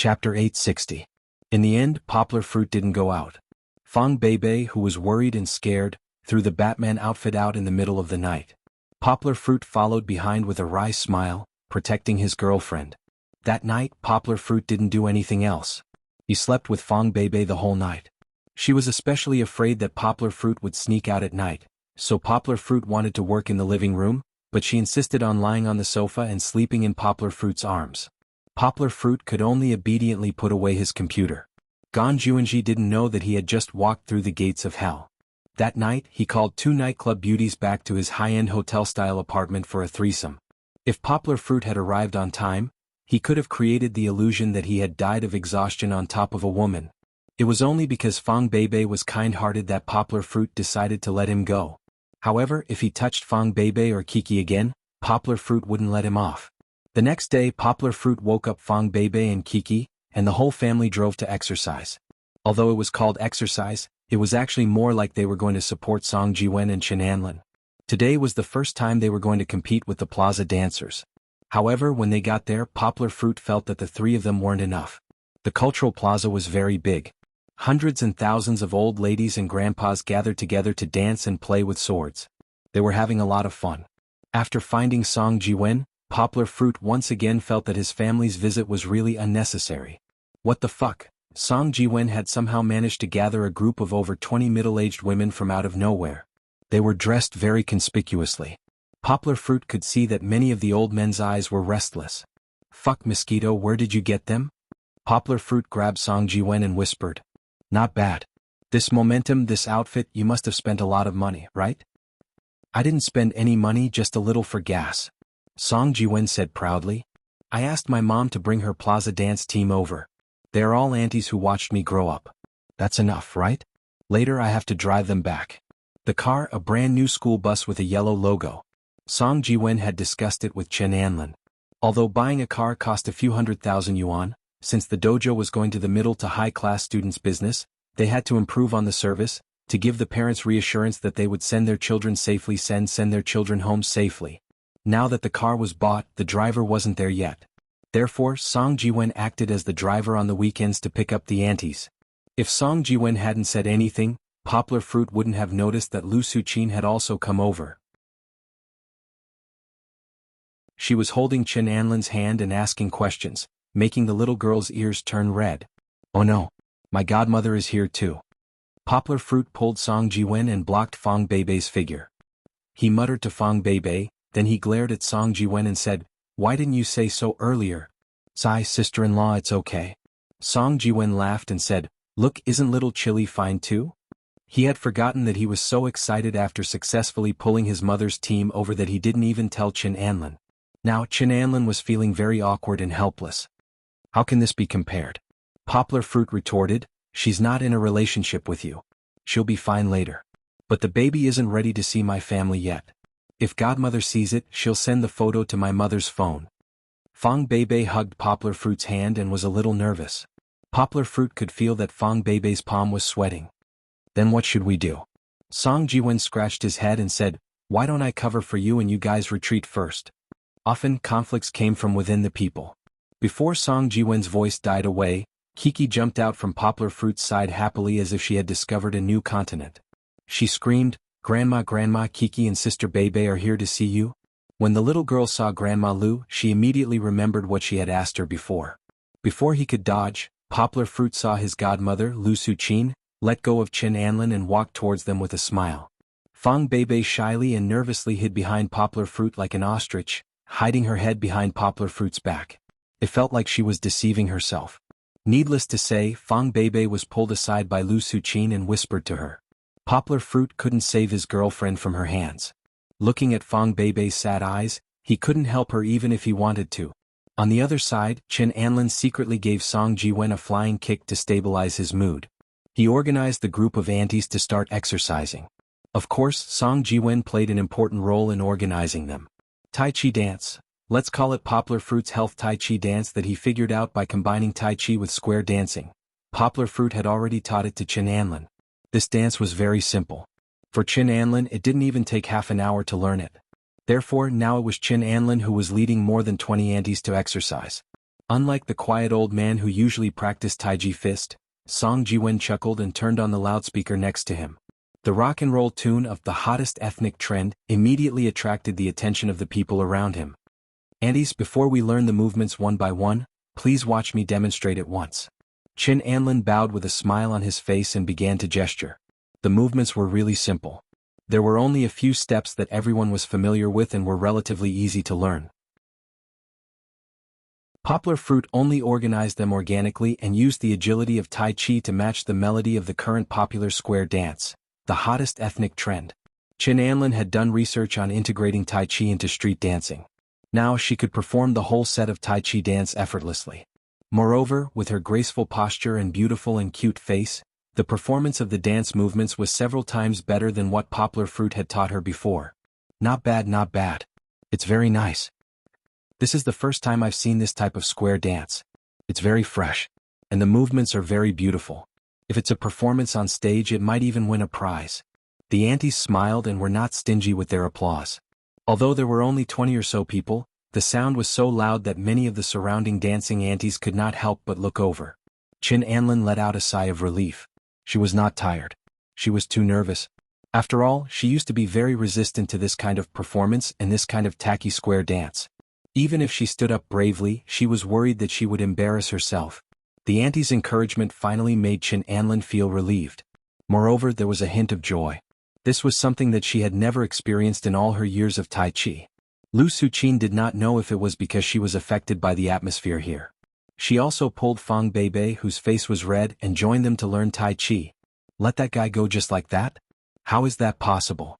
Chapter 860. In the end, Poplar Fruit didn't go out. Fong Beibei, who was worried and scared, threw the Batman outfit out in the middle of the night. Poplar Fruit followed behind with a wry smile, protecting his girlfriend. That night, Poplar Fruit didn't do anything else. He slept with Fong Beibei the whole night. She was especially afraid that Poplar Fruit would sneak out at night, so Poplar Fruit wanted to work in the living room, but she insisted on lying on the sofa and sleeping in Poplar Fruit's arms. Poplar Fruit could only obediently put away his computer. Gon Juanji didn't know that he had just walked through the gates of hell. That night, he called 2 nightclub beauties back to his high-end hotel-style apartment for a threesome. If Poplar Fruit had arrived on time, he could have created the illusion that he had died of exhaustion on top of a woman. It was only because Fong Beibei was kind-hearted that Poplar Fruit decided to let him go. However, if he touched Fong Beibei or Kiki again, Poplar Fruit wouldn't let him off. The next day, Poplar Fruit woke up Fong Beibei and Kiki, and the whole family drove to exercise. Although it was called exercise, it was actually more like they were going to support Song Jiwen and Chen Anlin. Today was the first time they were going to compete with the plaza dancers. However, when they got there, Poplar Fruit felt that the 3 of them weren't enough. The cultural plaza was very big. Hundreds and thousands of old ladies and grandpas gathered together to dance and play with swords. They were having a lot of fun. After finding Song Jiwen, Poplar Fruit once again felt that his family's visit was really unnecessary. What the fuck? Song Jiwen had somehow managed to gather a group of over 20 middle-aged women from out of nowhere. They were dressed very conspicuously. Poplar Fruit could see that many of the old men's eyes were restless. Fuck Mosquito, where did you get them? Poplar Fruit grabbed Song Jiwen and whispered. Not bad. This momentum, this outfit, you must have spent a lot of money, right? I didn't spend any money, just a little for gas. Song Jiwen said proudly. I asked my mom to bring her plaza dance team over. They are all aunties who watched me grow up. That's enough, right? Later I have to drive them back. The car, a brand new school bus with a yellow logo. Song Jiwen had discussed it with Chen Anlin. Although buying a car cost a few 100,000 yuan, since the dojo was going to the middle to high-class students' business, they had to improve on the service, to give the parents reassurance that they would send their children safely, send their children home safely. Now that the car was bought, the driver wasn't there yet. Therefore, Song Jiwen acted as the driver on the weekends to pick up the aunties. If Song Jiwen hadn't said anything, Poplar Fruit wouldn't have noticed that Lu Suqin had also come over. She was holding Chen Anlin's hand and asking questions, making the little girl's ears turn red. Oh no. My godmother is here too. Poplar Fruit pulled Song Jiwen and blocked Fong Beibei's figure. He muttered to Fong Beibei, then he glared at Song Jiwen and said, Why didn't you say so earlier? Sigh, sister-in-law, it's okay. Song Jiwen laughed and said, Look, isn't little Chili fine too? He had forgotten that he was so excited after successfully pulling his mother's team over that he didn't even tell Chen Anlin. Now Chen Anlin was feeling very awkward and helpless. How can this be compared? Poplar Fruit retorted, She's not in a relationship with you. She'll be fine later. But the baby isn't ready to see my family yet. If godmother sees it, she'll send the photo to my mother's phone. Fong Beibei hugged Poplar Fruit's hand and was a little nervous. Poplar Fruit could feel that Fong Beibei's palm was sweating. Then what should we do? Song Jiwen scratched his head and said, Why don't I cover for you and you guys retreat first? Often, conflicts came from within the people. Before Song Jiwen's voice died away, Kiki jumped out from Poplar Fruit's side happily as if she had discovered a new continent. She screamed, Grandma, Kiki and Sister Beibei are here to see you. When the little girl saw Grandma Lu, she immediately remembered what she had asked her before. Before he could dodge, Poplar Fruit saw his godmother, Lu Suqin, let go of Chen Anlin and walked towards them with a smile. Fong Beibei shyly and nervously hid behind Poplar Fruit like an ostrich, hiding her head behind Poplar Fruit's back. It felt like she was deceiving herself. Needless to say, Fong Beibei was pulled aside by Lu Suqin and whispered to her. Poplar Fruit couldn't save his girlfriend from her hands. Looking at Fong Beibei's sad eyes, he couldn't help her even if he wanted to. On the other side, Chen Anlin secretly gave Song Jiwen a flying kick to stabilize his mood. He organized the group of aunties to start exercising. Of course, Song Jiwen played an important role in organizing them. Tai Chi dance. Let's call it Poplar Fruit's health Tai Chi dance that he figured out by combining Tai Chi with square dancing. Poplar Fruit had already taught it to Chen Anlin. This dance was very simple. For Chen Anlin, it didn't even take half an hour to learn it. Therefore, now it was Chen Anlin who was leading more than 20 aunties to exercise. Unlike the quiet old man who usually practiced Taiji fist, Song Jiwen chuckled and turned on the loudspeaker next to him. The rock and roll tune of the hottest ethnic trend immediately attracted the attention of the people around him. "Aunties, before we learn the movements one by one, please watch me demonstrate it once." Qin Anlin bowed with a smile on his face and began to gesture. The movements were really simple. There were only a few steps that everyone was familiar with and were relatively easy to learn. Poplar Fruit only organized them organically and used the agility of Tai Chi to match the melody of the current popular square dance, the hottest ethnic trend. Qin Anlin had done research on integrating Tai Chi into street dancing. Now she could perform the whole set of Tai Chi dance effortlessly. Moreover, with her graceful posture and beautiful and cute face, the performance of the dance movements was several times better than what Poplar Fruit had taught her before. Not bad, not bad. It's very nice. This is the first time I've seen this type of square dance. It's very fresh. And the movements are very beautiful. If it's a performance on stage, it might even win a prize. The aunties smiled and were not stingy with their applause. Although there were only 20 or so people, the sound was so loud that many of the surrounding dancing aunties could not help but look over. Qin Anlin let out a sigh of relief. She was not tired. She was too nervous. After all, she used to be very resistant to this kind of performance and this kind of tacky square dance. Even if she stood up bravely, she was worried that she would embarrass herself. The auntie's encouragement finally made Qin Anlin feel relieved. Moreover, there was a hint of joy. This was something that she had never experienced in all her years of Tai Chi. Lu Suqin did not know if it was because she was affected by the atmosphere here. She also pulled Fang Beibei, whose face was red, and joined them to learn Tai Chi. Let that guy go just like that? How is that possible?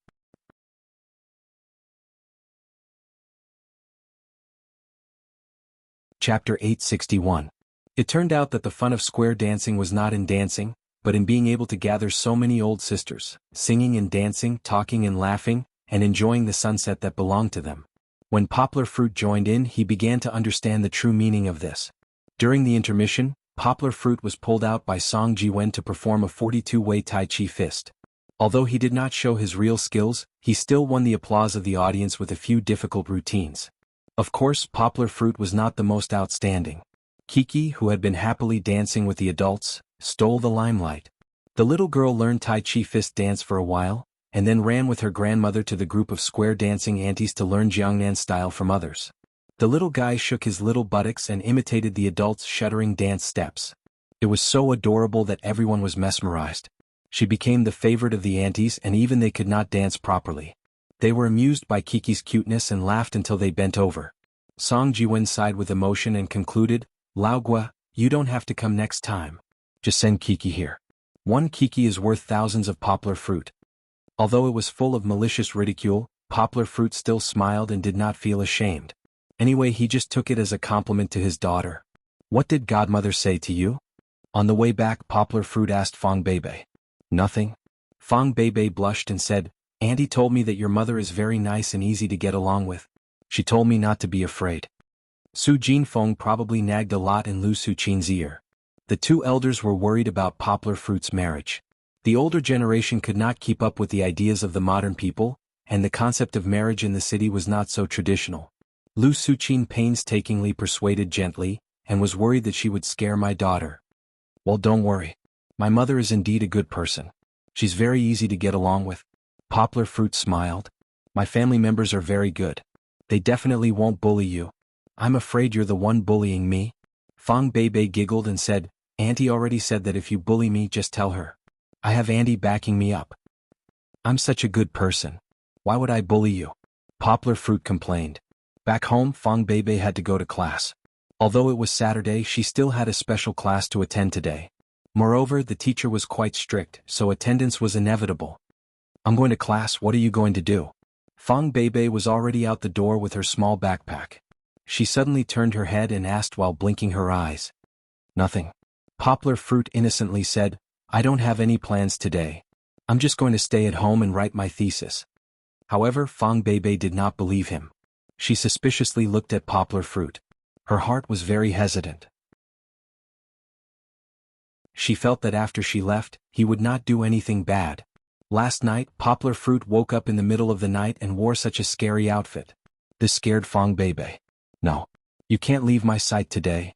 Chapter 861. It turned out that the fun of square dancing was not in dancing, but in being able to gather so many old sisters, singing and dancing, talking and laughing, and enjoying the sunset that belonged to them. When Poplar Fruit joined in, he began to understand the true meaning of this. During the intermission, Poplar Fruit was pulled out by Song Jiwen to perform a 42-way Tai Chi fist. Although he did not show his real skills, he still won the applause of the audience with a few difficult routines. Of course, Poplar Fruit was not the most outstanding. Kiki, who had been happily dancing with the adults, stole the limelight. The little girl learned Tai Chi fist dance for a while, and then ran with her grandmother to the group of square dancing aunties to learn Jiangnan style from others. The little guy shook his little buttocks and imitated the adults' shuddering dance steps. It was so adorable that everyone was mesmerized. She became the favorite of the aunties, and even they could not dance properly. They were amused by Kiki's cuteness and laughed until they bent over. Song Jiwen sighed with emotion and concluded, "Lao Gua, you don't have to come next time. Just send Kiki here. One Kiki is worth thousands of Poplar Fruit." Although it was full of malicious ridicule, Poplar Fruit still smiled and did not feel ashamed. Anyway, he just took it as a compliment to his daughter. "What did Godmother say to you?" On the way back, Poplar Fruit asked Fang Beibei. "Nothing." Fang Beibei blushed and said, "Auntie told me that your mother is very nice and easy to get along with. She told me not to be afraid." Su Jinfeng probably nagged a lot in Lu Suqin's ear. The two elders were worried about Poplar Fruit's marriage. The older generation could not keep up with the ideas of the modern people, and the concept of marriage in the city was not so traditional. Lu Suqin painstakingly persuaded gently, and was worried that she would scare my daughter. "Well, don't worry. My mother is indeed a good person. She's very easy to get along with." Poplar Fruit smiled. "My family members are very good. They definitely won't bully you." "I'm afraid you're the one bullying me." Fang Beibei giggled and said, "Auntie already said that if you bully me, just tell her. I have Auntie backing me up. I'm such a good person. Why would I bully you?" Poplar Fruit complained. Back home, Fang Beibei had to go to class. Although it was Saturday, she still had a special class to attend today. Moreover, the teacher was quite strict, so attendance was inevitable. "I'm going to class, what are you going to do?" Fang Beibei was already out the door with her small backpack. She suddenly turned her head and asked while blinking her eyes. "Nothing." Poplar Fruit innocently said, "I don't have any plans today. I'm just going to stay at home and write my thesis." However, Fang Beibei did not believe him. She suspiciously looked at Poplar Fruit. Her heart was very hesitant. She felt that after she left, he would not do anything bad. Last night, Poplar Fruit woke up in the middle of the night and wore such a scary outfit. This scared Fang Beibei. "No. You can't leave my sight today.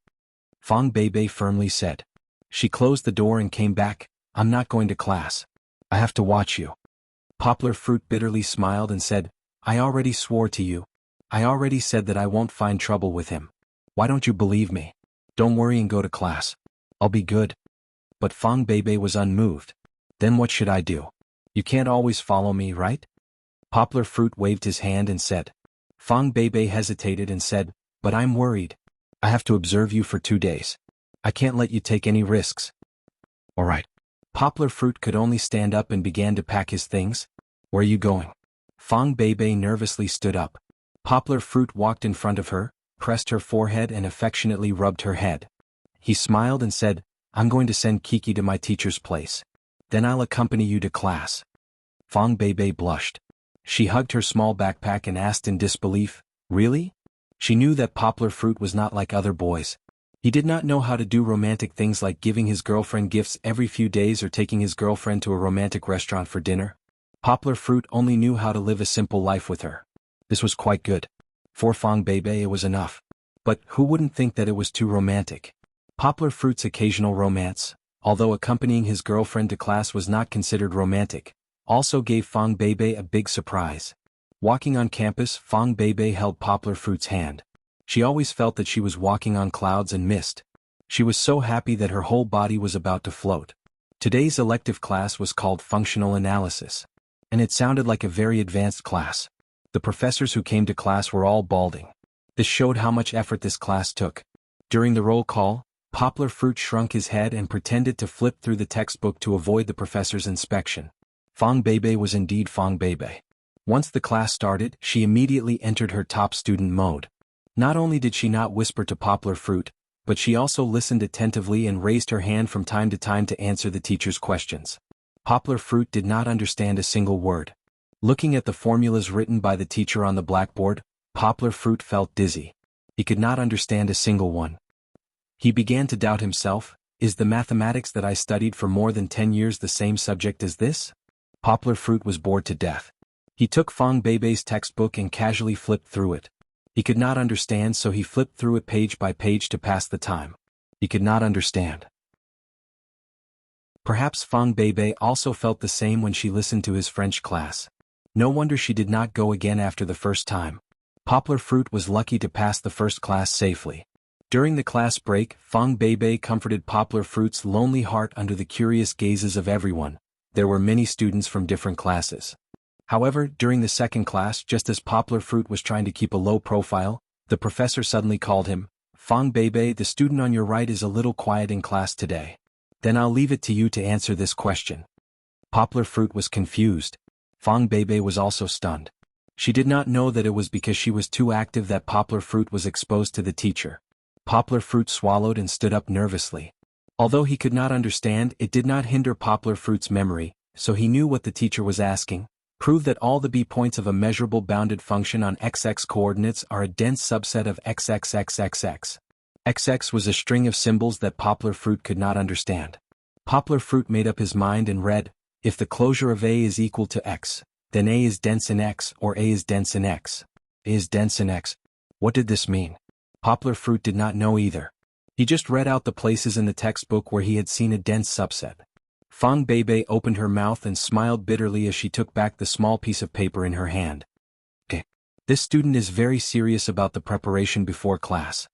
Fong Beibei firmly said. She closed the door and came back. I'm not going to class. I have to watch you. Poplar Fruit bitterly smiled and said, I already swore to you. I already said that I won't find trouble with him. Why don't you believe me? Don't worry and go to class. I'll be good. But Fong Beibei was unmoved. Then what should I do? You can't always follow me, right? Poplar Fruit waved his hand and said. Fong Beibei hesitated and said, but I'm worried. I have to observe you for 2 days. I can't let you take any risks. All right. Poplar Fruit could only stand up and began to pack his things. Where are you going? Fong Beibei nervously stood up. Poplar Fruit walked in front of her, pressed her forehead and affectionately rubbed her head. He smiled and said, I'm going to send Kiki to my teacher's place. Then I'll accompany you to class. Fong Beibei blushed. She hugged her small backpack and asked in disbelief, really? She knew that Poplar Fruit was not like other boys. He did not know how to do romantic things like giving his girlfriend gifts every few days or taking his girlfriend to a romantic restaurant for dinner. Poplar Fruit only knew how to live a simple life with her. This was quite good. For Fong Beibei it was enough. But who wouldn't think that it was too romantic? Poplar Fruit's occasional romance, although accompanying his girlfriend to class was not considered romantic, also gave Fong Beibei a big surprise. Walking on campus, Fong Beibei held Poplar Fruit's hand. She always felt that she was walking on clouds and mist. She was so happy that her whole body was about to float. Today's elective class was called Functional Analysis. And it sounded like a very advanced class. The professors who came to class were all balding. This showed how much effort this class took. During the roll call, Poplar Fruit shrunk his head and pretended to flip through the textbook to avoid the professor's inspection. Fong Beibei was indeed Fong Beibei. Once the class started, she immediately entered her top student mode. Not only did she not whisper to Poplar Fruit, but she also listened attentively and raised her hand from time to answer the teacher's questions. Poplar Fruit did not understand a single word. Looking at the formulas written by the teacher on the blackboard, Poplar Fruit felt dizzy. He could not understand a single one. He began to doubt himself. Is the mathematics that I studied for more than 10 years the same subject as this? Poplar Fruit was bored to death. He took Fong Beibei's textbook and casually flipped through it. He could not understand, so he flipped through it page by page to pass the time. He could not understand. Perhaps Fong Beibei also felt the same when she listened to his French class. No wonder she did not go again after the first time. Poplar Fruit was lucky to pass the first class safely. During the class break, Fong Beibei comforted Poplar Fruit's lonely heart under the curious gazes of everyone. There were many students from different classes. However, during the second class, just as Poplar Fruit was trying to keep a low profile, the professor suddenly called him. Fong Beibei, the student on your right is a little quiet in class today. Then I'll leave it to you to answer this question. Poplar Fruit was confused. Fong Beibei was also stunned. She did not know that it was because she was too active that Poplar Fruit was exposed to the teacher. Poplar Fruit swallowed and stood up nervously. Although he could not understand, it did not hinder Poplar Fruit's memory, so he knew what the teacher was asking. Prove that all the b points of a measurable bounded function on xx coordinates are a dense subset of xxxxx. XX was a string of symbols that Poplar Fruit could not understand. Poplar Fruit made up his mind and read, if the closure of A is equal to X, then A is dense in X or A is dense in X. A is dense in X. What did this mean? Poplar Fruit did not know either. He just read out the places in the textbook where he had seen a dense subset. Fong Beibei opened her mouth and smiled bitterly as she took back the small piece of paper in her hand. This student is very serious about the preparation before class.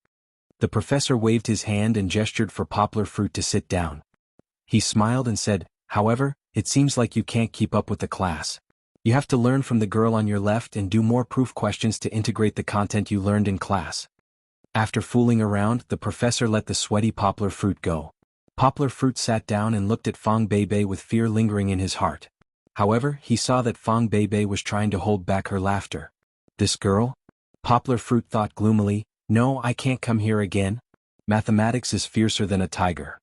The professor waved his hand and gestured for Poplar Fruit to sit down. He smiled and said, however, it seems like you can't keep up with the class. You have to learn from the girl on your left and do more proof questions to integrate the content you learned in class. After fooling around, the professor let the sweaty Poplar Fruit go. Poplar Fruit sat down and looked at Fong Beibei with fear lingering in his heart. However, he saw that Fong Beibei was trying to hold back her laughter. This girl? Poplar Fruit thought gloomily, no, I can't come here again. Mathematics is fiercer than a tiger.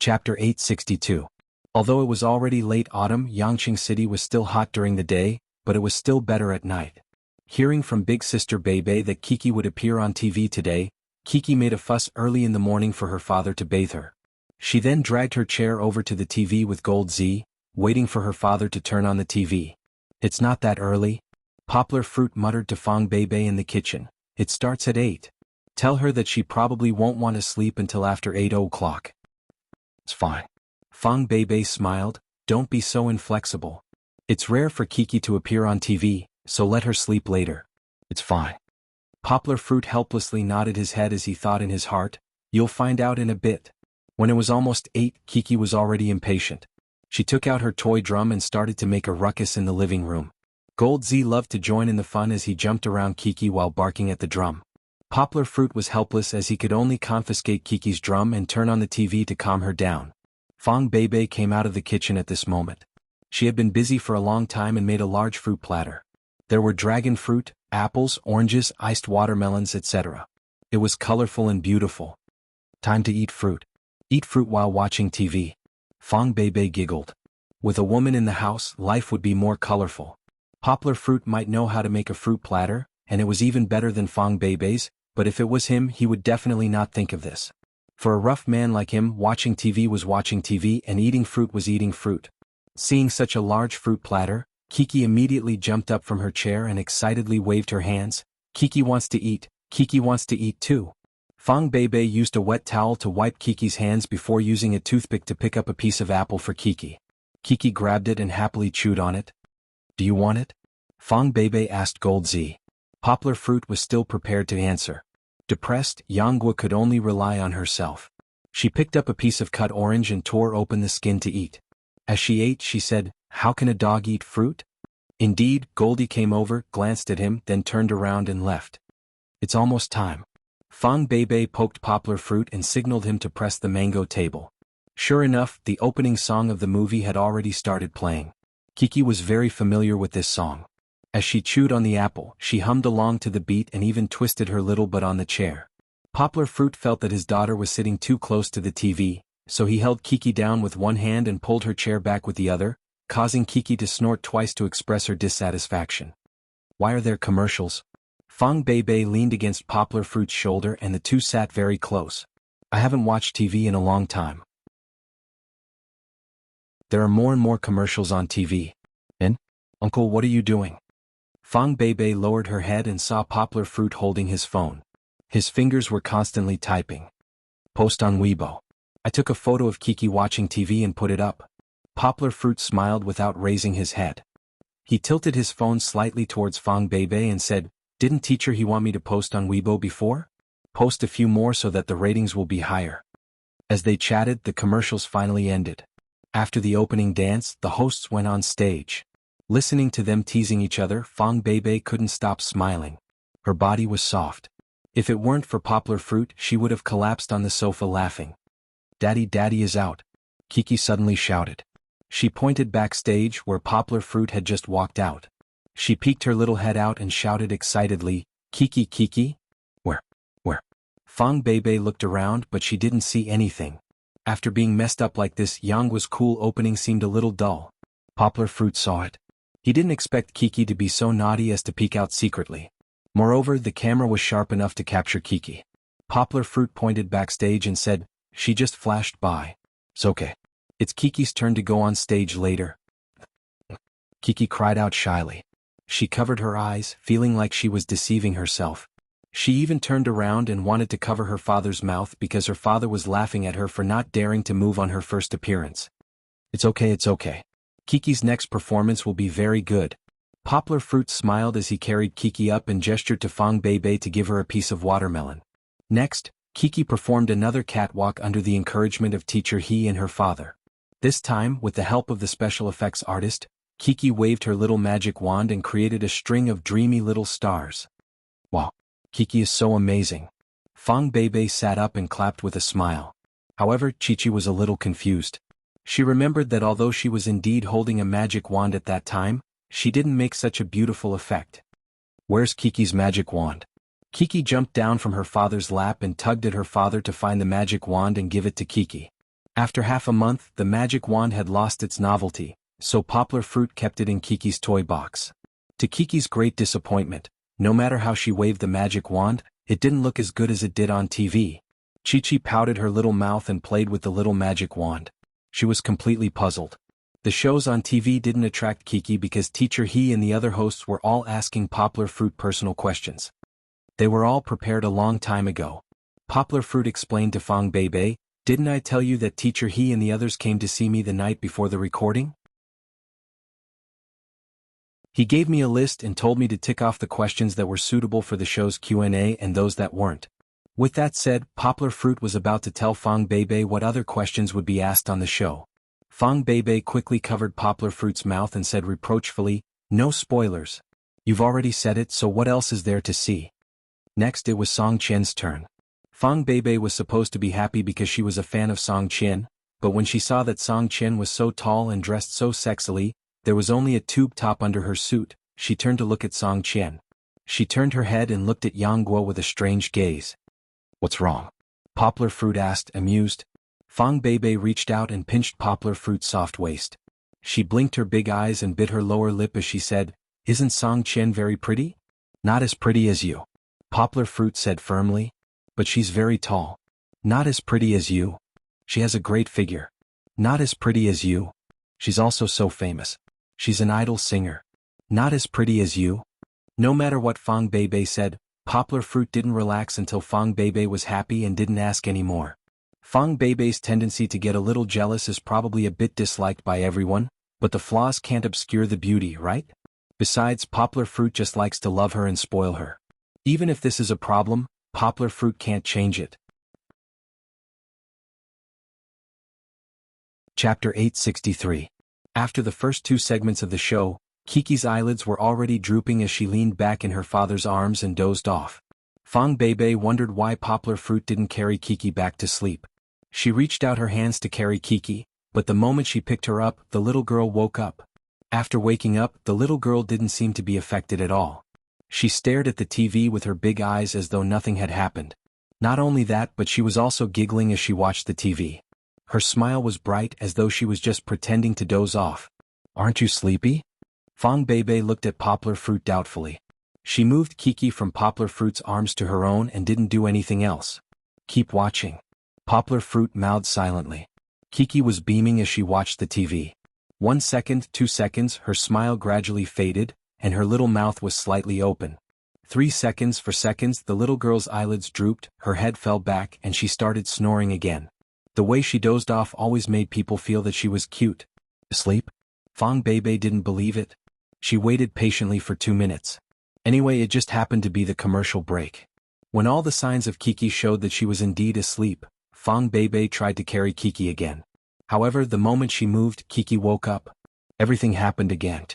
Chapter 862. Although it was already late autumn, Yangqing City was still hot during the day, but it was still better at night. Hearing from Big Sister Beibei that Kiki would appear on TV today, Kiki made a fuss early in the morning for her father to bathe her. She then dragged her chair over to the TV with Gold Z, waiting for her father to turn on the TV. It's not that early. Poplar Fruit muttered to Fong Beibei in the kitchen. It starts at 8. Tell her that she probably won't want to sleep until after 8 o'clock. It's fine. Fong Beibei smiled. Don't be so inflexible. It's rare for Kiki to appear on TV, so let her sleep later. It's fine. Poplar Fruit helplessly nodded his head as he thought in his heart, you'll find out in a bit. When it was almost 8, Kiki was already impatient. She took out her toy drum and started to make a ruckus in the living room. Gold Z loved to join in the fun as he jumped around Kiki while barking at the drum. Poplar Fruit was helpless as he could only confiscate Kiki's drum and turn on the TV to calm her down. Fong Beibei came out of the kitchen at this moment. She had been busy for a long time and made a large fruit platter. There were dragon fruit, apples, oranges, iced watermelons, etc. It was colorful and beautiful. Time to eat fruit. Eat fruit while watching TV. Fong Beibei giggled. With a woman in the house, life would be more colorful. Poplar Fruit might know how to make a fruit platter, and it was even better than Fong Beibei's, but if it was him, he would definitely not think of this. For a rough man like him, watching TV was watching TV and eating fruit was eating fruit. Seeing such a large fruit platter, Kiki immediately jumped up from her chair and excitedly waved her hands. Kiki wants to eat. Kiki wants to eat too. Fong Beibei used a wet towel to wipe Kiki's hands before using a toothpick to pick up a piece of apple for Kiki. Kiki grabbed it and happily chewed on it. Do you want it? Fong Beibei asked Gold Z. Poplar Fruit was still prepared to answer. Depressed, Yanghua could only rely on herself. She picked up a piece of cut orange and tore open the skin to eat. As she ate, she said, how can a dog eat fruit? Indeed, Goldie came over, glanced at him, then turned around and left. It's almost time. Fong Beibei poked Poplar Fruit and signaled him to press the mango table. Sure enough, the opening song of the movie had already started playing. Kiki was very familiar with this song. As she chewed on the apple, she hummed along to the beat and even twisted her little butt on the chair. Poplar Fruit felt that his daughter was sitting too close to the TV, so he held Kiki down with one hand and pulled her chair back with the other, causing Kiki to snort twice to express her dissatisfaction. Why are there commercials? Fong Beibei leaned against Poplar Fruit's shoulder and the two sat very close. I haven't watched TV in a long time. There are more and more commercials on TV. And? Uncle, what are you doing? Fong Beibei lowered her head and saw Poplar Fruit holding his phone. His fingers were constantly typing. Post on Weibo. I took a photo of Kiki watching TV and put it up. Poplar Fruit smiled without raising his head. He tilted his phone slightly towards Fong Beibei and said, didn't teacher he want me to post on Weibo before? Post a few more so that the ratings will be higher. As they chatted, the commercials finally ended. After the opening dance, the hosts went on stage. Listening to them teasing each other, Fong Beibei couldn't stop smiling. Her body was soft. If it weren't for Poplar Fruit, she would have collapsed on the sofa laughing. Daddy is out. Kiki suddenly shouted. She pointed backstage where Poplar Fruit had just walked out. She peeked her little head out and shouted excitedly, Kiki? Where? Fong Beibei looked around but she didn't see anything. After being messed up like this, Yangwa's cool opening seemed a little dull. Poplar Fruit saw it. He didn't expect Kiki to be so naughty as to peek out secretly. Moreover, the camera was sharp enough to capture Kiki. Poplar Fruit pointed backstage and said, she just flashed by. It's okay. It's Kiki's turn to go on stage later. Kiki cried out shyly. She covered her eyes, feeling like she was deceiving herself. She even turned around and wanted to cover her father's mouth because her father was laughing at her for not daring to move on her first appearance. It's okay. Kiki's next performance will be very good. Poplar Fruit smiled as he carried Kiki up and gestured to Fong Beibei to give her a piece of watermelon. Next, Kiki performed another catwalk under the encouragement of teacher He and her father. This time, with the help of the special effects artist, Kiki waved her little magic wand and created a string of dreamy little stars. Wow, Kiki is so amazing. Fong Beibei sat up and clapped with a smile. However, Chi-Chi was a little confused. She remembered that although she was indeed holding a magic wand at that time, she didn't make such a beautiful effect. Where's Kiki's magic wand? Kiki jumped down from her father's lap and tugged at her father to find the magic wand and give it to Kiki. After half a month, the magic wand had lost its novelty, so Poplar Fruit kept it in Kiki's toy box. To Kiki's great disappointment, no matter how she waved the magic wand, it didn't look as good as it did on TV. Chi-Chi pouted her little mouth and played with the little magic wand. She was completely puzzled. The shows on TV didn't attract Kiki because Teacher He and the other hosts were all asking Poplar Fruit personal questions. They were all prepared a long time ago. Poplar Fruit explained to Fang Beibei, "Didn't I tell you that Teacher He and the others came to see me the night before the recording? He gave me a list and told me to tick off the questions that were suitable for the show's Q&A and those that weren't." With that said, Poplar Fruit was about to tell Fang Beibei what other questions would be asked on the show. Fang Beibei quickly covered Poplar Fruit's mouth and said reproachfully, "No spoilers. You've already said it, so what else is there to see?" Next it was Song Qian's turn. Fang Beibei was supposed to be happy because she was a fan of Song Qian, but when she saw that Song Qian was so tall and dressed so sexily, there was only a tube top under her suit, she turned to look at Song Qian. She turned her head and looked at Yang Guo with a strange gaze. "What's wrong?" Poplar Fruit asked, amused. Fang Beibei reached out and pinched Poplar Fruit's soft waist. She blinked her big eyes and bit her lower lip as she said, "Isn't Song Qian very pretty?" "Not as pretty as you," Poplar Fruit said firmly. "But she's very tall." "Not as pretty as you." "She has a great figure." "Not as pretty as you." "She's also so famous." "She's an idol singer." "Not as pretty as you." No matter what Fang Beibei said, Poplar Fruit didn't relax until Fang Beibei was happy and didn't ask any more. Fang Beibei's tendency to get a little jealous is probably a bit disliked by everyone, but the flaws can't obscure the beauty, right? Besides, Poplar Fruit just likes to love her and spoil her. Even if this is a problem, Poplar Fruit can't change it. Chapter 863. After the first two segments of the show, Kiki's eyelids were already drooping as she leaned back in her father's arms and dozed off. Fang Beibei wondered why Poplar Fruit didn't carry Kiki back to sleep. She reached out her hands to carry Kiki, but the moment she picked her up, the little girl woke up. After waking up, the little girl didn't seem to be affected at all. She stared at the TV with her big eyes as though nothing had happened. Not only that, but she was also giggling as she watched the TV. Her smile was bright as though she was just pretending to doze off. "Aren't you sleepy?" Fang Beibei looked at Poplar Fruit doubtfully. She moved Kiki from Poplar Fruit's arms to her own and didn't do anything else. "Keep watching." Poplar Fruit mouthed silently. Kiki was beaming as she watched the TV. 1 second, 2 seconds, her smile gradually faded, and her little mouth was slightly open. 3 seconds, 4 seconds, the little girl's eyelids drooped, her head fell back and she started snoring again. The way she dozed off always made people feel that she was cute. Asleep? Fang Beibei didn't believe it. She waited patiently for 2 minutes. Anyway, it just happened to be the commercial break. When all the signs of Kiki showed that she was indeed asleep, Fang Beibei tried to carry Kiki again. However, the moment she moved, Kiki woke up. Everything happened again.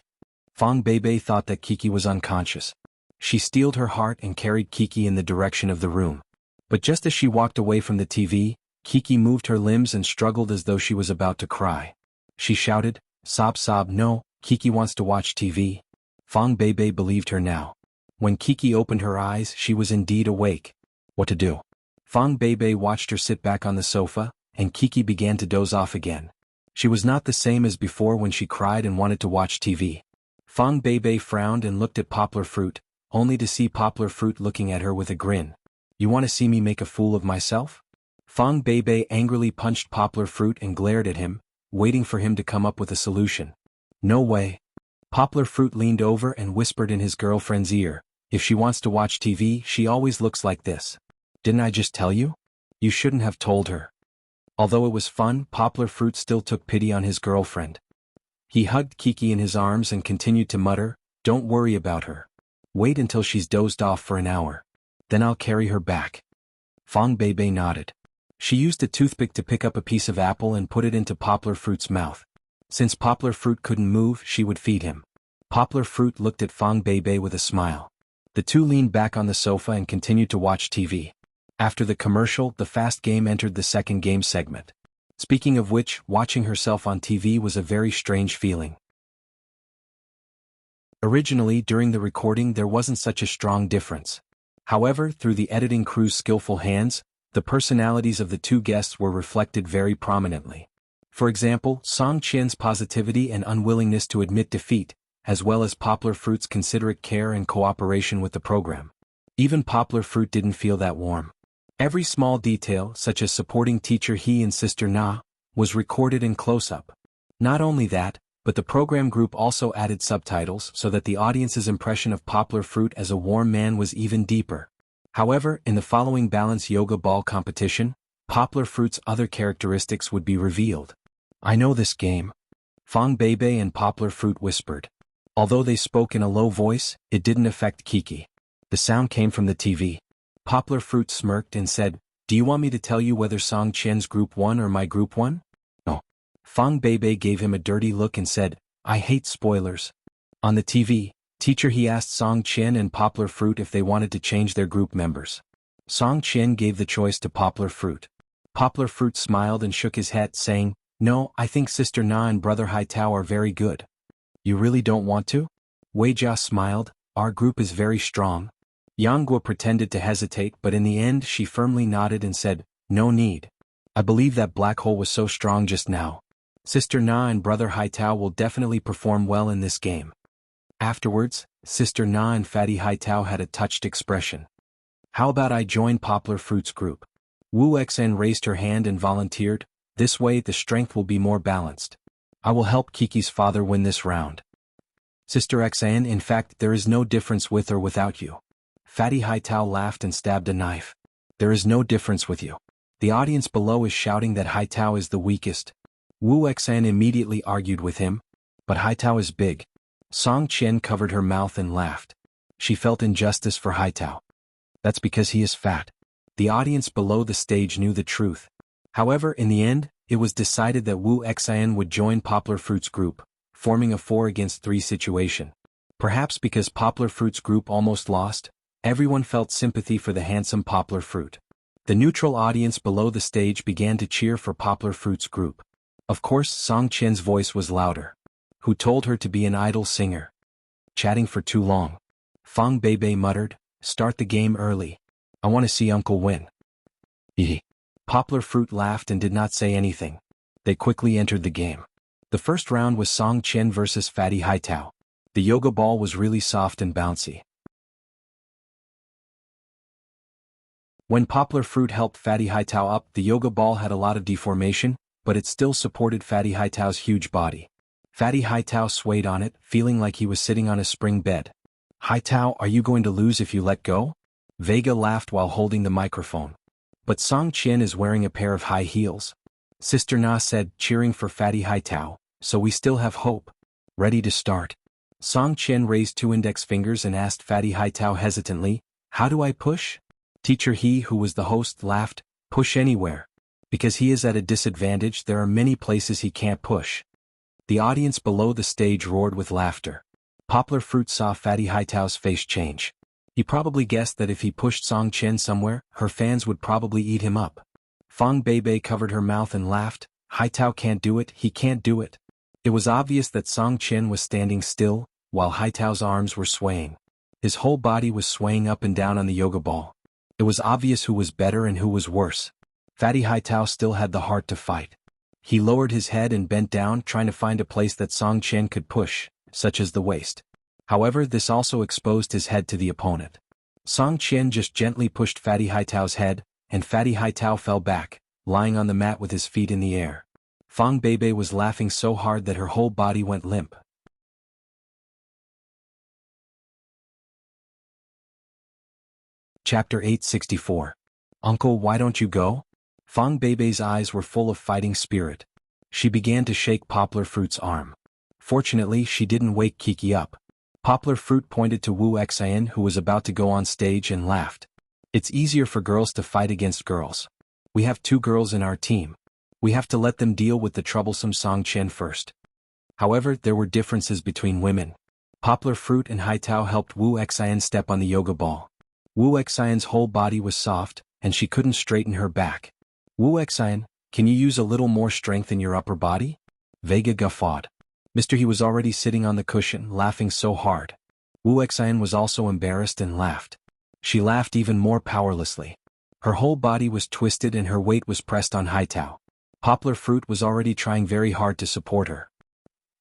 Fang Beibei thought that Kiki was unconscious. She steeled her heart and carried Kiki in the direction of the room. But just as she walked away from the TV, Kiki moved her limbs and struggled as though she was about to cry. She shouted, "Sob sob, no, Kiki wants to watch TV." Fang Beibei believed her now. When Kiki opened her eyes, she was indeed awake. What to do? Fang Beibei watched her sit back on the sofa, and Kiki began to doze off again. She was not the same as before when she cried and wanted to watch TV. Fang Beibei frowned and looked at Poplar Fruit, only to see Poplar Fruit looking at her with a grin. "You want to see me make a fool of myself?" Fang Beibei angrily punched Poplar Fruit and glared at him, waiting for him to come up with a solution. "No way." Poplar Fruit leaned over and whispered in his girlfriend's ear, "If she wants to watch TV, she always looks like this. Didn't I just tell you? You shouldn't have told her." Although it was fun, Poplar Fruit still took pity on his girlfriend. He hugged Kiki in his arms and continued to mutter, "Don't worry about her. Wait until she's dozed off for an hour. Then I'll carry her back." Fang Beibei nodded. She used a toothpick to pick up a piece of apple and put it into Poplar Fruit's mouth. Since Poplar Fruit couldn't move, she would feed him. Poplar Fruit looked at Fang Beibei with a smile. The two leaned back on the sofa and continued to watch TV. After the commercial, the fast game entered the second game segment. Speaking of which, watching herself on TV was a very strange feeling. Originally, during the recording, there wasn't such a strong difference. However, through the editing crew's skillful hands, the personalities of the two guests were reflected very prominently. For example, Song Qian's positivity and unwillingness to admit defeat, as well as Poplar Fruit's considerate care and cooperation with the program. Even Poplar Fruit didn't feel that warm. Every small detail, such as supporting Teacher He and Sister Na, was recorded in close-up. Not only that, but the program group also added subtitles so that the audience's impression of Poplar Fruit as a warm man was even deeper. However, in the following balance yoga ball competition, Poplar Fruit's other characteristics would be revealed. I know this game. Fong Bebe and Poplar Fruit whispered. Although they spoke in a low voice, it didn't affect Kiki. The sound came from the TV. Poplar Fruit smirked and said, "Do you want me to tell you whether Song Qian's group won or my group won?" No. Fong Bebe gave him a dirty look and said, "I hate spoilers." On the TV, Teacher He asked Song Qian and Poplar Fruit if they wanted to change their group members. Song Qian gave the choice to Poplar Fruit. Poplar Fruit smiled and shook his head, saying, "No, I think Sister Na and Brother Hai Tao are very good." "You really don't want to?" Wei Jia smiled, "Our group is very strong." Yang Guo pretended to hesitate, but in the end she firmly nodded and said, "No need. I believe that black hole was so strong just now. Sister Na and Brother Hai Tao will definitely perform well in this game." Afterwards, Sister Na and Fatty Hai Tao had a touched expression. "How about I join Poplar Fruit's group?" Wu Xen raised her hand and volunteered, "This way the strength will be more balanced. I will help Kiki's father win this round." "Sister Xen, in fact there is no difference with or without you." Fatty Hai Tao laughed and stabbed a knife. "There is no difference with you. The audience below is shouting that Hai Tao is the weakest." Wu Xen immediately argued with him. "But Hai Tao is big." Song Qian covered her mouth and laughed. She felt injustice for Hai Tao. "That's because he is fat." The audience below the stage knew the truth. However, in the end, it was decided that Wu Xian would join Poplar Fruit's group, forming a 4-against-3 situation. Perhaps because Poplar Fruit's group almost lost, everyone felt sympathy for the handsome Poplar Fruit. The neutral audience below the stage began to cheer for Poplar Fruit's group. Of course, Song Qian's voice was louder. Who told her to be an idle singer? Chatting for too long. Fong Bebe muttered, "Start the game early. I want to see Uncle win." Poplar Fruit laughed and did not say anything. They quickly entered the game. The first round was Song Qian versus Fatty Hai Tao. The yoga ball was really soft and bouncy. When Poplar Fruit helped Fatty Hai Tao up, the yoga ball had a lot of deformation, but it still supported Fatty Hai Tao's huge body. Fatty Hai Tao swayed on it, feeling like he was sitting on a spring bed. "Hai Tao, are you going to lose if you let go?" Vega laughed while holding the microphone. "But Song Qian is wearing a pair of high heels." Sister Na said, cheering for Fatty Hai Tao, "So we still have hope." "Ready to start." Song Qian raised 2 index fingers and asked Fatty Hai Tao hesitantly, "How do I push?" Teacher He, who was the host, laughed, "Push anywhere. Because he is at a disadvantage, there are many places he can't push." The audience below the stage roared with laughter. Poplar Fruit saw Fatty Hai Tao's face change. He probably guessed that if he pushed Song Qian somewhere, her fans would probably eat him up. Fong Bebe covered her mouth and laughed, "Hai Tao can't do it, he can't do it." It was obvious that Song Qian was standing still, while Hai Tao's arms were swaying. His whole body was swaying up and down on the yoga ball. It was obvious who was better and who was worse. Fatty Hai Tao still had the heart to fight. He lowered his head and bent down, trying to find a place that Song Qian could push, such as the waist. However, this also exposed his head to the opponent. Song Qian just gently pushed Fatty Hai Tao's head, and Fatty Hai Tao fell back, lying on the mat with his feet in the air. Fong Bebe was laughing so hard that her whole body went limp. Chapter 864. "Uncle, why don't you go?" Fong Bebe's eyes were full of fighting spirit. She began to shake Poplar Fruit's arm. Fortunately, she didn't wake Kiki up. Poplar Fruit pointed to Wu Xian, who was about to go on stage, and laughed. "It's easier for girls to fight against girls. We have 2 girls in our team. We have to let them deal with the troublesome Song Qian first." However, there were differences between women. Poplar Fruit and Hai Tao helped Wu Xian step on the yoga ball. Wu Xian's whole body was soft, and she couldn't straighten her back. "Wu Xian, can you use a little more strength in your upper body?" Vega guffawed. Mr. He was already sitting on the cushion, laughing so hard. Wu Xian was also embarrassed and laughed. She laughed even more powerlessly. Her whole body was twisted and her weight was pressed on Hai Tao. Poplar Fruit was already trying very hard to support her.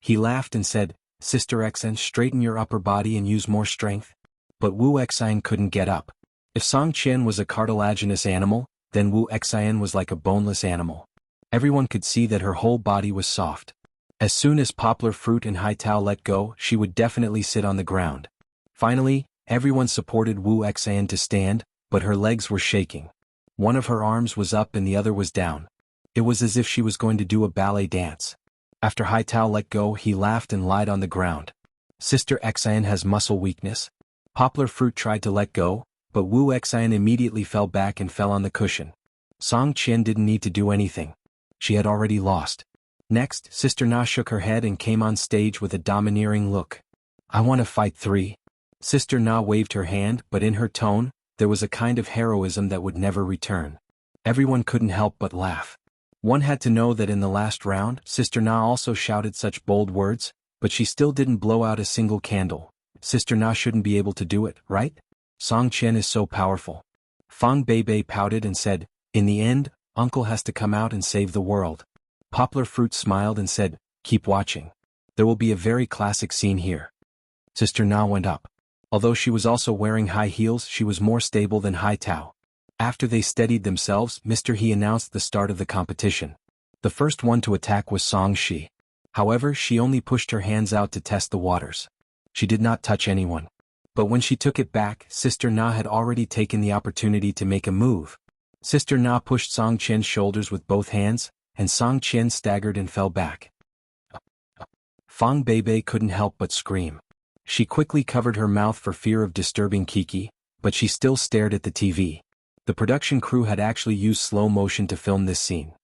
He laughed and said, "Sister Xian, straighten your upper body and use more strength." But Wu Xian couldn't get up. If Song Qian was a cartilaginous animal, then Wu Xian was like a boneless animal. Everyone could see that her whole body was soft. As soon as Poplar Fruit and Haitao let go, she would definitely sit on the ground. Finally, everyone supported Wu Xan to stand, but her legs were shaking. One of her arms was up and the other was down. It was as if she was going to do a ballet dance. After Haitao let go, he laughed and lied on the ground. Sister Xan has muscle weakness. Poplar Fruit tried to let go, but Wu Xan immediately fell back and fell on the cushion. Song Qian didn't need to do anything. She had already lost. Next, Sister Na shook her head and came on stage with a domineering look. I want to fight 3. Sister Na waved her hand, but in her tone, there was a kind of heroism that would never return. Everyone couldn't help but laugh. One had to know that in the last round, Sister Na also shouted such bold words, but she still didn't blow out a single candle. Sister Na shouldn't be able to do it, right? Song Qian is so powerful. Fang Beibei pouted and said, in the end, Uncle has to come out and save the world. Poplar Fruit smiled and said, keep watching. There will be a very classic scene here. Sister Na went up. Although she was also wearing high heels, she was more stable than Haitao. After they steadied themselves, Mr. He announced the start of the competition. The first one to attack was Song Shi. However, she only pushed her hands out to test the waters. She did not touch anyone. But when she took it back, Sister Na had already taken the opportunity to make a move. Sister Na pushed Song Qian's shoulders with both hands, and Song Qian staggered and fell back. Fang Beibei couldn't help but scream. She quickly covered her mouth for fear of disturbing Kiki, but she still stared at the TV. The production crew had actually used slow motion to film this scene.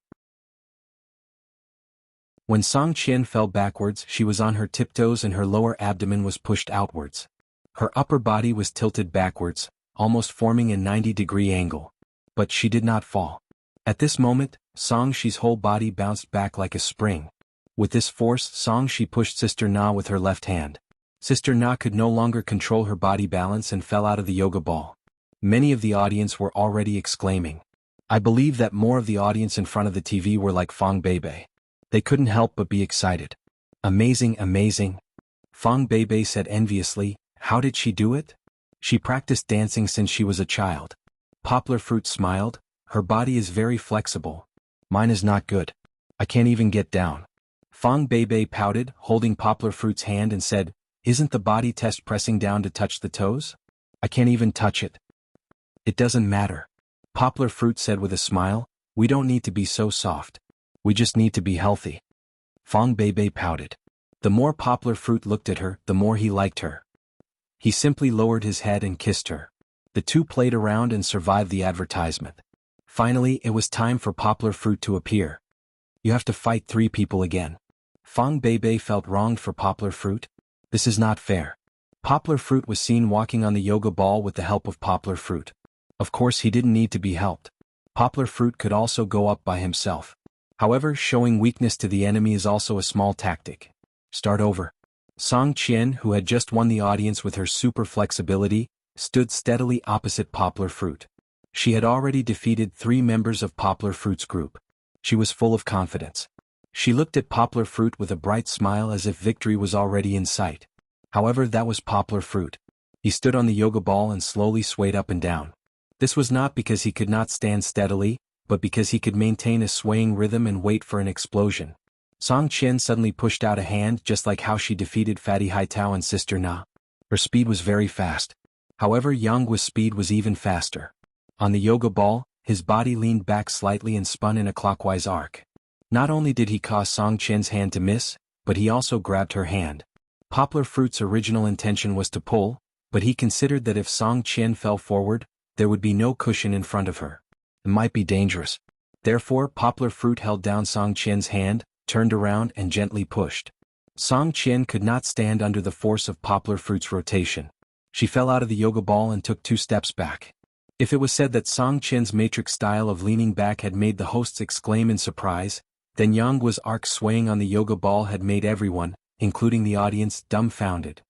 When Song Qian fell backwards, she was on her tiptoes and her lower abdomen was pushed outwards. Her upper body was tilted backwards, almost forming a 90-degree angle. But she did not fall. At this moment, Song Shi's whole body bounced back like a spring. With this force, Song Shi pushed Sister Na with her left hand. Sister Na could no longer control her body balance and fell out of the yoga ball. Many of the audience were already exclaiming. I believe that more of the audience in front of the TV were like Fang Beibei. They couldn't help but be excited. Amazing, amazing. Fang Beibei said enviously, how did she do it? She practiced dancing since she was a child. Poplar Fruit smiled, her body is very flexible. Mine is not good. I can't even get down. Fang Beibei pouted, holding Poplar Fruit's hand and said, isn't the body test pressing down to touch the toes? I can't even touch it. It doesn't matter. Poplar Fruit said with a smile, we don't need to be so soft. We just need to be healthy. Fang Beibei pouted. The more Poplar Fruit looked at her, the more he liked her. He simply lowered his head and kissed her. The two played around and survived the advertisement. Finally, it was time for Poplar Fruit to appear. You have to fight 3 people again. Fang Beibei felt wronged for Poplar Fruit. This is not fair. Poplar Fruit was seen walking on the yoga ball with the help of Poplar Fruit. Of course he didn't need to be helped. Poplar Fruit could also go up by himself. However, showing weakness to the enemy is also a small tactic. Start over. Song Qian, who had just won the audience with her super flexibility, stood steadily opposite Poplar Fruit. She had already defeated 3 members of Poplar Fruit's group. She was full of confidence. She looked at Poplar Fruit with a bright smile as if victory was already in sight. However, that was Poplar Fruit. He stood on the yoga ball and slowly swayed up and down. This was not because he could not stand steadily, but because he could maintain a swaying rhythm and wait for an explosion. Song Qian suddenly pushed out a hand just like how she defeated Fatty Haitao and Sister Na. Her speed was very fast. However, Yang Gui's speed was even faster. On the yoga ball, his body leaned back slightly and spun in a clockwise arc. Not only did he cause Song Qian's hand to miss, but he also grabbed her hand. Poplar Fruit's original intention was to pull, but he considered that if Song Qian fell forward, there would be no cushion in front of her. It might be dangerous. Therefore, Poplar Fruit held down Song Qian's hand, turned around and gently pushed. Song Qian could not stand under the force of Poplar Fruit's rotation. She fell out of the yoga ball and took 2 steps back. If it was said that Song Qian's matrix style of leaning back had made the hosts exclaim in surprise, then Yang Gui's arc swaying on the yoga ball had made everyone, including the audience, dumbfounded.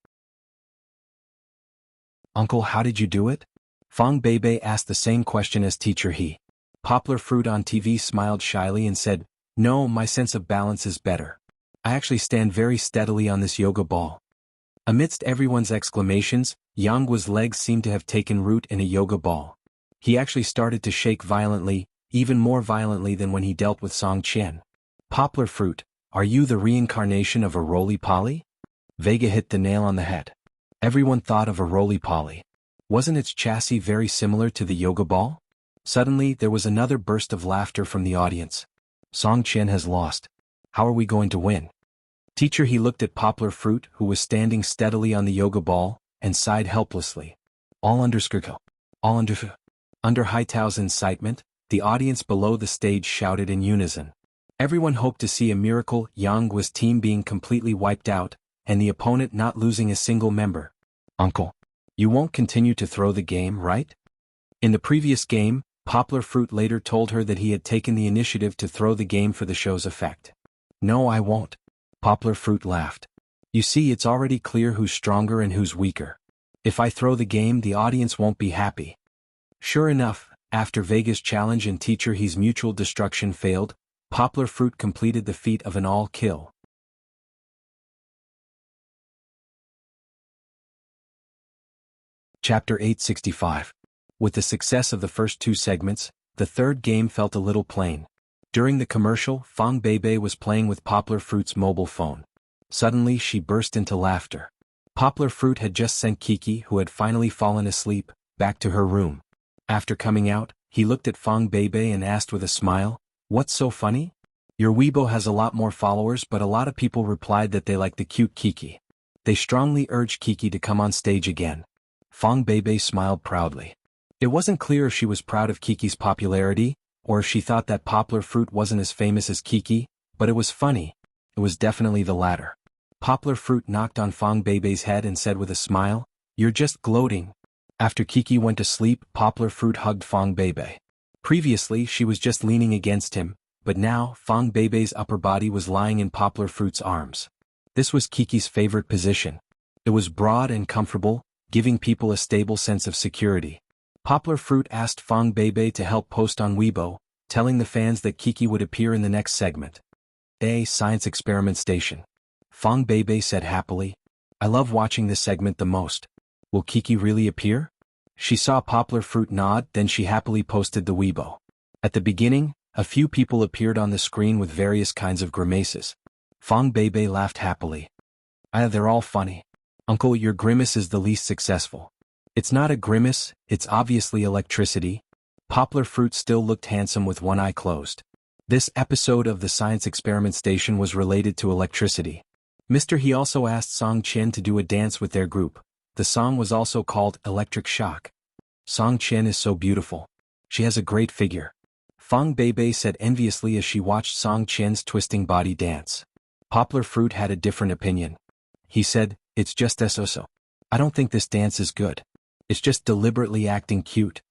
Uncle, how did you do it? Fang Beibei asked the same question as Teacher He. Poplar Fruit on TV smiled shyly and said, no, my sense of balance is better. I actually stand very steadily on this yoga ball. Amidst everyone's exclamations, Yang Gui's legs seemed to have taken root in a yoga ball. He actually started to shake violently, even more violently than when he dealt with Song Qian. Poplar Fruit, Are you the reincarnation of a roly-poly? Vega hit the nail on the head. Everyone thought of a roly-poly. Wasn't its chassis very similar to the yoga ball? Suddenly, there was another burst of laughter from the audience. Song Chen has lost. How are we going to win? Teacher, he looked at Poplar Fruit, who was standing steadily on the yoga ball, and sighed helplessly. All under Skirko. All under. Under Hightao's incitement, the audience below the stage shouted in unison. Everyone hoped to see a miracle, Yang was team being completely wiped out, and the opponent not losing a single member. Uncle, you won't continue to throw the game, right? In the previous game, Poplar Fruit later told her that he had taken the initiative to throw the game for the show's effect. No, I won't. Poplar Fruit laughed. You see, it's already clear who's stronger and who's weaker. If I throw the game, the audience won't be happy. Sure enough, after Vega's challenge and Teacher He's mutual destruction failed, Poplar Fruit completed the feat of an all-kill. Chapter 865. With the success of the first two segments, the third game felt a little plain. During the commercial, Fang Beibei was playing with Poplar Fruit's mobile phone. Suddenly she burst into laughter. Poplar Fruit had just sent Kiki, who had finally fallen asleep, back to her room. After coming out, he looked at Fang Beibei and asked with a smile, "What's so funny? Your Weibo has a lot more followers, but a lot of people replied that they like the cute Kiki. They strongly urged Kiki to come on stage again." Fang Beibei smiled proudly. It wasn't clear if she was proud of Kiki's popularity, or if she thought that Poplar Fruit wasn't as famous as Kiki, but it was funny. It was definitely the latter. Poplar Fruit knocked on Fang Beibei's head and said with a smile, "You're just gloating." After Kiki went to sleep, Poplar Fruit hugged Fang Beibei. Previously, she was just leaning against him, but now, Fang Beibei's upper body was lying in Poplar Fruit's arms. This was Kiki's favorite position. It was broad and comfortable, giving people a stable sense of security. Poplar Fruit asked Fang Beibei to help post on Weibo, telling the fans that Kiki would appear in the next segment. A science experiment station. Fang Beibei said happily, "I love watching this segment the most. Will Kiki really appear?" She saw Poplar Fruit nod, then she happily posted the Weibo. At the beginning, a few people appeared on the screen with various kinds of grimaces. Fang Beibei laughed happily. They're all funny. Uncle, your grimace is the least successful." "It's not a grimace, it's obviously electricity." Poplar Fruit still looked handsome with one eye closed. This episode of the science experiment station was related to electricity. Mr. He also asked Song Chen to do a dance with their group. The song was also called Electric Shock. Song Chen is so beautiful. She has a great figure. Fang Beibei said enviously as she watched Song Chen's twisting body dance. Poplar Fruit had a different opinion. He said, "It's just so. I don't think this dance is good. It's just deliberately acting cute.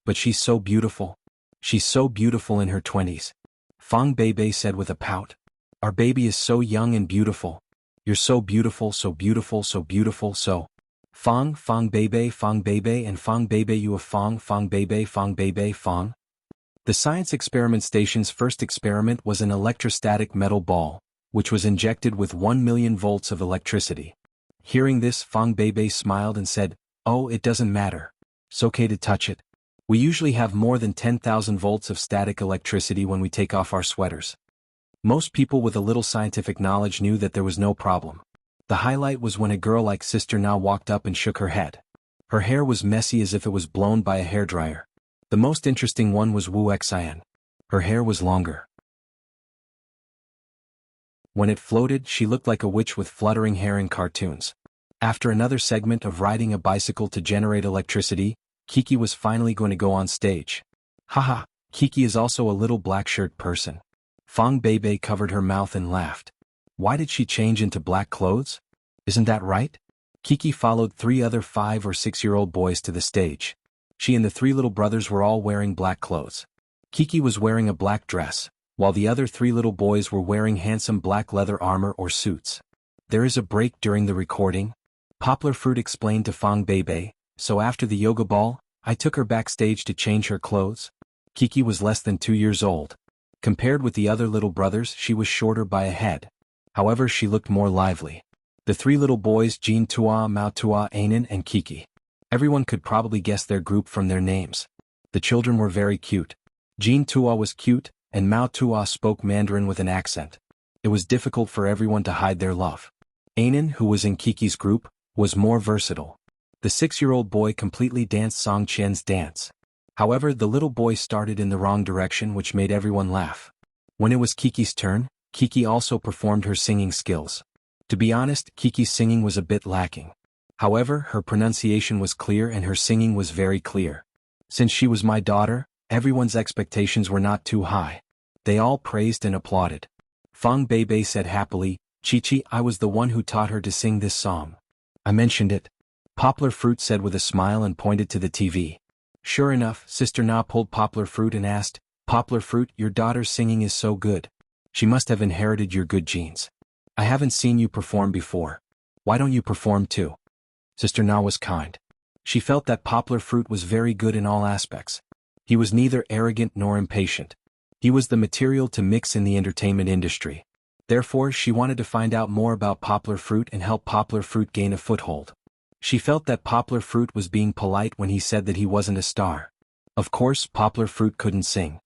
But she's so beautiful. She's so beautiful in her 20s. Fang Beibei said with a pout. "Our baby is so young and beautiful. You're so beautiful, so beautiful, so beautiful, so." Fang Beibei, and Fang Beibei you of Fang Beibei, Fang. The science experiment station's first experiment was an electrostatic metal ball, which was injected with 1 million volts of electricity. Hearing this, Fang Beibei smiled and said, "Oh, it doesn't matter. It's okay to touch it. We usually have more than 10,000 volts of static electricity when we take off our sweaters." Most people with a little scientific knowledge knew that there was no problem. The highlight was when a girl like Sister Na walked up and shook her head. Her hair was messy as if it was blown by a hairdryer. The most interesting one was Wu Xian. Her hair was longer. When it floated, she looked like a witch with fluttering hair in cartoons. After another segment of riding a bicycle to generate electricity, Kiki was finally going to go on stage. Haha, Kiki is also a little black shirt person. Fang Beibei covered her mouth and laughed. Why did she change into black clothes? Isn't that right? Kiki followed 3 other 5 or 6-year-old boys to the stage. She and the 3 little brothers were all wearing black clothes. Kiki was wearing a black dress, while the other 3 little boys were wearing handsome black leather armor or suits. There is a break during the recording. Poplar Fruit explained to Fang Beibei, so after the yoga ball, I took her backstage to change her clothes. Kiki was less than 2 years old. Compared with the other little brothers, she was shorter by a head. However, she looked more lively. The 3 little boys, Jin Tua, Mao Tua, Ainen, and Kiki. Everyone could probably guess their group from their names. The children were very cute. Jin Tua was cute, and Mao Tua spoke Mandarin with an accent. It was difficult for everyone to hide their love. Anan, who was in Kiki's group, was more versatile. The 6-year-old boy completely danced Song Qian's dance. However, the little boy started in the wrong direction, which made everyone laugh. When it was Kiki's turn, Kiki also performed her singing skills. To be honest, Kiki's singing was a bit lacking. However, her pronunciation was clear and her singing was very clear. Since she was my daughter, everyone's expectations were not too high. They all praised and applauded. Fang Beibei said happily, "Chi-Chi, I was the one who taught her to sing this song. I mentioned it." Poplar Fruit said with a smile and pointed to the TV. Sure enough, Sister Na pulled Poplar Fruit and asked, "Poplar Fruit, your daughter's singing is so good. She must have inherited your good genes. I haven't seen you perform before. Why don't you perform too?" Sister Na was kind. She felt that Poplar Fruit was very good in all aspects. He was neither arrogant nor impatient. He was the material to mix in the entertainment industry. Therefore, she wanted to find out more about Poplar Fruit and help Poplar Fruit gain a foothold. She felt that Poplar Fruit was being polite when he said that he wasn't a star. Of course, Poplar Fruit couldn't sing.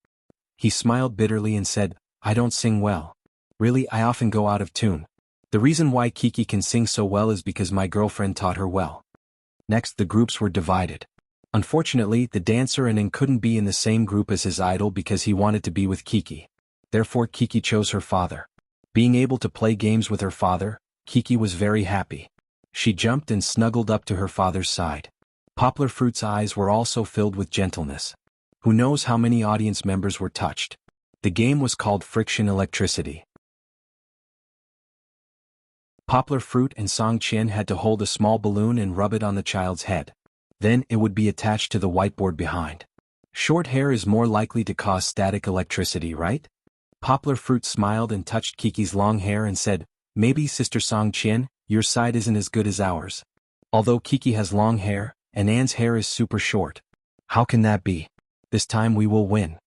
He smiled bitterly and said, "I don't sing well. Really, I often go out of tune. The reason why Kiki can sing so well is because my girlfriend taught her well." Next, the groups were divided. Unfortunately, the dancer Anan couldn't be in the same group as his idol because he wanted to be with Kiki. Therefore, Kiki chose her father. Being able to play games with her father, Kiki was very happy. She jumped and snuggled up to her father's side. Poplar Fruit's eyes were also filled with gentleness. Who knows how many audience members were touched. The game was called Friction Electricity. Poplar Fruit and Song Qian had to hold a small balloon and rub it on the child's head. Then it would be attached to the whiteboard behind. Short hair is more likely to cause static electricity, right? Poplar Fruit smiled and touched Kiki's long hair and said, "Maybe Sister Song Qian, your side isn't as good as ours. Although Kiki has long hair, and Anne's hair is super short. How can that be? This time we will win."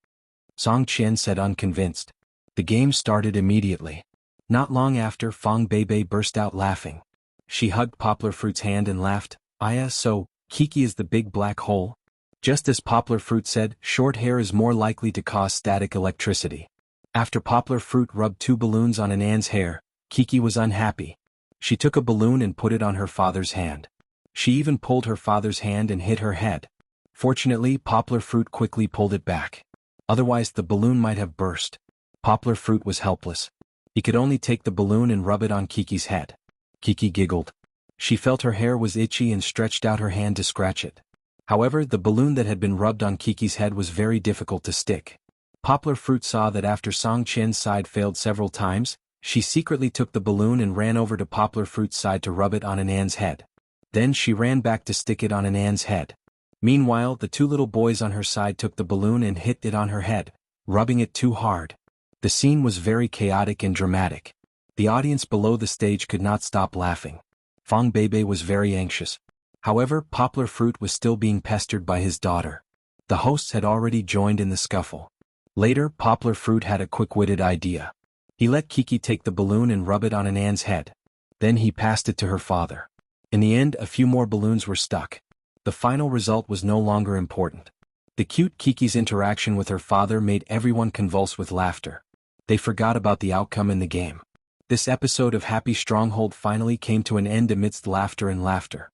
Song Qian said unconvinced. The game started immediately. Not long after, Fang Beibei burst out laughing. She hugged Poplar Fruit's hand and laughed, "Aya, so, Kiki is the big black hole?" Just as Poplar Fruit said, short hair is more likely to cause static electricity. After Poplar Fruit rubbed 2 balloons on Anan's hair, Kiki was unhappy. She took a balloon and put it on her father's hand. She even pulled her father's hand and hit her head. Fortunately, Poplar Fruit quickly pulled it back. Otherwise, the balloon might have burst. Poplar Fruit was helpless. He could only take the balloon and rub it on Kiki's head. Kiki giggled. She felt her hair was itchy and stretched out her hand to scratch it. However, the balloon that had been rubbed on Kiki's head was very difficult to stick. Poplar Fruit saw that after Song Qian's side failed several times, she secretly took the balloon and ran over to Poplar Fruit's side to rub it on Anan's head. Then she ran back to stick it on Anan's head. Meanwhile, the 2 little boys on her side took the balloon and hit it on her head, rubbing it too hard. The scene was very chaotic and dramatic. The audience below the stage could not stop laughing. Fang Beibei was very anxious. However, Poplar Fruit was still being pestered by his daughter. The hosts had already joined in the scuffle. Later, Poplar Fruit had a quick-witted idea. He let Kiki take the balloon and rub it on Anan's head. Then he passed it to her father. In the end, a few more balloons were stuck. The final result was no longer important. The cute Kiki's interaction with her father made everyone convulse with laughter. They forgot about the outcome in the game. This episode of Happy Stronghold finally came to an end amidst laughter and laughter.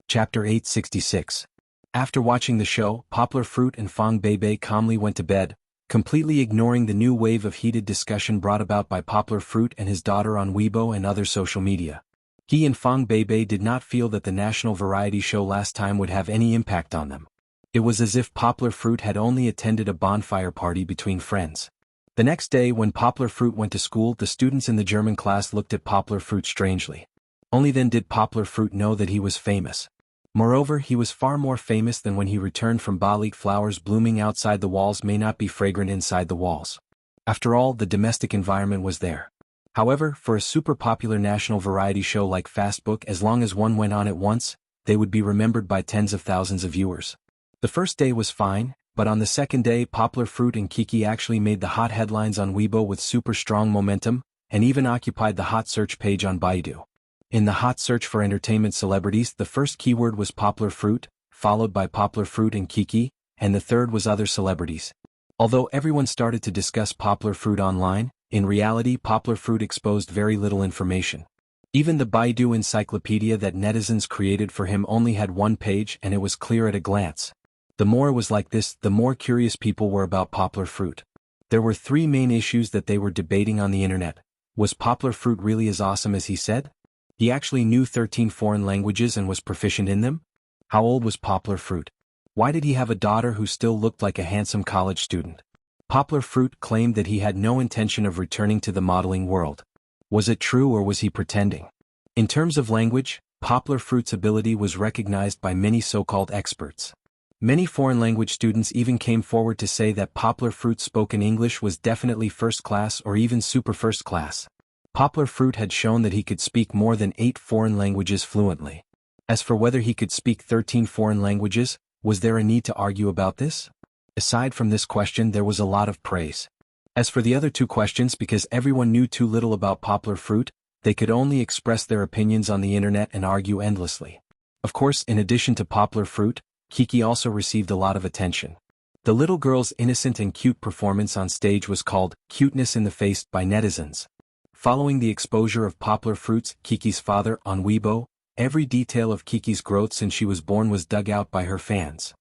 Chapter 866. After watching the show, Poplar Fruit and Fang Beibei calmly went to bed, completely ignoring the new wave of heated discussion brought about by Poplar Fruit and his daughter on Weibo and other social media. He and Fang Beibei did not feel that the national variety show last time would have any impact on them. It was as if Poplar Fruit had only attended a bonfire party between friends. The next day, when Poplar Fruit went to school, the students in the German class looked at Poplar Fruit strangely. Only then did Poplar Fruit know that he was famous. Moreover, he was far more famous than when he returned from Bali. Flowers blooming outside the walls may not be fragrant inside the walls. After all, the domestic environment was there. However, for a super popular national variety show like Fastbook, as long as one went on at once, they would be remembered by tens of thousands of viewers. The first day was fine, but on the second day, Poplar Fruit and Kiki actually made the hot headlines on Weibo with super strong momentum, and even occupied the hot search page on Baidu. In the hot search for entertainment celebrities, the first keyword was Poplar Fruit, followed by Poplar Fruit and Kiki, and the third was other celebrities. Although everyone started to discuss poplar fruit online, in reality poplar fruit exposed very little information. Even the Baidu encyclopedia that netizens created for him only had one page and it was clear at a glance. The more it was like this, the more curious people were about poplar fruit. There were three main issues that they were debating on the internet. Was poplar fruit really as awesome as he said? He actually knew 13 foreign languages and was proficient in them? How old was poplar fruit? Why did he have a daughter who still looked like a handsome college student? Poplar fruit claimed that he had no intention of returning to the modeling world. Was it true or was he pretending? In terms of language, poplar fruit's ability was recognized by many so-called experts. Many foreign language students even came forward to say that poplar fruit's spoken English was definitely first class or even super first class. Poplar fruit had shown that he could speak more than 8 foreign languages fluently. As for whether he could speak 13 foreign languages, was there a need to argue about this? Aside from this question, there was a lot of praise. As for the other two questions, because everyone knew too little about poplar fruit, they could only express their opinions on the internet and argue endlessly. Of course, in addition to poplar fruit, Kiki also received a lot of attention. The little girl's innocent and cute performance on stage was called "cuteness in the face" by netizens. Following the exposure of poplar fruit's Kiki's father on Weibo, every detail of Kiki's growth since she was born was dug out by her fans.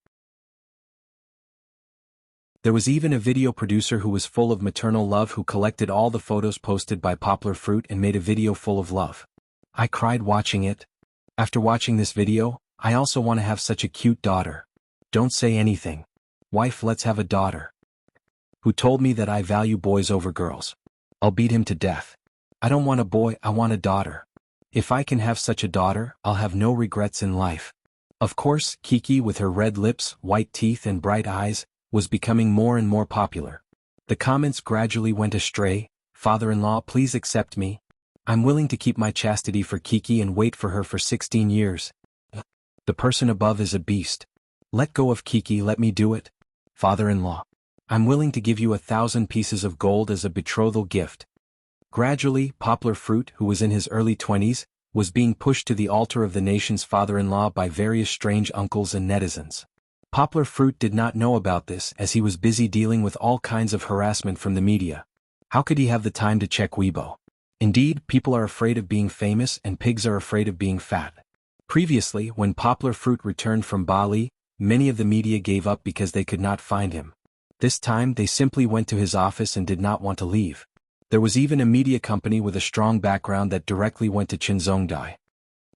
There was even a video producer who was full of maternal love who collected all the photos posted by poplar fruit and made a video full of love. I cried watching it. After watching this video, I also want to have such a cute daughter. Don't say anything. Wife, let's have a daughter. Who told me that I value boys over girls? I'll beat him to death. I don't want a boy, I want a daughter. If I can have such a daughter, I'll have no regrets in life. Of course, Kiki with her red lips, white teeth and bright eyes, was becoming more and more popular. The comments gradually went astray. Father-in-law, please accept me. I'm willing to keep my chastity for Kiki and wait for her for 16 years. The person above is a beast. Let go of Kiki, let me do it. Father-in-law, I'm willing to give you 1,000 pieces of gold as a betrothal gift. Gradually, poplar fruit, who was in his early 20s, was being pushed to the altar of the nation's father-in-law by various strange uncles and netizens. Poplar fruit did not know about this as he was busy dealing with all kinds of harassment from the media. How could he have the time to check Weibo? Indeed, people are afraid of being famous and pigs are afraid of being fat. Previously, when poplar fruit returned from Bali, many of the media gave up because they could not find him. This time they simply went to his office and did not want to leave. There was even a media company with a strong background that directly went to Chin Zongdai.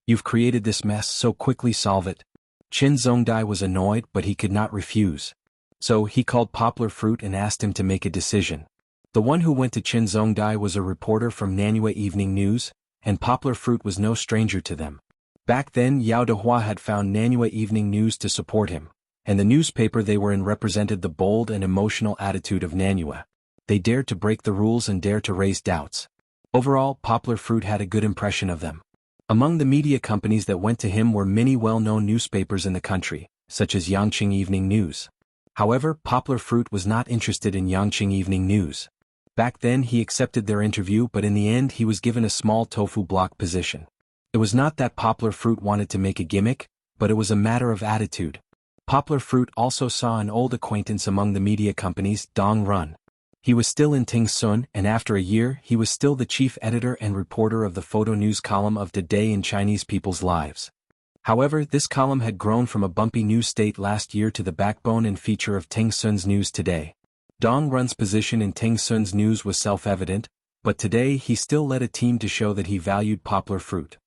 You've created this mess, so quickly solve it. Chin Zongdai was annoyed, but he could not refuse. So he called poplar fruit and asked him to make a decision. The one who went to Chin Zongdai was a reporter from Nanyue Evening News, and poplar fruit was no stranger to them. Back then Yao Dehua had found Nanyue Evening News to support him, and the newspaper they were in represented the bold and emotional attitude of Nanyue. They dared to break the rules and dared to raise doubts. Overall, poplar fruit had a good impression of them. Among the media companies that went to him were many well-known newspapers in the country, such as Yangqing Evening News. However, poplar fruit was not interested in Yangqing Evening News. Back then he accepted their interview, but in the end he was given a small tofu block position. It was not that poplar fruit wanted to make a gimmick, but it was a matter of attitude. Poplar fruit also saw an old acquaintance among the media companies, Dong Run. He was still in Ting Sun, and after a year he was still the chief editor and reporter of the photo news column of The Day in Chinese People's Lives. However, this column had grown from a bumpy news state last year to the backbone and feature of Ting Sun's news today. Dong Run's position in Ting Sun's news was self-evident, but today he still led a team to show that he valued poplar fruit.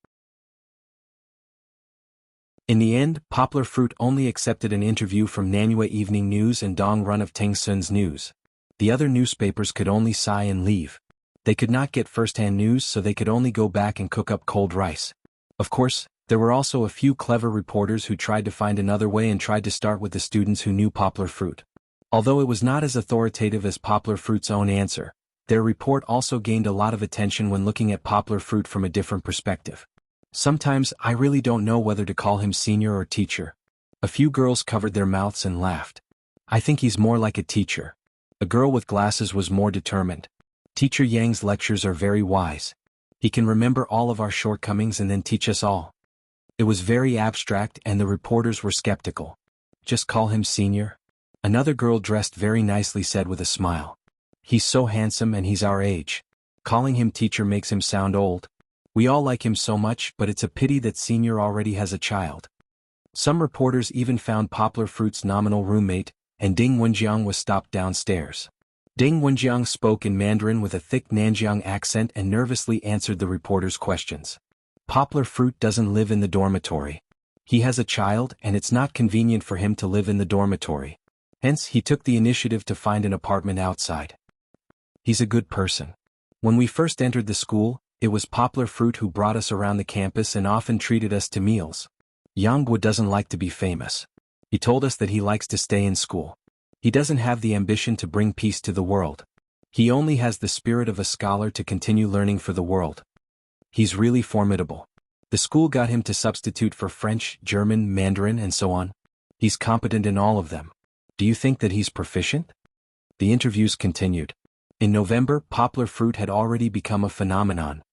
In the end, poplar fruit only accepted an interview from Nanyue Evening News and Dong Run of Ting Sun's news. The other newspapers could only sigh and leave. They could not get first-hand news, so they could only go back and cook up cold rice. Of course, there were also a few clever reporters who tried to find another way and tried to start with the students who knew poplar fruit. Although it was not as authoritative as poplar fruit's own answer, their report also gained a lot of attention when looking at poplar fruit from a different perspective. Sometimes I really don't know whether to call him senior or teacher. A few girls covered their mouths and laughed. I think he's more like a teacher. A girl with glasses was more determined. Teacher Yang's lectures are very wise. He can remember all of our shortcomings and then teach us all. It was very abstract and the reporters were skeptical. Just call him senior? Another girl dressed very nicely said with a smile. He's so handsome and he's our age. Calling him teacher makes him sound old. We all like him so much, but it's a pity that senior already has a child. Some reporters even found Poplar Fruit's nominal roommate, and Ding Wenjiang was stopped downstairs. Ding Wenjiang spoke in Mandarin with a thick Nanjiang accent and nervously answered the reporter's questions. Poplar Fruit doesn't live in the dormitory. He has a child and it's not convenient for him to live in the dormitory. Hence, he took the initiative to find an apartment outside. He's a good person. When we first entered the school, it was Poplar Fruit who brought us around the campus and often treated us to meals. Yangguo doesn't like to be famous. He told us that he likes to stay in school. He doesn't have the ambition to bring peace to the world. He only has the spirit of a scholar to continue learning for the world. He's really formidable. The school got him to substitute for French, German, Mandarin, and so on. He's competent in all of them. Do you think that he's proficient? The interviews continued. In November, Poplar Fruit had already become a phenomenon.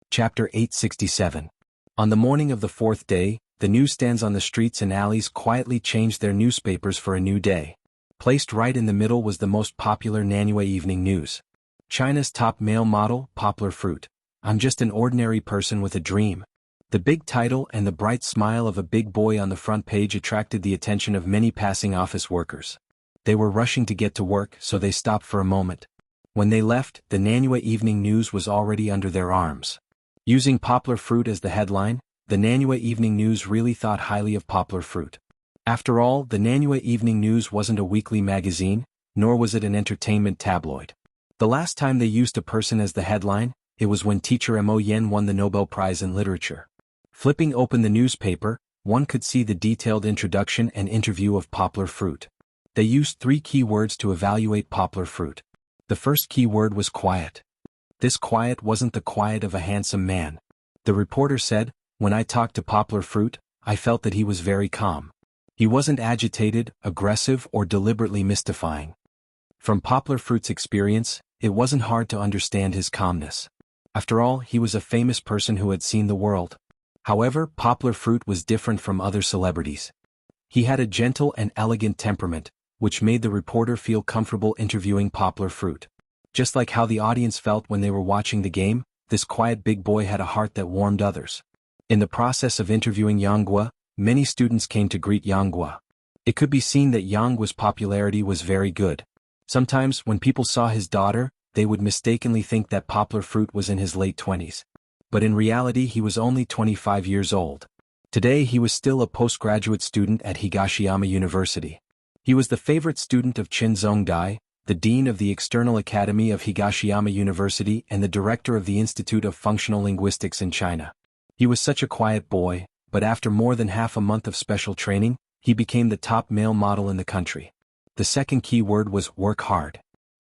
Chapter 867. On the morning of the fourth day, the newsstands on the streets and alleys quietly changed their newspapers for a new day. Placed right in the middle was the most popular Nanyue Evening News. China's top male model, Poplar Fruit. I'm just an ordinary person with a dream. The big title and the bright smile of a big boy on the front page attracted the attention of many passing office workers. They were rushing to get to work, so they stopped for a moment. When they left, the Nanyue Evening News was already under their arms. Using Poplar Fruit as the headline, the Nanyue Evening News really thought highly of Poplar Fruit. After all, the Nanyue Evening News wasn't a weekly magazine, nor was it an entertainment tabloid. The last time they used a person as the headline, it was when teacher Mo Yen won the Nobel Prize in Literature. Flipping open the newspaper, one could see the detailed introduction and interview of Poplar Fruit. They used 3 key words to evaluate Poplar Fruit. The first key word was quiet. This quiet wasn't the quiet of a handsome man. The reporter said, when I talked to Poplar Fruit, I felt that he was very calm. He wasn't agitated, aggressive, or deliberately mystifying. From Poplar Fruit's experience, it wasn't hard to understand his calmness. After all, he was a famous person who had seen the world. However, Poplar Fruit was different from other celebrities. He had a gentle and elegant temperament, which made the reporter feel comfortable interviewing Poplar Fruit. Just like how the audience felt when they were watching the game, this quiet big boy had a heart that warmed others. In the process of interviewing Yangguo, many students came to greet Yangguo. It could be seen that Yangguo's popularity was very good. Sometimes, when people saw his daughter, they would mistakenly think that Poplar Fruit was in his late 20s. But in reality he was only 25 years old. Today he was still a postgraduate student at Higashiyama University. He was the favorite student of Qin Zongdai, the dean of the External Academy of Higashiyama University and the director of the Institute of Functional Linguistics in China. He was such a quiet boy, but after more than half a month of special training, he became the top male model in the country. The second key word was work hard.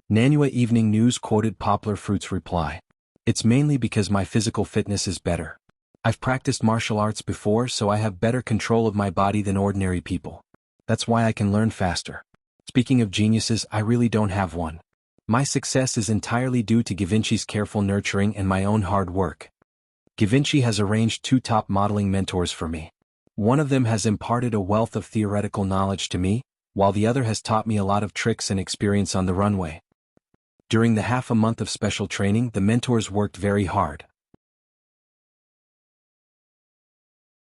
Nanyue Evening News quoted Poplar Fruit's reply. It's mainly because my physical fitness is better. I've practiced martial arts before, so I have better control of my body than ordinary people. That's why I can learn faster. Speaking of geniuses, I really don't have one. My success is entirely due to Givenchy's careful nurturing and my own hard work. Givenchy has arranged 2 top modeling mentors for me. One of them has imparted a wealth of theoretical knowledge to me, while the other has taught me a lot of tricks and experience on the runway. During the half a month of special training, the mentors worked very hard.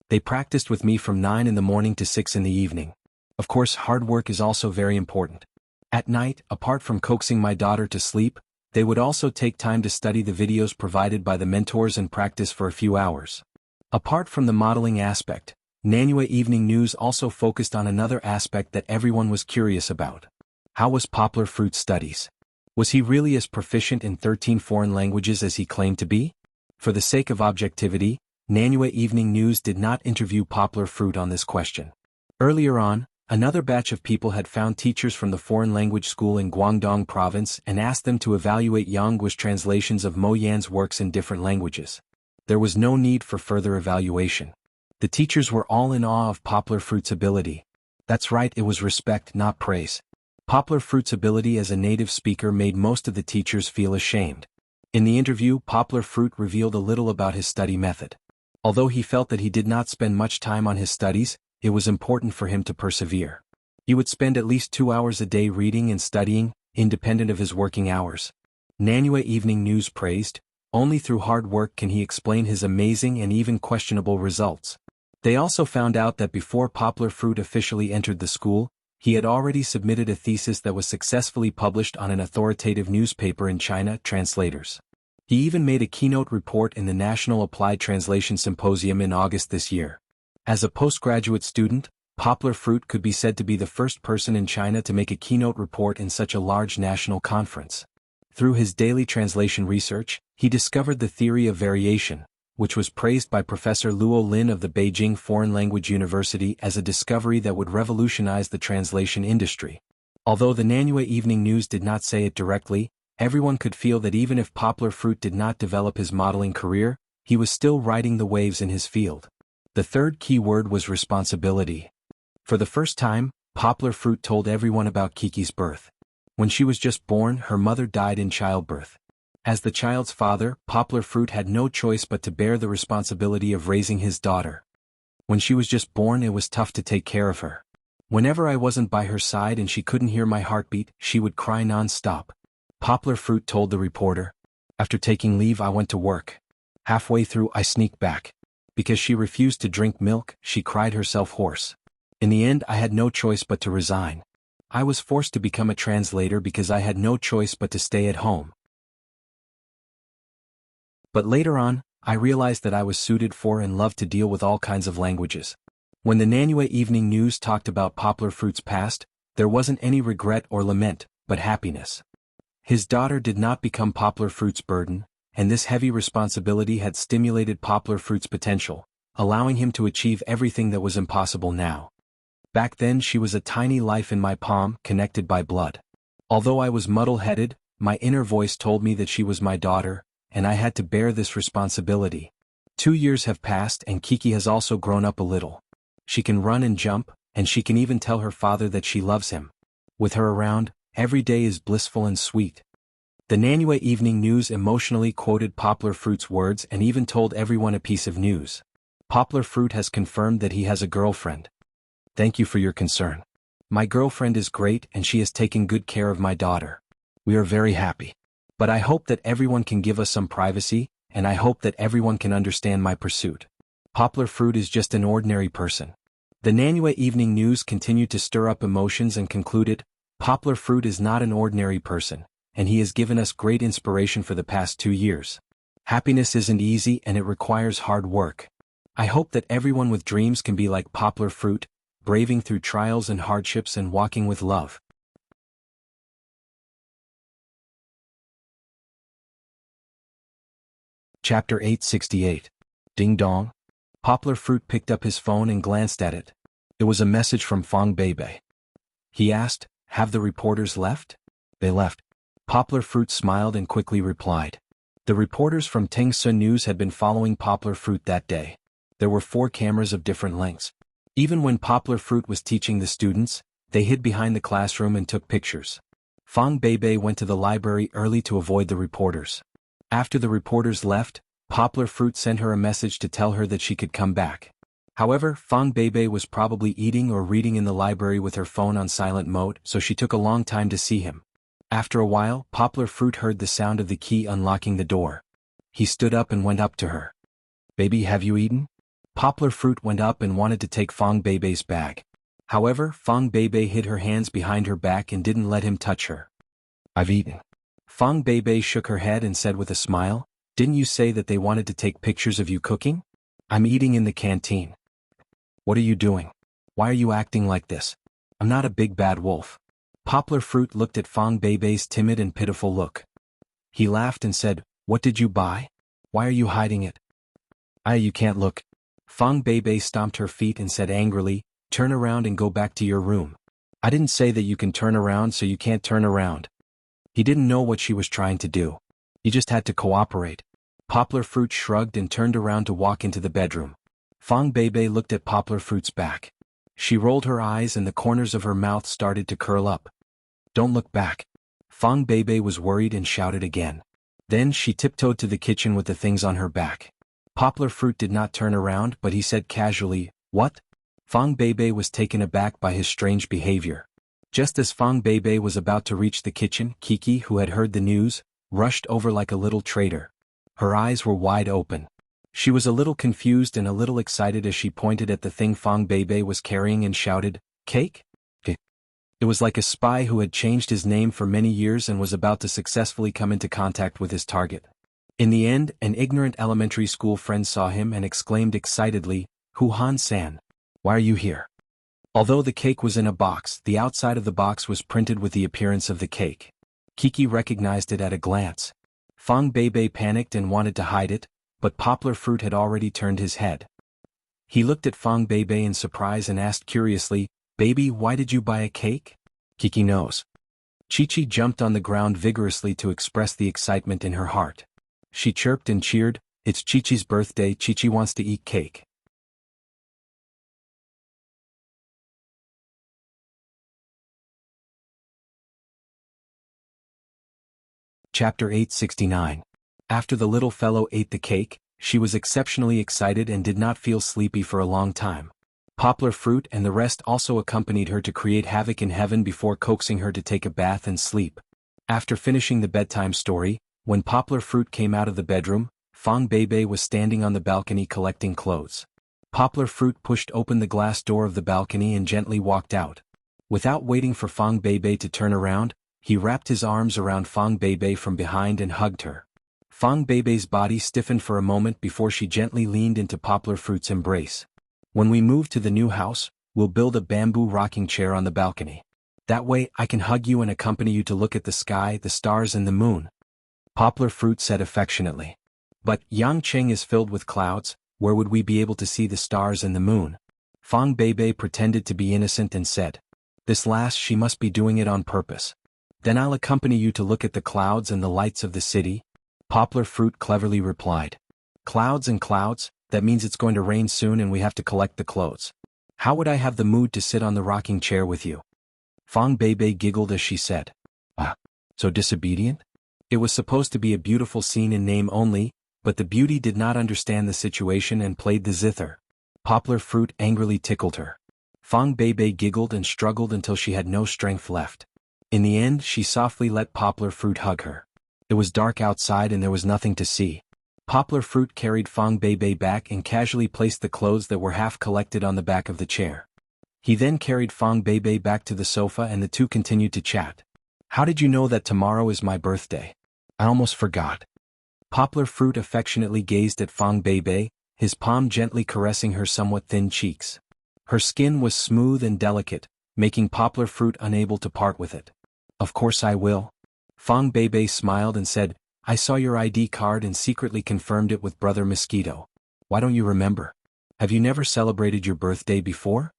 They practiced with me from 9 in the morning to 6 in the evening. Of course, hard work is also very important. At night, apart from coaxing my daughter to sleep, they would also take time to study the videos provided by the mentors and practice for a few hours. Apart from the modeling aspect, Nanyue Evening News also focused on another aspect that everyone was curious about. How was Poplar Fruit's studies? Was he really as proficient in 13 foreign languages as he claimed to be? For the sake of objectivity, Nanyue Evening News did not interview Poplar Fruit on this question. Earlier on, another batch of people had found teachers from the foreign language school in Guangdong province and asked them to evaluate Yangguo's translations of Mo Yan's works in different languages. There was no need for further evaluation. The teachers were all in awe of Poplar Fruit's ability. That's right, it was respect, not praise. Poplar Fruit's ability as a native speaker made most of the teachers feel ashamed. In the interview, Poplar Fruit revealed a little about his study method. Although he felt that he did not spend much time on his studies, it was important for him to persevere. He would spend at least 2 hours a day reading and studying, independent of his working hours. Nanyue Evening News praised, "Only through hard work can he explain his amazing and even questionable results." They also found out that before Poplar Fruit officially entered the school, he had already submitted a thesis that was successfully published on an authoritative newspaper in China, Translators. He even made a keynote report in the National Applied Translation Symposium in August this year. As a postgraduate student, Poplar Fruit could be said to be the first person in China to make a keynote report in such a large national conference. Through his daily translation research, he discovered the theory of variation, which was praised by Professor Luo Lin of the Beijing Foreign Language University as a discovery that would revolutionize the translation industry. Although the Nanyue Evening News did not say it directly, everyone could feel that even if Poplar Fruit did not develop his modeling career, he was still riding the waves in his field. The third key word was responsibility. For the first time, Poplar Fruit told everyone about Kiki's birth. When she was just born, her mother died in childbirth. As the child's father, Poplar Fruit had no choice but to bear the responsibility of raising his daughter. When she was just born, it was tough to take care of her. Whenever I wasn't by her side and she couldn't hear my heartbeat, she would cry non-stop. Poplar Fruit told the reporter. After taking leave, I went to work. Halfway through, I sneaked back. Because she refused to drink milk, she cried herself hoarse. In the end, I had no choice but to resign. I was forced to become a translator because I had no choice but to stay at home. But later on, I realized that I was suited for and loved to deal with all kinds of languages. When the Nanyue Evening News talked about Poplar Fruit's past, there wasn't any regret or lament, but happiness. His daughter did not become Poplar Fruit's burden, and this heavy responsibility had stimulated Poplar Fruit's potential, allowing him to achieve everything that was impossible now. Back then she was a tiny life in my palm, connected by blood. Although I was muddle-headed, my inner voice told me that she was my daughter, and I had to bear this responsibility. 2 years have passed and Kiki has also grown up a little. She can run and jump, and she can even tell her father that she loves him. With her around, every day is blissful and sweet. The Nanyue Evening News emotionally quoted Poplar Fruit's words and even told everyone a piece of news. Poplar Fruit has confirmed that he has a girlfriend. Thank you for your concern. My girlfriend is great and she has taken good care of my daughter. We are very happy. But I hope that everyone can give us some privacy, and I hope that everyone can understand my pursuit. Poplar Fruit is just an ordinary person. The Nanyue Evening News continued to stir up emotions and concluded, Poplar Fruit is not an ordinary person, and he has given us great inspiration for the past 2 years. Happiness isn't easy and it requires hard work. I hope that everyone with dreams can be like Poplar Fruit, braving through trials and hardships and walking with love. Chapter 868. Ding Dong. Poplar Fruit picked up his phone and glanced at it. It was a message from Fong Bebe. He asked, "Have the reporters left?" "They left." Poplar Fruit smiled and quickly replied. The reporters from Tengsu News had been following Poplar Fruit that day. There were 4 cameras of different lengths. Even when Poplar Fruit was teaching the students, they hid behind the classroom and took pictures. Fong Bebe went to the library early to avoid the reporters. After the reporters left, Poplar Fruit sent her a message to tell her that she could come back. However, Fong Bebe was probably eating or reading in the library with her phone on silent mode, so she took a long time to see him. After a while, Poplar Fruit heard the sound of the key unlocking the door. He stood up and went up to her. "Baby, have you eaten?" Poplar Fruit went up and wanted to take Fong Bebe's bag. However, Fong Bebe hid her hands behind her back and didn't let him touch her. "I've eaten." Fong Bebe shook her head and said with a smile, "Didn't you say that they wanted to take pictures of you cooking?" "I'm eating in the canteen." "What are you doing? Why are you acting like this?" "I'm not a big bad wolf." Poplar Fruit looked at Fong Bebe's timid and pitiful look. He laughed and said, "What did you buy? Why are you hiding it?" You can't look." Fong Bebe stomped her feet and said angrily, "Turn around and go back to your room." "I didn't say that you can turn around, so you can't turn around." He didn't know what she was trying to do. He just had to cooperate. Poplar Fruit shrugged and turned around to walk into the bedroom. Fong Bebe looked at Poplar Fruit's back. She rolled her eyes and the corners of her mouth started to curl up. "Don't look back." Fong Bebe was worried and shouted again. Then she tiptoed to the kitchen with the things on her back. Poplar Fruit did not turn around, but he said casually, "What?" Fang Bebe was taken aback by his strange behavior. Just as Fang Bebe was about to reach the kitchen, Kiki, who had heard the news, rushed over like a little traitor. Her eyes were wide open. She was a little confused and a little excited as she pointed at the thing Fang Bebe was carrying and shouted, "Cake?" It was like a spy who had changed his name for many years and was about to successfully come into contact with his target. In the end, an ignorant elementary school friend saw him and exclaimed excitedly, "Hu Han-san, why are you here?" Although the cake was in a box, the outside of the box was printed with the appearance of the cake. Kiki recognized it at a glance. Fang Bebe panicked and wanted to hide it, but Poplar Fruit had already turned his head. He looked at Fang Bebe in surprise and asked curiously, "Baby, why did you buy a cake?" Kiki knows. Chi-Chi jumped on the ground vigorously to express the excitement in her heart. She chirped and cheered, "It's Chi-Chi's birthday, Chi-Chi wants to eat cake." Chapter 869. After the little fellow ate the cake, she was exceptionally excited and did not feel sleepy for a long time. Poplar Fruit and the rest also accompanied her to create havoc in heaven before coaxing her to take a bath and sleep. After finishing the bedtime story, when Poplar Fruit came out of the bedroom, Fang Bebe was standing on the balcony collecting clothes. Poplar Fruit pushed open the glass door of the balcony and gently walked out. Without waiting for Fang Bebe to turn around, he wrapped his arms around Fang Bebe from behind and hugged her. Fang Bebe's body stiffened for a moment before she gently leaned into Poplar Fruit's embrace. "When we move to the new house, we'll build a bamboo rocking chair on the balcony. That way I can hug you and accompany you to look at the sky, the stars and the moon," Poplar Fruit said affectionately. "But Yangcheng is filled with clouds, where would we be able to see the stars and the moon?" Fang Bebe pretended to be innocent and said. This last she must be doing it on purpose. "Then I'll accompany you to look at the clouds and the lights of the city," Poplar Fruit cleverly replied. "Clouds and clouds, that means it's going to rain soon and we have to collect the clothes. How would I have the mood to sit on the rocking chair with you?" Fang Bebe giggled as she said. "Ah, so disobedient?" It was supposed to be a beautiful scene in name only, but the beauty did not understand the situation and played the zither. Poplar Fruit angrily tickled her. Fang Bebe giggled and struggled until she had no strength left. In the end, she softly let Poplar Fruit hug her. It was dark outside and there was nothing to see. Poplar Fruit carried Fang Bebe back and casually placed the clothes that were half collected on the back of the chair. He then carried Fang Bebe back to the sofa and the two continued to chat. "How did you know that tomorrow is my birthday? I almost forgot." Poplar Fruit affectionately gazed at Fang Bebe, his palm gently caressing her somewhat thin cheeks. Her skin was smooth and delicate, making Poplar Fruit unable to part with it. "Of course I will." Fang Bebe smiled and said, "I saw your ID card and secretly confirmed it with Brother Mosquito. Why don't you remember? Have you never celebrated your birthday before?"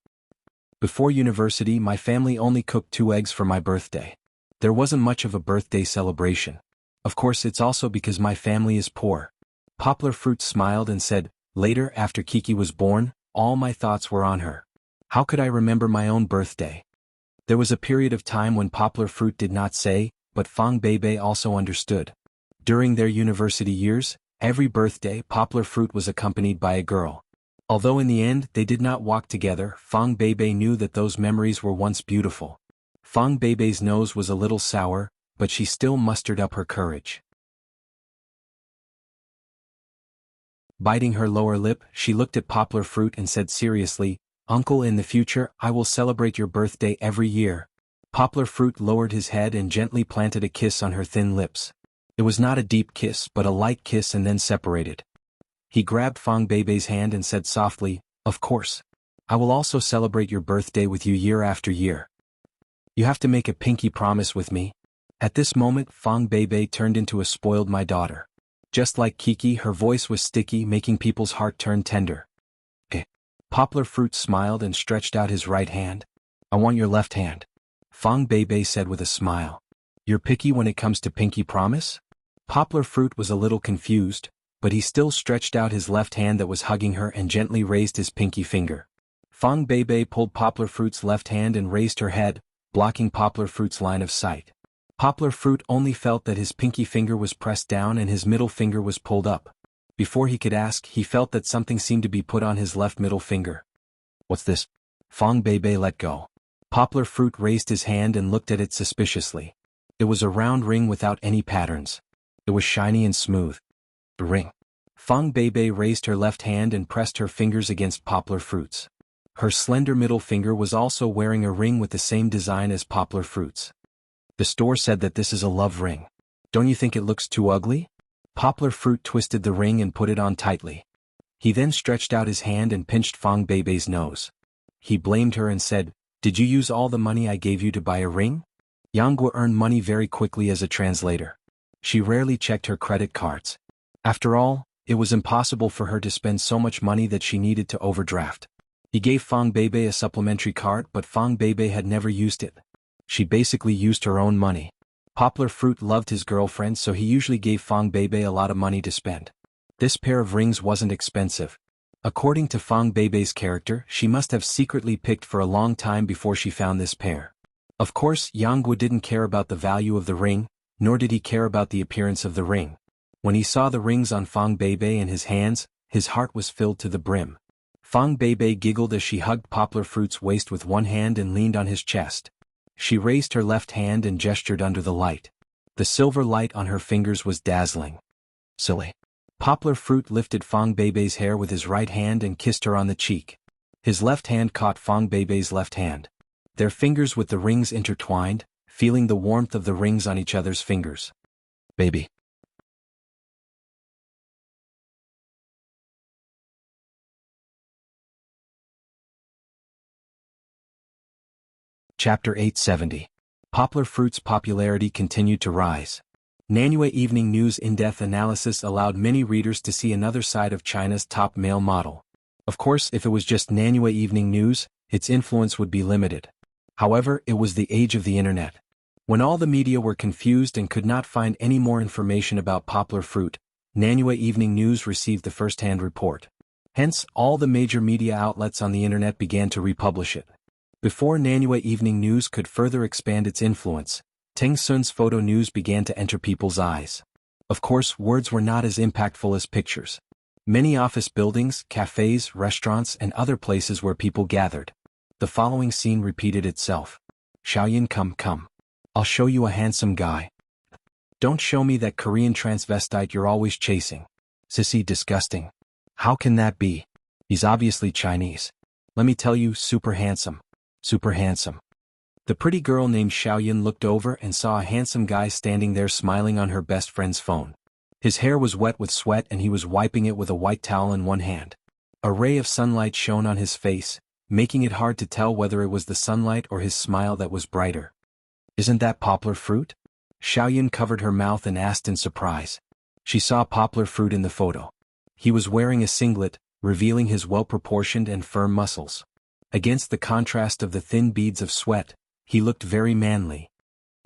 "Before university, my family only cooked 2 eggs for my birthday. There wasn't much of a birthday celebration. Of course it's also because my family is poor." Poplar Fruit smiled and said, "Later, after Kiki was born, all my thoughts were on her. How could I remember my own birthday?" There was a period of time when Poplar Fruit did not say, but Fang Bebe also understood. During their university years, every birthday Poplar Fruit was accompanied by a girl. Although in the end they did not walk together, Fang Bebe knew that those memories were once beautiful. Fang Bebe's nose was a little sour, but she still mustered up her courage. Biting her lower lip, she looked at Poplar Fruit and said seriously, "Uncle, in the future, I will celebrate your birthday every year." Poplar Fruit lowered his head and gently planted a kiss on her thin lips. It was not a deep kiss but a light kiss and then separated. He grabbed Fang Bebe's hand and said softly, "Of course. I will also celebrate your birthday with you year after year. You have to make a pinky promise with me." At this moment Fang Bebe turned into a spoiled my daughter. Just like Kiki, her voice was sticky, making people's heart turn tender. Poplar Fruit smiled and stretched out his right hand. "I want your left hand," Fang Bebe said with a smile. "You're picky when it comes to pinky promise?" Poplar Fruit was a little confused, but he still stretched out his left hand that was hugging her and gently raised his pinky finger. Fang Bebe pulled Poplar Fruit's left hand and raised her head, blocking Poplar Fruit's line of sight. Poplar Fruit only felt that his pinky finger was pressed down and his middle finger was pulled up. Before he could ask, he felt that something seemed to be put on his left middle finger. What's this? Fong Beibei let go. Poplar Fruit raised his hand and looked at it suspiciously. It was a round ring without any patterns. It was shiny and smooth. The ring. Fong Beibei raised her left hand and pressed her fingers against Poplar Fruit's. Her slender middle finger was also wearing a ring with the same design as Poplar Fruit's. The store said that this is a love ring. Don't you think it looks too ugly? Poplar Fruit twisted the ring and put it on tightly. He then stretched out his hand and pinched Fong Beibei's nose. He blamed her and said, "Did you use all the money I gave you to buy a ring?" Yangguo earned money very quickly as a translator. She rarely checked her credit cards. After all, it was impossible for her to spend so much money that she needed to overdraft. He gave Fong Beibei a supplementary card, but Fong Beibei had never used it. She basically used her own money. Poplar Fruit loved his girlfriend, so he usually gave Fong Beibei a lot of money to spend. This pair of rings wasn't expensive. According to Fong Beibei's character, she must have secretly picked for a long time before she found this pair. Of course, Yangguo didn't care about the value of the ring, nor did he care about the appearance of the ring. When he saw the rings on Fong Beibei in his hands, his heart was filled to the brim. Fong Beibei giggled as she hugged Poplar Fruit's waist with one hand and leaned on his chest. She raised her left hand and gestured under the light. The silver light on her fingers was dazzling. Silly. Poplar Fruit lifted Fong Beibei's hair with his right hand and kissed her on the cheek. His left hand caught Fong Beibei's left hand. Their fingers with the rings intertwined, feeling the warmth of the rings on each other's fingers. Baby. Chapter 870. Poplar Fruit's popularity continued to rise. Nanyue Evening News in-depth analysis allowed many readers to see another side of China's top male model. Of course, if it was just Nanyue Evening News, its influence would be limited. However, it was the age of the internet. When all the media were confused and could not find any more information about Poplar Fruit, Nanyue Evening News received the first-hand report. Hence, all the major media outlets on the internet began to republish it. Before Nanyue Evening News could further expand its influence, Teng Sun's photo news began to enter people's eyes. Of course, words were not as impactful as pictures. Many office buildings, cafes, restaurants, and other places where people gathered. The following scene repeated itself. Xiaoyan, come. I'll show you a handsome guy. Don't show me that Korean transvestite you're always chasing. Sissy, disgusting. How can that be? He's obviously Chinese. Let me tell you, super handsome. Super handsome. The pretty girl named Xiaoyan looked over and saw a handsome guy standing there smiling on her best friend's phone. His hair was wet with sweat and he was wiping it with a white towel in one hand. A ray of sunlight shone on his face, making it hard to tell whether it was the sunlight or his smile that was brighter. Isn't that Poplar Fruit? Xiaoyan covered her mouth and asked in surprise. She saw Poplar Fruit in the photo. He was wearing a singlet, revealing his well-proportioned and firm muscles. Against the contrast of the thin beads of sweat, he looked very manly.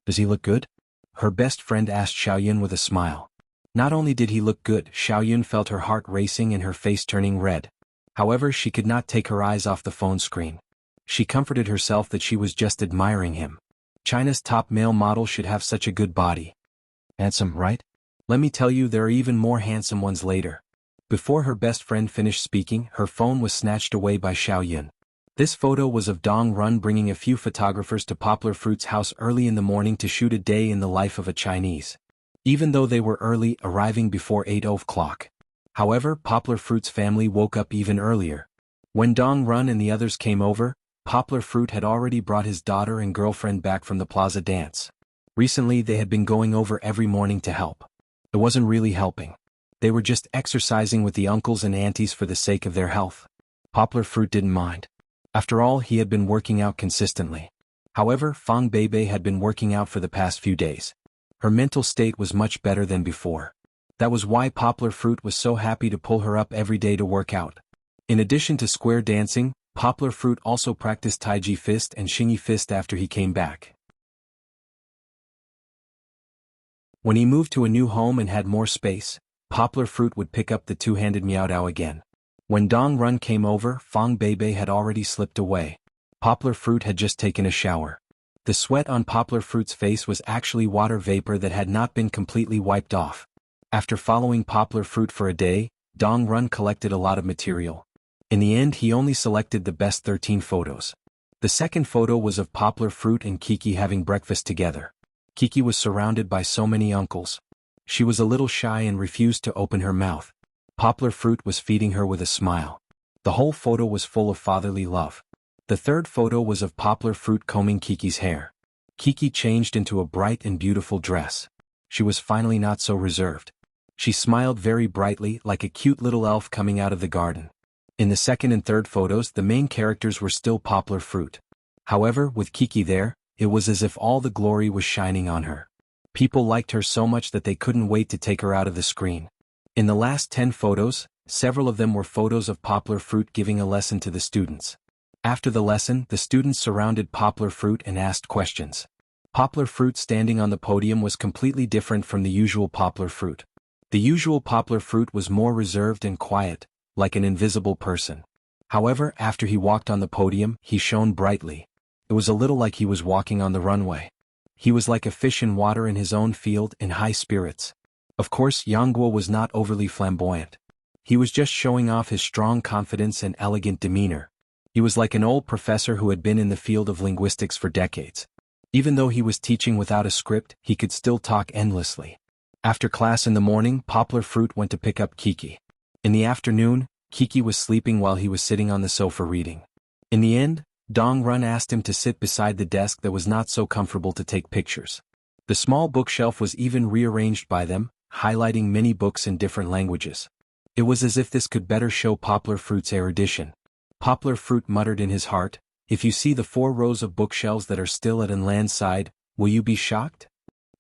Does he look good? Her best friend asked Xiaoyan with a smile. Not only did he look good, Xiaoyan felt her heart racing and her face turning red. However, she could not take her eyes off the phone screen. She comforted herself that she was just admiring him. China's top male model should have such a good body. Handsome, right? Let me tell you, there are even more handsome ones later. Before her best friend finished speaking, her phone was snatched away by Xiaoyan. This photo was of Dong Run bringing a few photographers to Poplar Fruit's house early in the morning to shoot a day in the life of a Chinese. Even though they were early, arriving before 8 o'clock. However, Poplar Fruit's family woke up even earlier. When Dong Run and the others came over, Poplar Fruit had already brought his daughter and girlfriend back from the plaza dance. Recently they had been going over every morning to help. It wasn't really helping. They were just exercising with the uncles and aunties for the sake of their health. Poplar Fruit didn't mind. After all, he had been working out consistently. However, Fong Beibei had been working out for the past few days. Her mental state was much better than before. That was why Poplar Fruit was so happy to pull her up every day to work out. In addition to square dancing, Poplar Fruit also practiced Taiji fist and Xingyi fist after he came back. When he moved to a new home and had more space, Poplar Fruit would pick up the two-handed Miao Dao again. When Dong Run came over, Fong Beibei had already slipped away. Poplar Fruit had just taken a shower. The sweat on Poplar Fruit's face was actually water vapor that had not been completely wiped off. After following Poplar Fruit for a day, Dong Run collected a lot of material. In the end, he only selected the best 13 photos. The second photo was of Poplar Fruit and Kiki having breakfast together. Kiki was surrounded by so many uncles. She was a little shy and refused to open her mouth. Poplar Fruit was feeding her with a smile. The whole photo was full of fatherly love. The third photo was of Poplar Fruit combing Kiki's hair. Kiki changed into a bright and beautiful dress. She was finally not so reserved. She smiled very brightly like a cute little elf coming out of the garden. In the second and third photos, the main characters were still Poplar Fruit. However, with Kiki there, it was as if all the glory was shining on her. People liked her so much that they couldn't wait to take her out of the screen. In the last 10 photos, several of them were photos of Poplar Fruit giving a lesson to the students. After the lesson, the students surrounded Poplar Fruit and asked questions. Poplar Fruit standing on the podium was completely different from the usual Poplar Fruit. The usual Poplar Fruit was more reserved and quiet, like an invisible person. However, after he walked on the podium, he shone brightly. It was a little like he was walking on the runway. He was like a fish in water in his own field, in high spirits. Of course, Yangguo was not overly flamboyant. He was just showing off his strong confidence and elegant demeanor. He was like an old professor who had been in the field of linguistics for decades. Even though he was teaching without a script, he could still talk endlessly. After class in the morning, Poplar Fruit went to pick up Kiki. In the afternoon, Kiki was sleeping while he was sitting on the sofa reading. In the end, Dong Run asked him to sit beside the desk that was not so comfortable to take pictures. The small bookshelf was even rearranged by them, highlighting many books in different languages. It was as if this could better show Poplar Fruit's erudition. Poplar Fruit muttered in his heart, "If you see the 4 rows of bookshelves that are still at an land's side, will you be shocked?"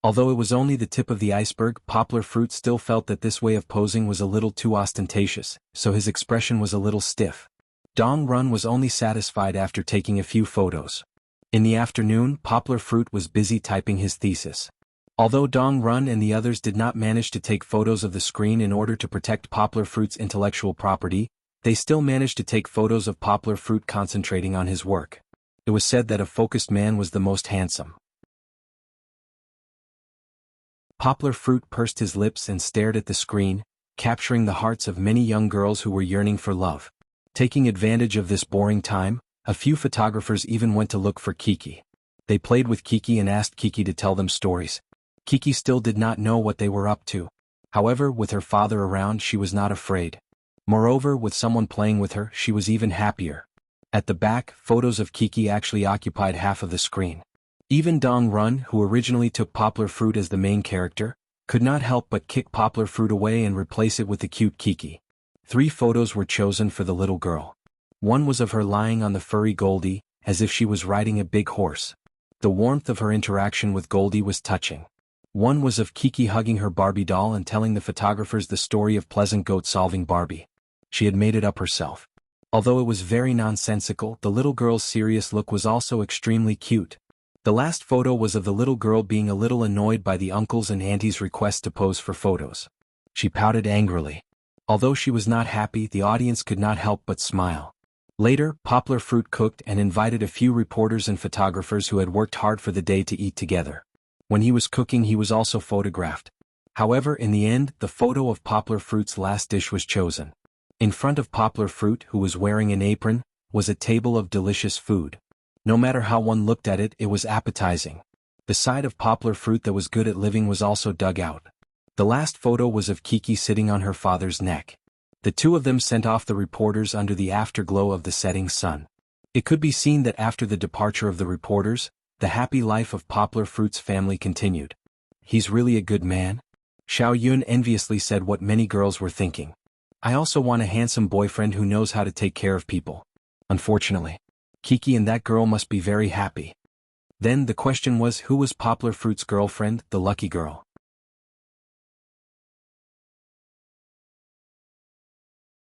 Although it was only the tip of the iceberg, Poplar Fruit still felt that this way of posing was a little too ostentatious, so his expression was a little stiff. Dong Run was only satisfied after taking a few photos. In the afternoon, Poplar Fruit was busy typing his thesis. Although Dong Run and the others did not manage to take photos of the screen in order to protect Poplar Fruit's intellectual property, they still managed to take photos of Poplar Fruit concentrating on his work. It was said that a focused man was the most handsome. Poplar Fruit pursed his lips and stared at the screen, capturing the hearts of many young girls who were yearning for love. Taking advantage of this boring time, a few photographers even went to look for Kiki. They played with Kiki and asked Kiki to tell them stories. Kiki still did not know what they were up to. However, with her father around, she was not afraid. Moreover, with someone playing with her, she was even happier. At the back, photos of Kiki actually occupied half of the screen. Even Dong Run, who originally took Poplar Fruit as the main character, could not help but kick Poplar Fruit away and replace it with the cute Kiki. 3 photos were chosen for the little girl. One was of her lying on the furry Goldie, as if she was riding a big horse. The warmth of her interaction with Goldie was touching. One was of Kiki hugging her Barbie doll and telling the photographers the story of Pleasant Goat solving Barbie. She had made it up herself. Although it was very nonsensical, the little girl's serious look was also extremely cute. The last photo was of the little girl being a little annoyed by the uncles and aunties' request to pose for photos. She pouted angrily. Although she was not happy, the audience could not help but smile. Later, Poplar Fruit cooked and invited a few reporters and photographers who had worked hard for the day to eat together. When he was cooking, he was also photographed. However, in the end, the photo of Poplar Fruit's last dish was chosen. In front of Poplar Fruit, who was wearing an apron, was a table of delicious food. No matter how one looked at it, it was appetizing. The side of Poplar Fruit that was good at living was also dug out. The last photo was of Kiki sitting on her father's neck. The two of them sent off the reporters under the afterglow of the setting sun. It could be seen that after the departure of the reporters, the happy life of Poplar Fruit's family continued. "He's really a good man?" Xiao Yun enviously said what many girls were thinking. "I also want a handsome boyfriend who knows how to take care of people." Unfortunately, Kiki and that girl must be very happy. Then the question was, who was Poplar Fruit's girlfriend, the lucky girl?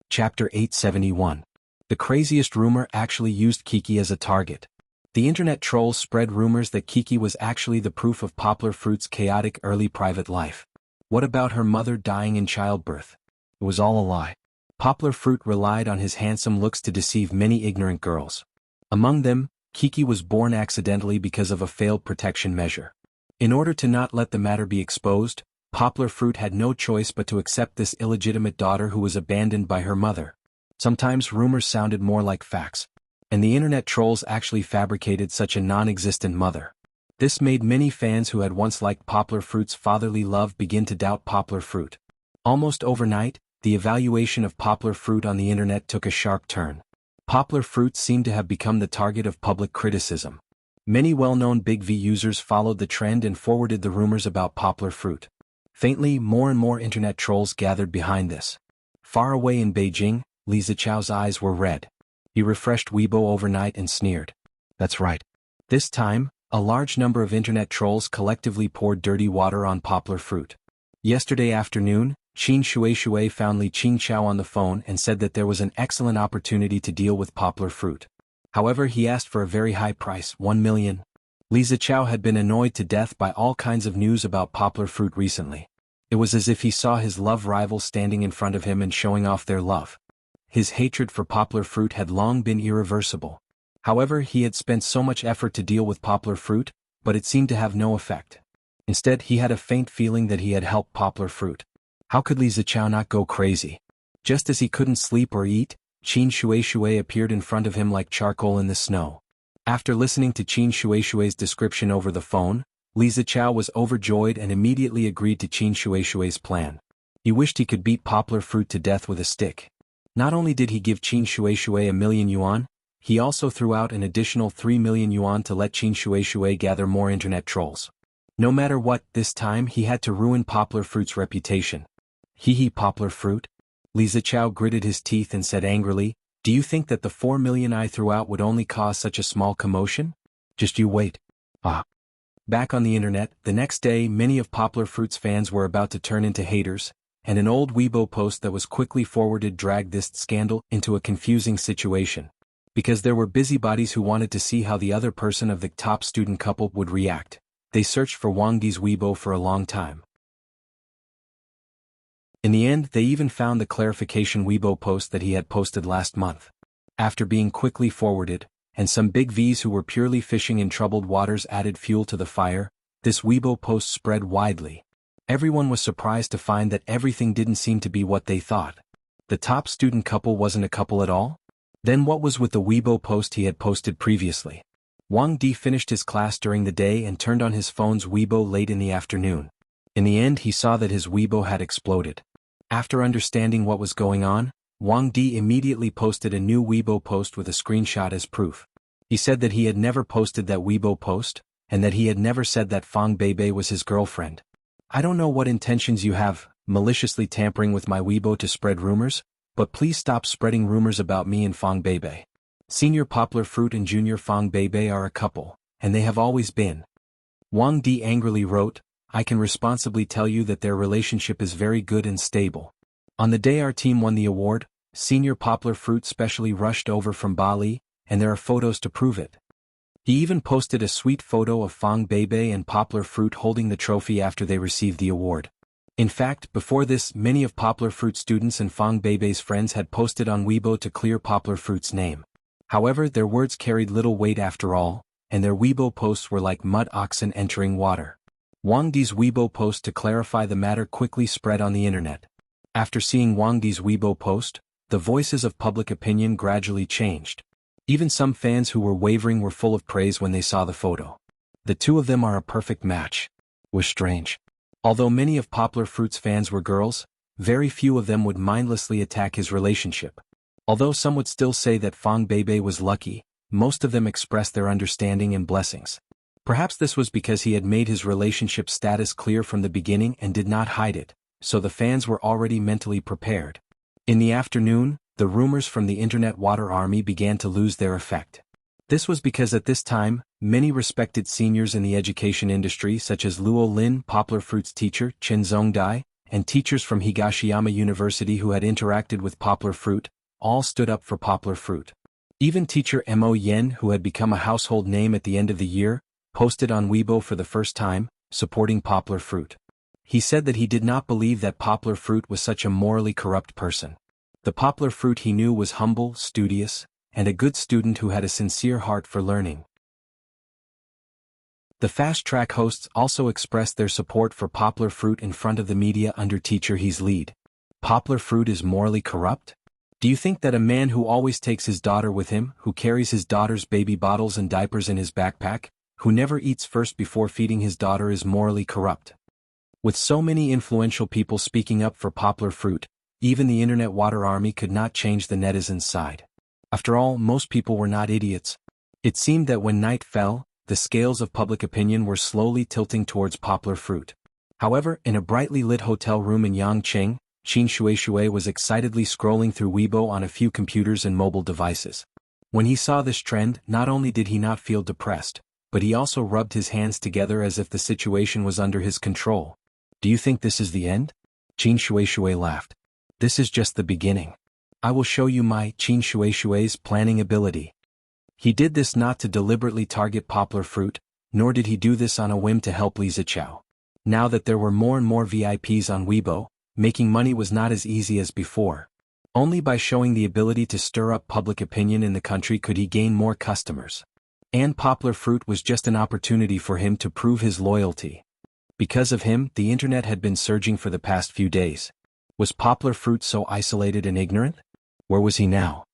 Chapter 871. The craziest rumor actually used Kiki as a target. The internet trolls spread rumors that Kiki was actually the proof of Poplar Fruit's chaotic early private life. What about her mother dying in childbirth? It was all a lie. Poplar Fruit relied on his handsome looks to deceive many ignorant girls. Among them, Kiki was born accidentally because of a failed protection measure. In order to not let the matter be exposed, Poplar Fruit had no choice but to accept this illegitimate daughter who was abandoned by her mother. Sometimes rumors sounded more like facts, and the internet trolls actually fabricated such a non-existent mother. This made many fans who had once liked Poplar Fruit's fatherly love begin to doubt Poplar Fruit. Almost overnight, the evaluation of Poplar Fruit on the internet took a sharp turn. Poplar Fruit seemed to have become the target of public criticism. Many well-known Big V users followed the trend and forwarded the rumors about Poplar Fruit. Faintly, more and more internet trolls gathered behind this. Far away in Beijing, Li Zichao's eyes were red. He refreshed Weibo overnight and sneered. That's right. This time, a large number of internet trolls collectively poured dirty water on Poplar Fruit. Yesterday afternoon, Qin Shui found Li Qingqiao on the phone and said that there was an excellent opportunity to deal with Poplar Fruit. However, he asked for a very high price, 1 million. Li Zichao had been annoyed to death by all kinds of news about Poplar Fruit recently. It was as if he saw his love rival standing in front of him and showing off their love. His hatred for Poplar Fruit had long been irreversible. However, he had spent so much effort to deal with Poplar Fruit, but it seemed to have no effect. Instead, he had a faint feeling that he had helped Poplar Fruit. How could Li Zichao not go crazy? Just as he couldn't sleep or eat, Qin Shui appeared in front of him like charcoal in the snow. After listening to Qin Shui's description over the phone, Li Zichao was overjoyed and immediately agreed to Qin Shui's plan. He wished he could beat Poplar Fruit to death with a stick. Not only did he give Qin Shui 1 million yuan, he also threw out an additional 3 million yuan to let Qin Shui gather more internet trolls. No matter what, this time he had to ruin Poplar Fruit's reputation. Hee Poplar Fruit? Li Zichao gritted his teeth and said angrily, do you think that the 4 million I threw out would only cause such a small commotion? Just you wait. Back on the internet, the next day many of Poplar Fruit's fans were about to turn into haters, and an old Weibo post that was quickly forwarded dragged this scandal into a confusing situation. Because there were busybodies who wanted to see how the other person of the top student couple would react, they searched for Wang Di's Weibo for a long time. In the end, they even found the clarification Weibo post that he had posted last month. After being quickly forwarded, and some big Vs who were purely fishing in troubled waters added fuel to the fire, this Weibo post spread widely. Everyone was surprised to find that everything didn't seem to be what they thought. The top student couple wasn't a couple at all? Then what was with the Weibo post he had posted previously? Wang Di finished his class during the day and turned on his phone's Weibo late in the afternoon. In the end, he saw that his Weibo had exploded. After understanding what was going on, Wang Di immediately posted a new Weibo post with a screenshot as proof. He said that he had never posted that Weibo post, and that he had never said that Fang Beibei was his girlfriend. I don't know what intentions you have, maliciously tampering with my Weibo to spread rumors, but please stop spreading rumors about me and Fang Beibei. Senior Poplar Fruit and Junior Fang Beibei are a couple, and they have always been. Wang Di angrily wrote, I can responsibly tell you that their relationship is very good and stable. On the day our team won the award, Senior Poplar Fruit specially rushed over from Bali, and there are photos to prove it. He even posted a sweet photo of Fang Beibei and Poplar Fruit holding the trophy after they received the award. In fact, before this, many of Poplar Fruit students and Fang Beibei's friends had posted on Weibo to clear Poplar Fruit's name. However, their words carried little weight after all, and their Weibo posts were like mud oxen entering water. Wang Di's Weibo post to clarify the matter quickly spread on the internet. After seeing Wang Di's Weibo post, the voices of public opinion gradually changed. Even some fans who were wavering were full of praise when they saw the photo. The two of them are a perfect match. Was strange. Although many of Poplar Fruit's fans were girls, very few of them would mindlessly attack his relationship. Although some would still say that Fang Beibei was lucky, most of them expressed their understanding and blessings. Perhaps this was because he had made his relationship status clear from the beginning and did not hide it, so the fans were already mentally prepared. In the afternoon, the rumors from the internet water army began to lose their effect. This was because at this time, many respected seniors in the education industry such as Luo Lin, Poplar Fruit's teacher, Chen Zhongdai, and teachers from Higashiyama University who had interacted with Poplar Fruit, all stood up for Poplar Fruit. Even teacher Mo Yen, who had become a household name at the end of the year, posted on Weibo for the first time, supporting Poplar Fruit. He said that he did not believe that Poplar Fruit was such a morally corrupt person. The Poplar Fruit he knew was humble, studious, and a good student who had a sincere heart for learning. The Fast Track hosts also expressed their support for Poplar Fruit in front of the media under Teacher He's lead. Poplar Fruit is morally corrupt? Do you think that a man who always takes his daughter with him, who carries his daughter's baby bottles and diapers in his backpack, who never eats first before feeding his daughter is morally corrupt? With so many influential people speaking up for Poplar Fruit, even the internet water army could not change the netizens' side. After all, most people were not idiots. It seemed that when night fell, the scales of public opinion were slowly tilting towards Poplar Fruit. However, in a brightly lit hotel room in Yangqing, Qin Shueishui was excitedly scrolling through Weibo on a few computers and mobile devices. When he saw this trend, not only did he not feel depressed, but he also rubbed his hands together as if the situation was under his control. Do you think this is the end? Qin Shueishui laughed. This is just the beginning. I will show you my Qin Shueishui's planning ability. He did this not to deliberately target Poplar Fruit, nor did he do this on a whim to help Li Zichao. Now that there were more and more VIPs on Weibo, making money was not as easy as before. Only by showing the ability to stir up public opinion in the country could he gain more customers. And Poplar Fruit was just an opportunity for him to prove his loyalty. Because of him, the internet had been surging for the past few days. Was Poplar Fruit so isolated and ignorant? Where was he now?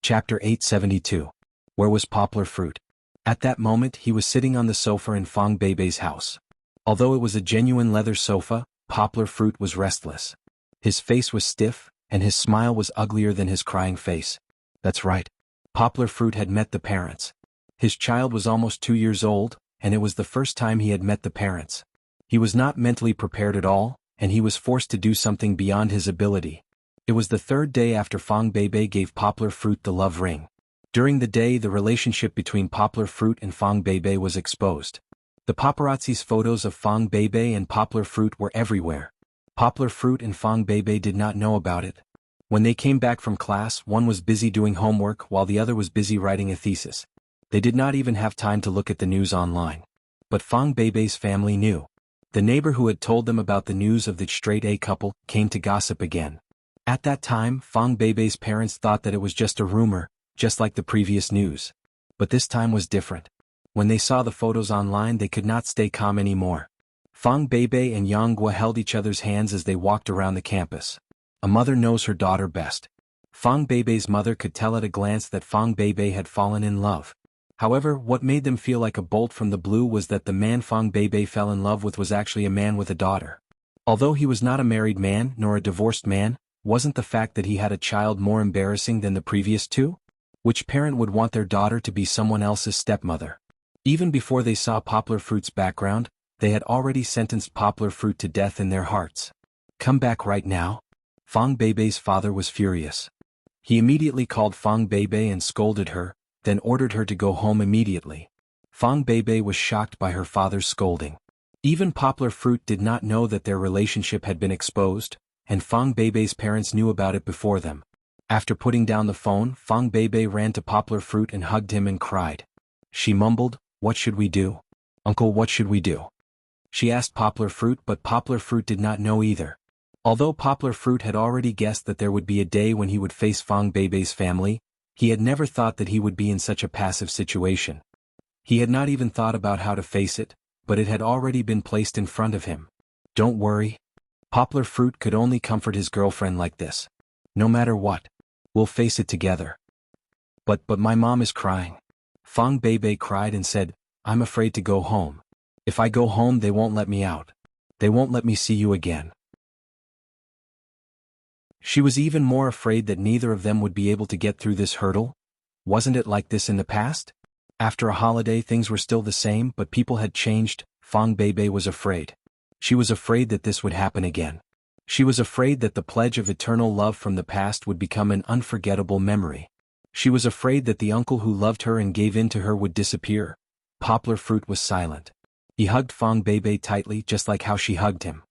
Chapter 872. Where was Poplar Fruit? At that moment he was sitting on the sofa in Fang Beibei's house. Although it was a genuine leather sofa, Poplar Fruit was restless. His face was stiff, and his smile was uglier than his crying face. That's right. Poplar Fruit had met the parents. His child was almost 2 years old, and it was the first time he had met the parents. He was not mentally prepared at all, and he was forced to do something beyond his ability. It was the third day after Fang Beibei gave Poplar Fruit the love ring. During the day, the relationship between Poplar Fruit and Fang Beibei was exposed. The paparazzi's photos of Fang Beibei and Poplar Fruit were everywhere. Poplar Fruit and Fang Beibei did not know about it. When they came back from class, one was busy doing homework while the other was busy writing a thesis. They did not even have time to look at the news online. But Fang Beibei's family knew. The neighbor who had told them about the news of the straight-A couple came to gossip again. At that time, Fang Beibei's parents thought that it was just a rumor, just like the previous news. But this time was different. When they saw the photos online, they could not stay calm anymore. Fang Beibei and Yang Guo held each other's hands as they walked around the campus. A mother knows her daughter best. Fang Beibei's mother could tell at a glance that Fang Beibei had fallen in love. However, what made them feel like a bolt from the blue was that the man Fang Beibei fell in love with was actually a man with a daughter. Although he was not a married man nor a divorced man, wasn't the fact that he had a child more embarrassing than the previous two? Which parent would want their daughter to be someone else's stepmother? Even before they saw Poplar Fruit's background, they had already sentenced Poplar Fruit to death in their hearts. Come back right now? Fang Beibei's father was furious. He immediately called Fang Beibei and scolded her, then ordered her to go home immediately. Fang Beibei was shocked by her father's scolding. Even Poplar Fruit did not know that their relationship had been exposed, and Fang Beibei's parents knew about it before them. After putting down the phone, Fang Beibei ran to Poplar Fruit and hugged him and cried. She mumbled, "What should we do? Uncle, what should we do?" She asked Poplar Fruit, but Poplar Fruit did not know either. Although Poplar Fruit had already guessed that there would be a day when he would face Fang Beibei's family, he had never thought that he would be in such a passive situation. He had not even thought about how to face it, but it had already been placed in front of him. Don't worry. Poplar Fruit could only comfort his girlfriend like this. No matter what, we'll face it together. But my mom is crying. Fang Beibei cried and said, I'm afraid to go home. If I go home they won't let me out. They won't let me see you again. She was even more afraid that neither of them would be able to get through this hurdle. Wasn't it like this in the past? After a holiday things were still the same, but people had changed. Fang Beibei was afraid. She was afraid that this would happen again. She was afraid that the pledge of eternal love from the past would become an unforgettable memory. She was afraid that the uncle who loved her and gave in to her would disappear. Poplar Fruit was silent. He hugged Fang Beibei tightly, just like how she hugged him.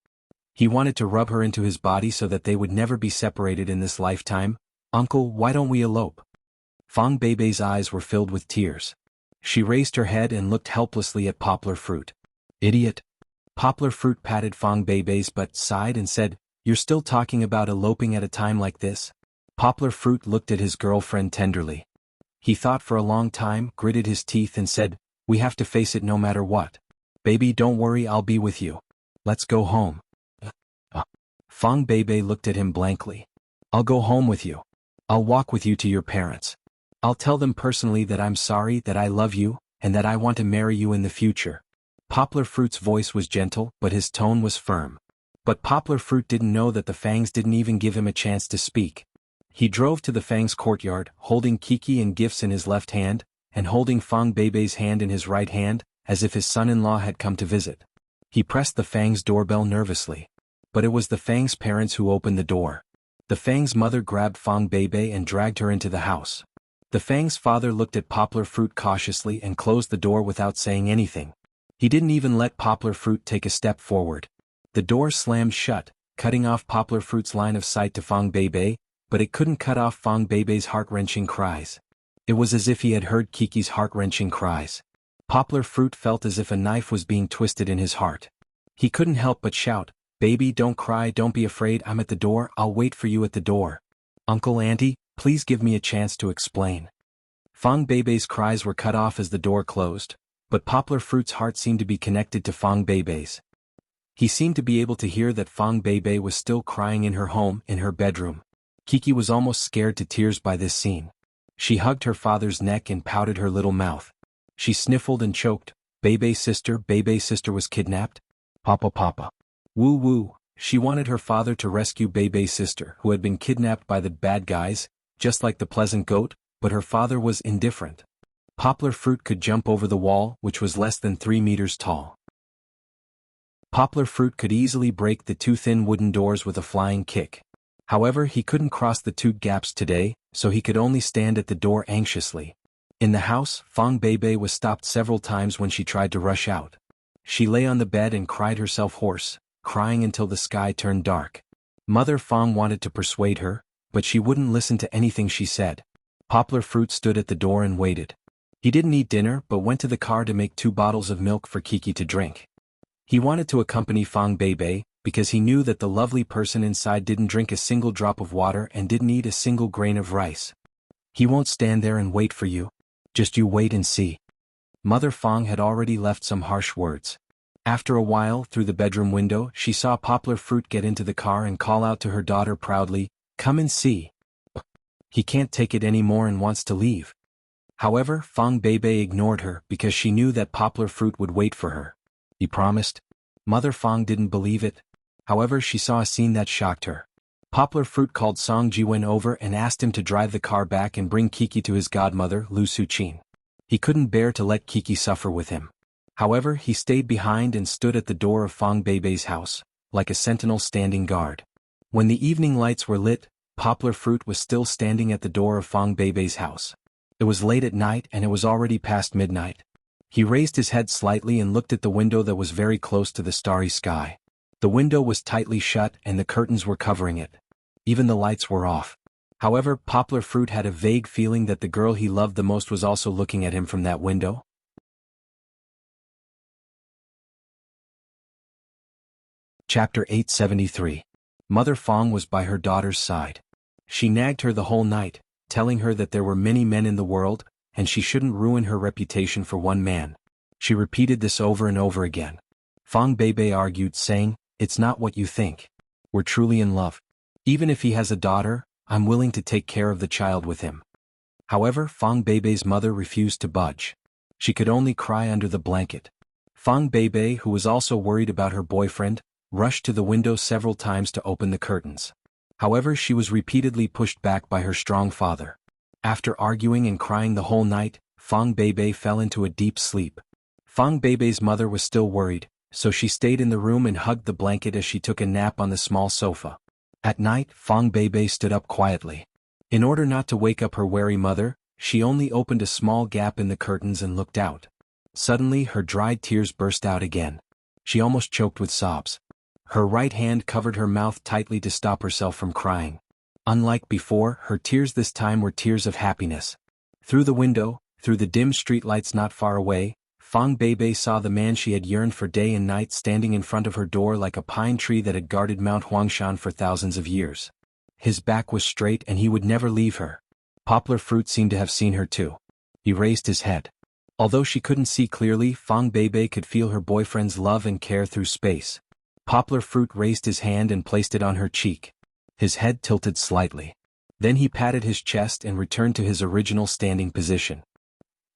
He wanted to rub her into his body so that they would never be separated in this lifetime. Uncle, why don't we elope? Fang Beibei's eyes were filled with tears. She raised her head and looked helplessly at Poplar Fruit. Idiot. Poplar Fruit patted Fang Beibei's butt, sighed and said, You're still talking about eloping at a time like this? Poplar Fruit looked at his girlfriend tenderly. He thought for a long time, gritted his teeth and said, "We have to face it no matter what. Baby, don't worry, I'll be with you. Let's go home." Fong Bebe looked at him blankly. "I'll go home with you. I'll walk with you to your parents. I'll tell them personally that I'm sorry, that I love you, and that I want to marry you in the future." Poplar Fruit's voice was gentle, but his tone was firm. But Poplar Fruit didn't know that the Fangs didn't even give him a chance to speak. He drove to the Fangs' courtyard, holding Kiki and gifts in his left hand, and holding Fong Bebe's hand in his right hand, as if his son-in-law had come to visit. He pressed the Fangs' doorbell nervously. But it was the Fangs' parents who opened the door. The Fangs' mother grabbed Fong Bebe and dragged her into the house. The Fangs' father looked at Poplar Fruit cautiously and closed the door without saying anything. He didn't even let Poplar Fruit take a step forward. The door slammed shut, cutting off Poplar Fruit's line of sight to Fong Bebe, but it couldn't cut off Fong Bebe's heart-wrenching cries. It was as if he had heard Kiki's heart-wrenching cries. Poplar Fruit felt as if a knife was being twisted in his heart. He couldn't help but shout, "Baby, don't cry, don't be afraid, I'm at the door, I'll wait for you at the door. Uncle, Auntie, please give me a chance to explain." Fong Bebe's cries were cut off as the door closed, but Poplar Fruit's heart seemed to be connected to Fong Bebe's. He seemed to be able to hear that Fong Bebe was still crying in her home, in her bedroom. Kiki was almost scared to tears by this scene. She hugged her father's neck and pouted her little mouth. She sniffled and choked. Bebe's sister was kidnapped? Papa. Woo woo, she wanted her father to rescue Bebe's sister, who had been kidnapped by the bad guys, just like the pleasant goat, but her father was indifferent. Poplar Fruit could jump over the wall, which was less than 3 meters tall. Poplar Fruit could easily break the 2 thin wooden doors with a flying kick. However, he couldn't cross the 2 gaps today, so he could only stand at the door anxiously. In the house, Fong Bebe was stopped several times when she tried to rush out. She lay on the bed and cried herself hoarse, crying until the sky turned dark. Mother Fong wanted to persuade her, but she wouldn't listen to anything she said. Poplar Fruit stood at the door and waited. He didn't eat dinner but went to the car to make 2 bottles of milk for Kiki to drink. He wanted to accompany Fong Bebe, because he knew that the lovely person inside didn't drink a single drop of water and didn't eat a single grain of rice. "He won't stand there and wait for you. Just you wait and see." Mother Fong had already left some harsh words. After a while, through the bedroom window, she saw Poplar Fruit get into the car and call out to her daughter proudly, "Come and see. He can't take it anymore and wants to leave." However, Fong Bebe ignored her because she knew that Poplar Fruit would wait for her. "He promised?" Mother Fong didn't believe it. However, she saw a scene that shocked her. Poplar Fruit called Song Jiwen over and asked him to drive the car back and bring Kiki to his godmother, Lu Suchin. He couldn't bear to let Kiki suffer with him. However, he stayed behind and stood at the door of Fong Bebe's house, like a sentinel standing guard. When the evening lights were lit, Poplar Fruit was still standing at the door of Fong Bebe's house. It was late at night and it was already past midnight. He raised his head slightly and looked at the window that was very close to the starry sky. The window was tightly shut and the curtains were covering it. Even the lights were off. However, Poplar Fruit had a vague feeling that the girl he loved the most was also looking at him from that window. Chapter 873. Mother Fong was by her daughter's side. She nagged her the whole night, telling her that there were many men in the world, and she shouldn't ruin her reputation for one man. She repeated this over and over again. Fong Bebe argued, saying, "It's not what you think. We're truly in love. Even if he has a daughter, I'm willing to take care of the child with him." However, Fong Bebe's mother refused to budge. She could only cry under the blanket. Fong Bebe, who was also worried about her boyfriend, rushed to the window several times to open the curtains. However, she was repeatedly pushed back by her strong father. After arguing and crying the whole night, Fong Bebe fell into a deep sleep. Fong Bebe's mother was still worried, so she stayed in the room and hugged the blanket as she took a nap on the small sofa. At night, Fong Bebe stood up quietly. In order not to wake up her wary mother, she only opened a small gap in the curtains and looked out. Suddenly, her dried tears burst out again. She almost choked with sobs. Her right hand covered her mouth tightly to stop herself from crying. Unlike before, her tears this time were tears of happiness. Through the window, through the dim streetlights not far away, Fang Beibei saw the man she had yearned for day and night standing in front of her door like a pine tree that had guarded Mount Huangshan for thousands of years. His back was straight and he would never leave her. Poplar Fruit seemed to have seen her too. He raised his head. Although she couldn't see clearly, Fang Beibei could feel her boyfriend's love and care through space. Poplar Fruit raised his hand and placed it on her cheek. His head tilted slightly. Then he patted his chest and returned to his original standing position.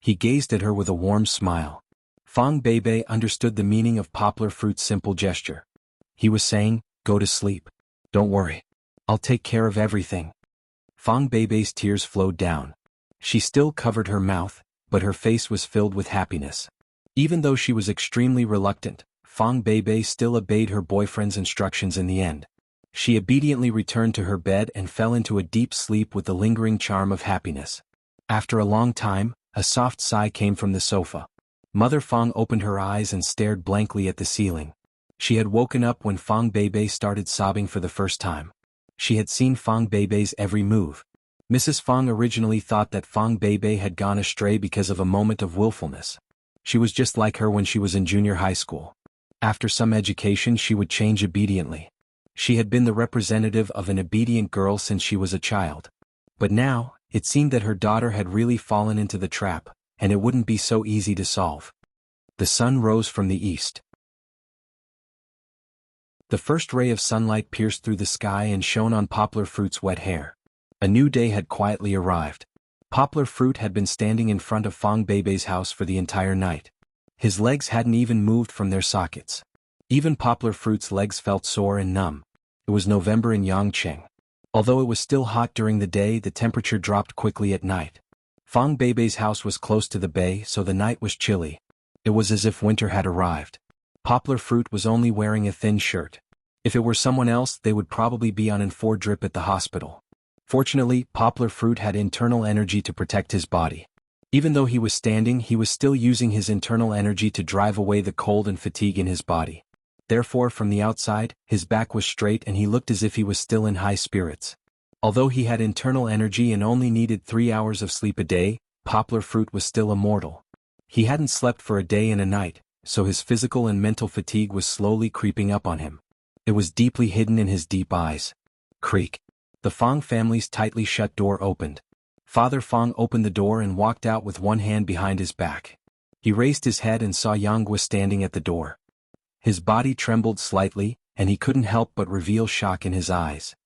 He gazed at her with a warm smile. Fang Beibei understood the meaning of Poplar Fruit's simple gesture. He was saying, "Go to sleep. Don't worry. I'll take care of everything." Fang Beibei's tears flowed down. She still covered her mouth, but her face was filled with happiness. Even though she was extremely reluctant, Fang Beibei still obeyed her boyfriend's instructions in the end. She obediently returned to her bed and fell into a deep sleep with the lingering charm of happiness. After a long time, a soft sigh came from the sofa. Mother Fang opened her eyes and stared blankly at the ceiling. She had woken up when Fang Beibei started sobbing for the first time. She had seen Fang Beibei's every move. Mrs. Fang originally thought that Fang Beibei had gone astray because of a moment of willfulness. She was just like her when she was in junior high school. After some education she would change obediently. She had been the representative of an obedient girl since she was a child. But now, it seemed that her daughter had really fallen into the trap, and it wouldn't be so easy to solve. The sun rose from the east. The first ray of sunlight pierced through the sky and shone on Poplar Fruit's wet hair. A new day had quietly arrived. Poplar Fruit had been standing in front of Fang Beibei's house for the entire night. His legs hadn't even moved from their sockets. Even Poplar Fruit's legs felt sore and numb. It was November in Yangcheng. Although it was still hot during the day, the temperature dropped quickly at night. Fang Beibei's house was close to the bay, so the night was chilly. It was as if winter had arrived. Poplar Fruit was only wearing a thin shirt. If it were someone else, they would probably be on an 4 drip at the hospital. Fortunately, Poplar Fruit had internal energy to protect his body. Even though he was standing, he was still using his internal energy to drive away the cold and fatigue in his body. Therefore, from the outside, his back was straight and he looked as if he was still in high spirits. Although he had internal energy and only needed 3 hours of sleep a day, Poplar Fruit was still immortal. He hadn't slept for a day and a night, so his physical and mental fatigue was slowly creeping up on him. It was deeply hidden in his deep eyes. Creak. The Fang family's tightly shut door opened. Father Fang opened the door and walked out with one hand behind his back. He raised his head and saw Yanggua standing at the door. His body trembled slightly, and he couldn't help but reveal shock in his eyes.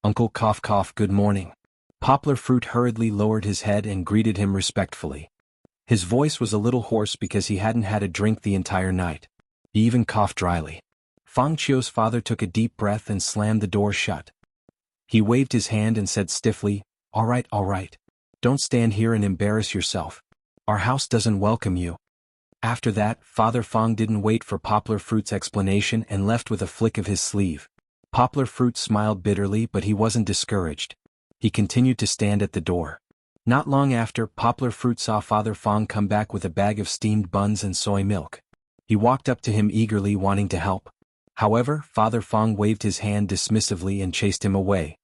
"Uncle cough cough, good morning." Poplar Fruit hurriedly lowered his head and greeted him respectfully. His voice was a little hoarse because he hadn't had a drink the entire night. He even coughed dryly. Fang Chio's father took a deep breath and slammed the door shut. He waved his hand and said stiffly, all right. Don't stand here and embarrass yourself. Our house doesn't welcome you." After that, Father Fang didn't wait for Poplar Fruit's explanation and left with a flick of his sleeve. Poplar Fruit smiled bitterly, but he wasn't discouraged. He continued to stand at the door. Not long after, Poplar Fruit saw Father Fang come back with a bag of steamed buns and soy milk. He walked up to him eagerly, wanting to help. However, Father Fang waved his hand dismissively and chased him away.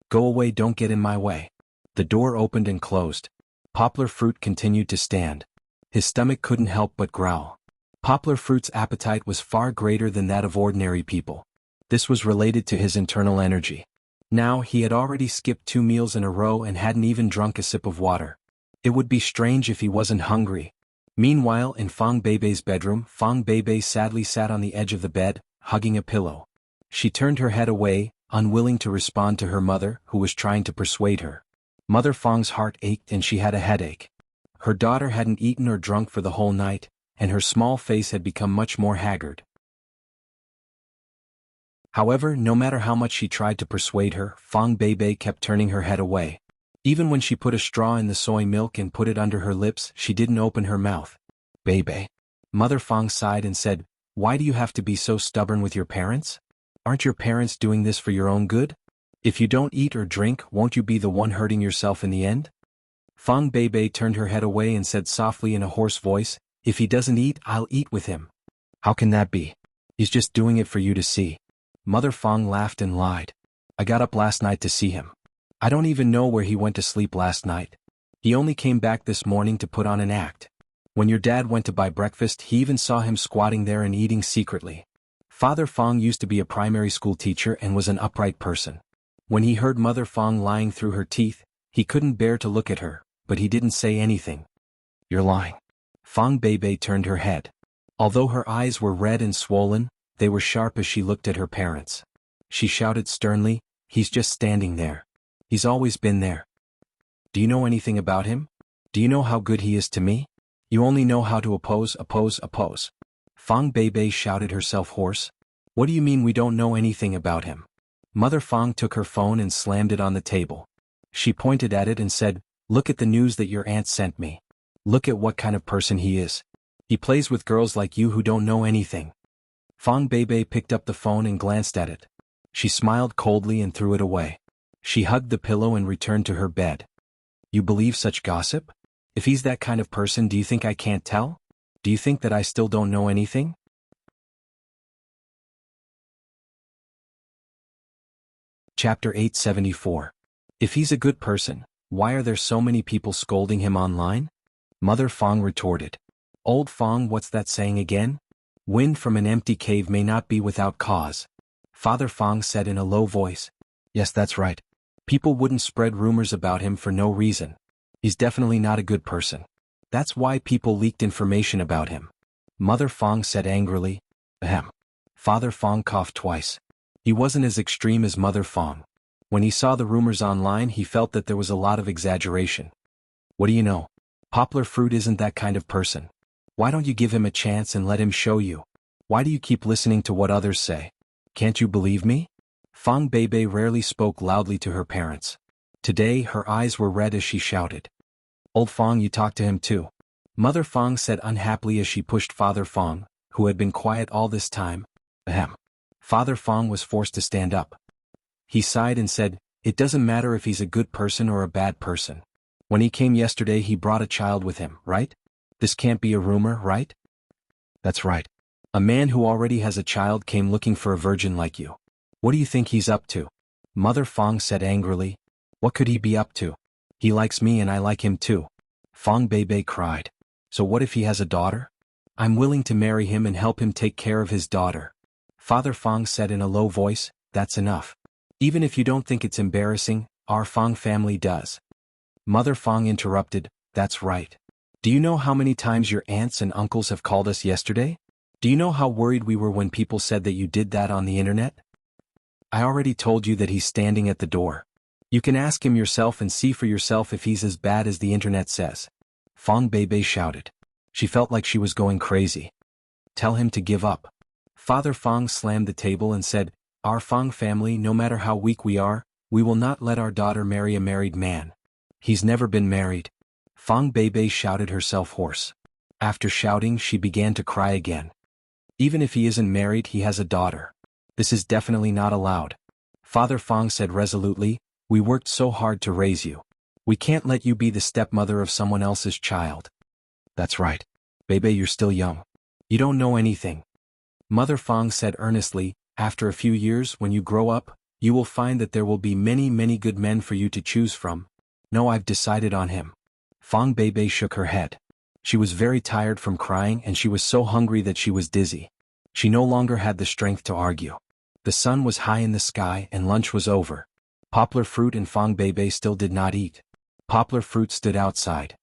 "Go away, don't get in my way." The door opened and closed. Poplar Fruit continued to stand. His stomach couldn't help but growl. Poplar Fruit's appetite was far greater than that of ordinary people. This was related to his internal energy. Now, he had already skipped 2 meals in a row and hadn't even drunk a sip of water. It would be strange if he wasn't hungry. Meanwhile, in Fang Beibei's bedroom, Fang Beibei sadly sat on the edge of the bed, hugging a pillow. She turned her head away, unwilling to respond to her mother, who was trying to persuade her. Mother Fang's heart ached and she had a headache. Her daughter hadn't eaten or drunk for the whole night, and her small face had become much more haggard. However, no matter how much she tried to persuade her, Fang Beibei kept turning her head away. Even when she put a straw in the soy milk and put it under her lips, she didn't open her mouth. "Beibei." Mother Fang sighed and said, "Why do you have to be so stubborn with your parents? Aren't your parents doing this for your own good? If you don't eat or drink, won't you be the one hurting yourself in the end?" Fang Beibei turned her head away and said softly in a hoarse voice, "If he doesn't eat, I'll eat with him." "How can that be? He's just doing it for you to see." Mother Fang laughed and lied. "I got up last night to see him. I don't even know where he went to sleep last night. He only came back this morning to put on an act. When your dad went to buy breakfast, he even saw him squatting there and eating secretly. Father Fong used to be a primary school teacher and was an upright person. When he heard Mother Fong lying through her teeth, he couldn't bear to look at her, but he didn't say anything. You're lying. Fong Beibei turned her head. Although her eyes were red and swollen, they were sharp as she looked at her parents. She shouted sternly, he's just standing there. He's always been there. Do you know anything about him? Do you know how good he is to me? You only know how to oppose. Fong Beibei shouted herself hoarse. What do you mean we don't know anything about him? Mother Fong took her phone and slammed it on the table. She pointed at it and said, look at the news that your aunt sent me. Look at what kind of person he is. He plays with girls like you who don't know anything. Fong Beibei picked up the phone and glanced at it. She smiled coldly and threw it away. She hugged the pillow and returned to her bed. You believe such gossip? If he's that kind of person, do you think I can't tell? Do you think that I still don't know anything? Chapter 874. If he's a good person, why are there so many people scolding him online? Mother Fong retorted. Old Fong, what's that saying again? Wind from an empty cave may not be without cause. Father Fong said in a low voice. Yes, that's right. People wouldn't spread rumors about him for no reason. He's definitely not a good person. That's why people leaked information about him. Mother Fong said angrily. Ahem. Father Fong coughed twice. He wasn't as extreme as Mother Fong. When he saw the rumors online, he felt that there was a lot of exaggeration. What do you know? Poplar Fruit isn't that kind of person. Why don't you give him a chance and let him show you? Why do you keep listening to what others say? Can't you believe me? Fong Beibei rarely spoke loudly to her parents. Today her eyes were red as she shouted. Old Fong, you talk to him too. Mother Fong said unhappily as she pushed Father Fong, who had been quiet all this time. Ahem. Father Fong was forced to stand up. He sighed and said, it doesn't matter if he's a good person or a bad person. When he came yesterday he brought a child with him, right? This can't be a rumor, right? That's right. A man who already has a child came looking for a virgin like you. What do you think he's up to? Mother Fong said angrily. What could he be up to? He likes me and I like him too. Fong Beibei cried. So what if he has a daughter? I'm willing to marry him and help him take care of his daughter. Father Fong said in a low voice, that's enough. Even if you don't think it's embarrassing, our Fong family does. Mother Fong interrupted, that's right. Do you know how many times your aunts and uncles have called us yesterday? Do you know how worried we were when people said that you did that on the internet? I already told you that he's standing at the door. You can ask him yourself and see for yourself if he's as bad as the internet says. Fong Beibei shouted. She felt like she was going crazy. Tell him to give up. Father Fong slammed the table and said, our Fong family, no matter how weak we are, we will not let our daughter marry a married man. He's never been married. Fong Beibei shouted herself hoarse. After shouting, she began to cry again. Even if he isn't married, he has a daughter. This is definitely not allowed. Father Fong said resolutely, we worked so hard to raise you. We can't let you be the stepmother of someone else's child. That's right. Beibei, you're still young. You don't know anything. Mother Fong said earnestly, after a few years, when you grow up, you will find that there will be many, many good men for you to choose from. No, I've decided on him. Fong Beibei shook her head. She was very tired from crying and she was so hungry that she was dizzy. She no longer had the strength to argue. The sun was high in the sky and lunch was over. Poplar Fruit and Fong Beibei still did not eat. Poplar Fruit stood outside.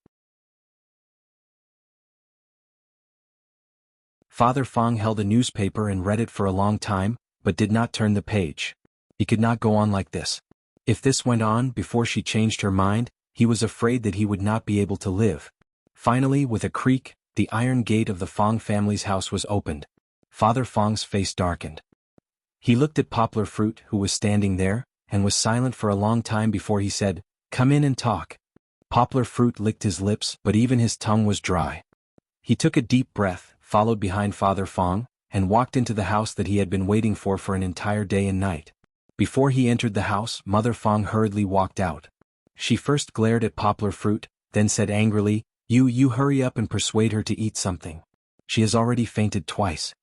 Father Fong held a newspaper and read it for a long time, but did not turn the page. He could not go on like this. If this went on before she changed her mind, he was afraid that he would not be able to live. Finally, with a creak, the iron gate of the Fong family's house was opened. Father Fong's face darkened. He looked at Poplar Fruit, who was standing there, and was silent for a long time before he said, come in and talk. Poplar Fruit licked his lips, but even his tongue was dry. He took a deep breath, followed behind Father Fong, and walked into the house that he had been waiting for an entire day and night. Before he entered the house, Mother Fong hurriedly walked out. She first glared at Poplar Fruit, then said angrily, You hurry up and persuade her to eat something. She has already fainted twice.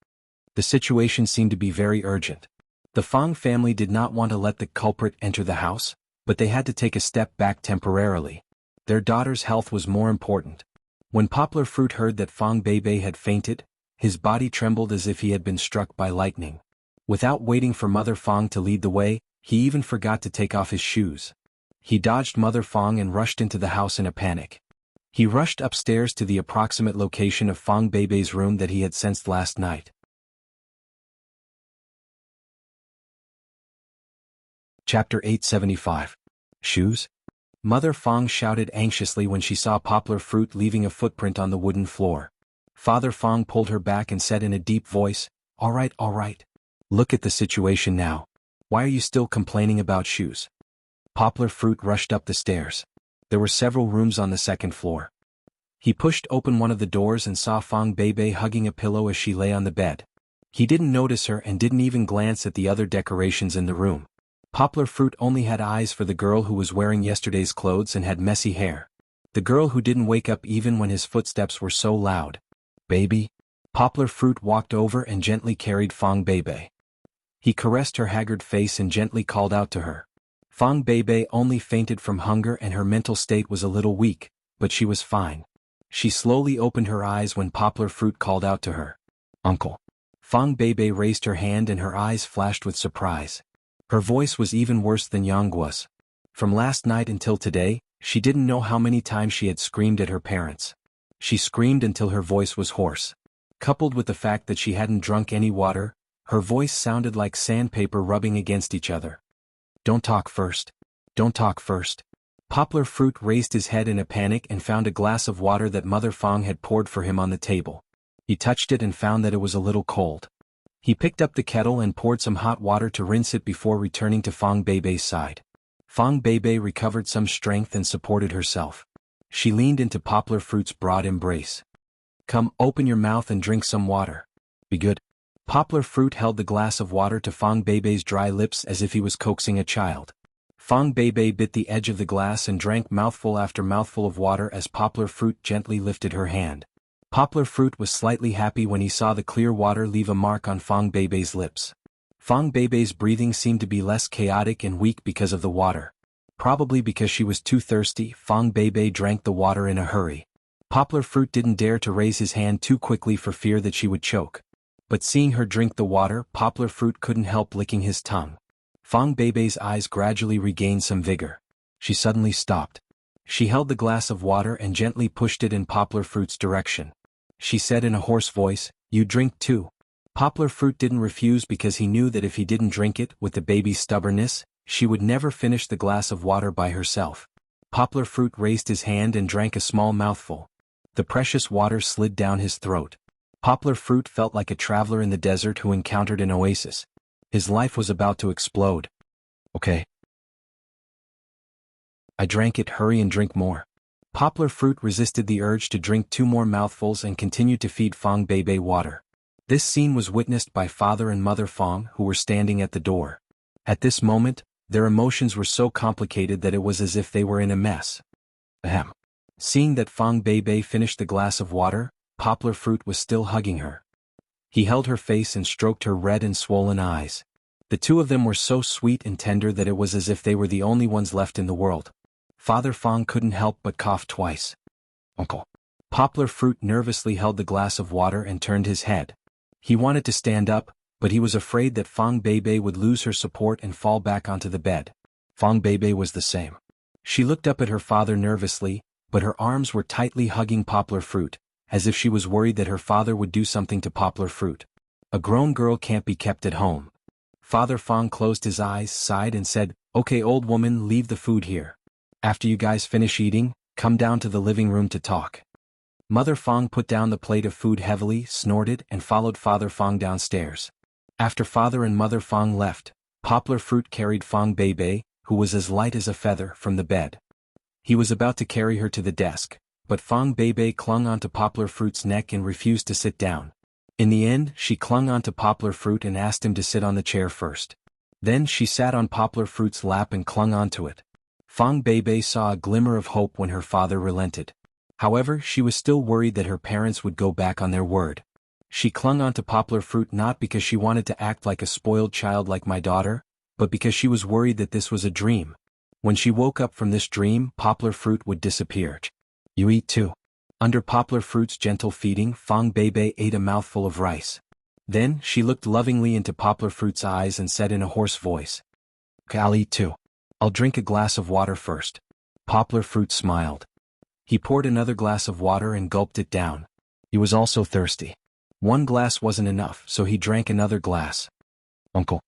The situation seemed to be very urgent. The Fong family did not want to let the culprit enter the house, but they had to take a step back temporarily. Their daughter's health was more important. When Poplar Fruit heard that Fong Beibei had fainted, his body trembled as if he had been struck by lightning. Without waiting for Mother Fong to lead the way, he even forgot to take off his shoes. He dodged Mother Fong and rushed into the house in a panic. He rushed upstairs to the approximate location of Fong Beibei's room that he had sensed last night. Chapter 875. Shoes? Mother Fong shouted anxiously when she saw Poplar Fruit leaving a footprint on the wooden floor. Father Fong pulled her back and said in a deep voice, all right. Look at the situation now. Why are you still complaining about shoes?" Poplar Fruit rushed up the stairs. There were several rooms on the second floor. He pushed open one of the doors and saw Fong Beibei hugging a pillow as she lay on the bed. He didn't notice her and didn't even glance at the other decorations in the room. Poplar Fruit only had eyes for the girl who was wearing yesterday's clothes and had messy hair. The girl who didn't wake up even when his footsteps were so loud. "Baby?" Poplar Fruit walked over and gently carried Fong Beibei. He caressed her haggard face and gently called out to her. Fong Beibei only fainted from hunger and her mental state was a little weak, but she was fine. She slowly opened her eyes when Poplar Fruit called out to her. "Uncle." Fong Beibei raised her hand and her eyes flashed with surprise. Her voice was even worse than Yanggua's. From last night until today, she didn't know how many times she had screamed at her parents. She screamed until her voice was hoarse. Coupled with the fact that she hadn't drunk any water, her voice sounded like sandpaper rubbing against each other. Don't talk first. Poplar Fruit raised his head in a panic and found a glass of water that Mother Fong had poured for him on the table. He touched it and found that it was a little cold. He picked up the kettle and poured some hot water to rinse it before returning to Fong Beibei's side. Fong Beibei recovered some strength and supported herself. She leaned into Poplar Fruit's broad embrace. "Come, open your mouth and drink some water. Be good." Poplar Fruit held the glass of water to Fong Beibei's dry lips as if he was coaxing a child. Fong Beibei bit the edge of the glass and drank mouthful after mouthful of water as Poplar Fruit gently lifted her hand. Poplar Fruit was slightly happy when he saw the clear water leave a mark on Fong Beibei's lips. Fong Beibei's breathing seemed to be less chaotic and weak because of the water. Probably because she was too thirsty, Fong Beibei drank the water in a hurry. Poplar Fruit didn't dare to raise his hand too quickly for fear that she would choke. But seeing her drink the water, Poplar Fruit couldn't help licking his tongue. Fong Beibei's eyes gradually regained some vigor. She suddenly stopped. She held the glass of water and gently pushed it in Poplar Fruit's direction. She said in a hoarse voice, "You drink too." Poplar Fruit didn't refuse because he knew that if he didn't drink it, with the baby's stubbornness, she would never finish the glass of water by herself. Poplar Fruit raised his hand and drank a small mouthful. The precious water slid down his throat. Poplar Fruit felt like a traveler in the desert who encountered an oasis. His life was about to explode. "Okay. I drank it, hurry and drink more." Poplar Fruit resisted the urge to drink 2 more mouthfuls and continued to feed Fong Beibei water. This scene was witnessed by Father and Mother Fong, who were standing at the door. At this moment, their emotions were so complicated that it was as if they were in a mess. Ahem. Seeing that Fong Beibei finished the glass of water, Poplar Fruit was still hugging her. He held her face and stroked her red and swollen eyes. The two of them were so sweet and tender that it was as if they were the only ones left in the world. Father Fong couldn't help but cough twice. "Uncle." Poplar Fruit nervously held the glass of water and turned his head. He wanted to stand up, but he was afraid that Fong Beibei would lose her support and fall back onto the bed. Fong Beibei was the same. She looked up at her father nervously, but her arms were tightly hugging Poplar Fruit, as if she was worried that her father would do something to Poplar Fruit. A grown girl can't be kept at home. Father Fong closed his eyes, sighed and said, "Okay, old woman, leave the food here. After you guys finish eating, come down to the living room to talk." Mother Fong put down the plate of food heavily, snorted, and followed Father Fong downstairs. After Father and Mother Fong left, Poplar Fruit carried Fong Beibei, who was as light as a feather, from the bed. He was about to carry her to the desk, but Fong Beibei clung onto Poplar Fruit's neck and refused to sit down. In the end, she clung onto Poplar Fruit and asked him to sit on the chair first. Then she sat on Poplar Fruit's lap and clung onto it. Fong Beibei saw a glimmer of hope when her father relented. However, she was still worried that her parents would go back on their word. She clung onto Poplar Fruit not because she wanted to act like a spoiled child like my daughter, but because she was worried that this was a dream. When she woke up from this dream, Poplar Fruit would disappear. "You eat too." Under Poplar Fruit's gentle feeding, Fang Beibei ate a mouthful of rice. Then, she looked lovingly into Poplar Fruit's eyes and said in a hoarse voice, "I'll eat too. I'll drink a glass of water first." Poplar Fruit smiled. He poured another glass of water and gulped it down. He was also thirsty. One glass wasn't enough, so he drank another glass. "Uncle."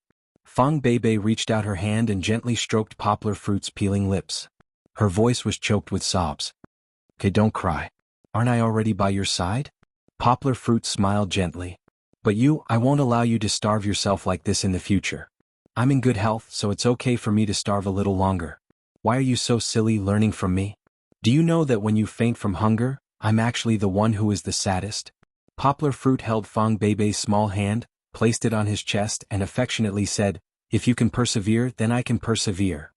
Fang Beibei reached out her hand and gently stroked Poplar Fruit's peeling lips. Her voice was choked with sobs. "Okay, don't cry. Aren't I already by your side?" Poplar Fruit smiled gently. "But I won't allow you to starve yourself like this in the future. I'm in good health, so it's okay for me to starve a little longer. Why are you so silly learning from me? Do you know that when you faint from hunger, I'm actually the one who is the saddest?" Poplar Fruit held Fang Beibei's small hand, placed it on his chest and affectionately said, "If you can persevere, then I can persevere."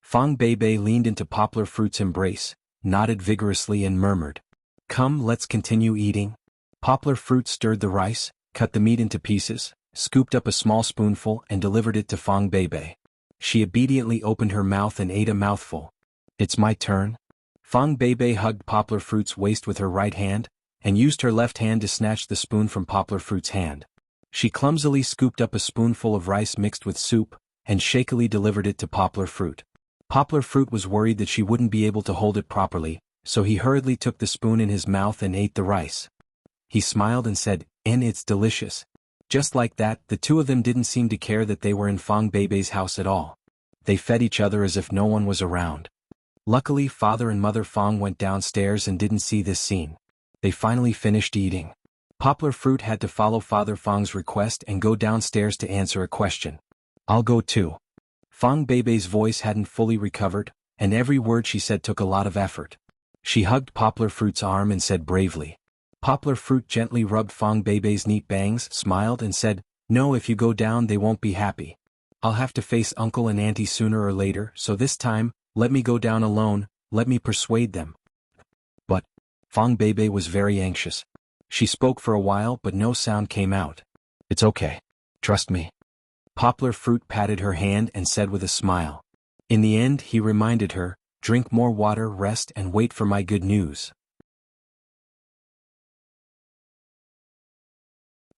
Fang Beibei leaned into Poplar Fruit's embrace, nodded vigorously and murmured, "Come, let's continue eating." Poplar Fruit stirred the rice, cut the meat into pieces, scooped up a small spoonful and delivered it to Fang Beibei. She obediently opened her mouth and ate a mouthful. "It's my turn." Fang Beibei hugged Poplar Fruit's waist with her right hand, and used her left hand to snatch the spoon from Poplar Fruit's hand. She clumsily scooped up a spoonful of rice mixed with soup, and shakily delivered it to Poplar Fruit. Poplar Fruit was worried that she wouldn't be able to hold it properly, so he hurriedly took the spoon in his mouth and ate the rice. He smiled and said, It's delicious." Just like that, the two of them didn't seem to care that they were in Fang Beibei's house at all. They fed each other as if no one was around. Luckily, Father and Mother Fang went downstairs and didn't see this scene. They finally finished eating. Poplar Fruit had to follow Father Fang's request and go downstairs to answer a question. "I'll go too." Fang Beibei's voice hadn't fully recovered, and every word she said took a lot of effort. She hugged Poplar Fruit's arm and said bravely. Poplar Fruit gently rubbed Fang Beibei's neat bangs, smiled and said, "No, if you go down they won't be happy. I'll have to face Uncle and Auntie sooner or later, so this time, let me go down alone, let me persuade them." But Fang Beibei was very anxious. She spoke for a while but no sound came out. "It's okay. Trust me." Poplar Fruit patted her hand and said with a smile. In the end he reminded her, "Drink more water, rest and wait for my good news."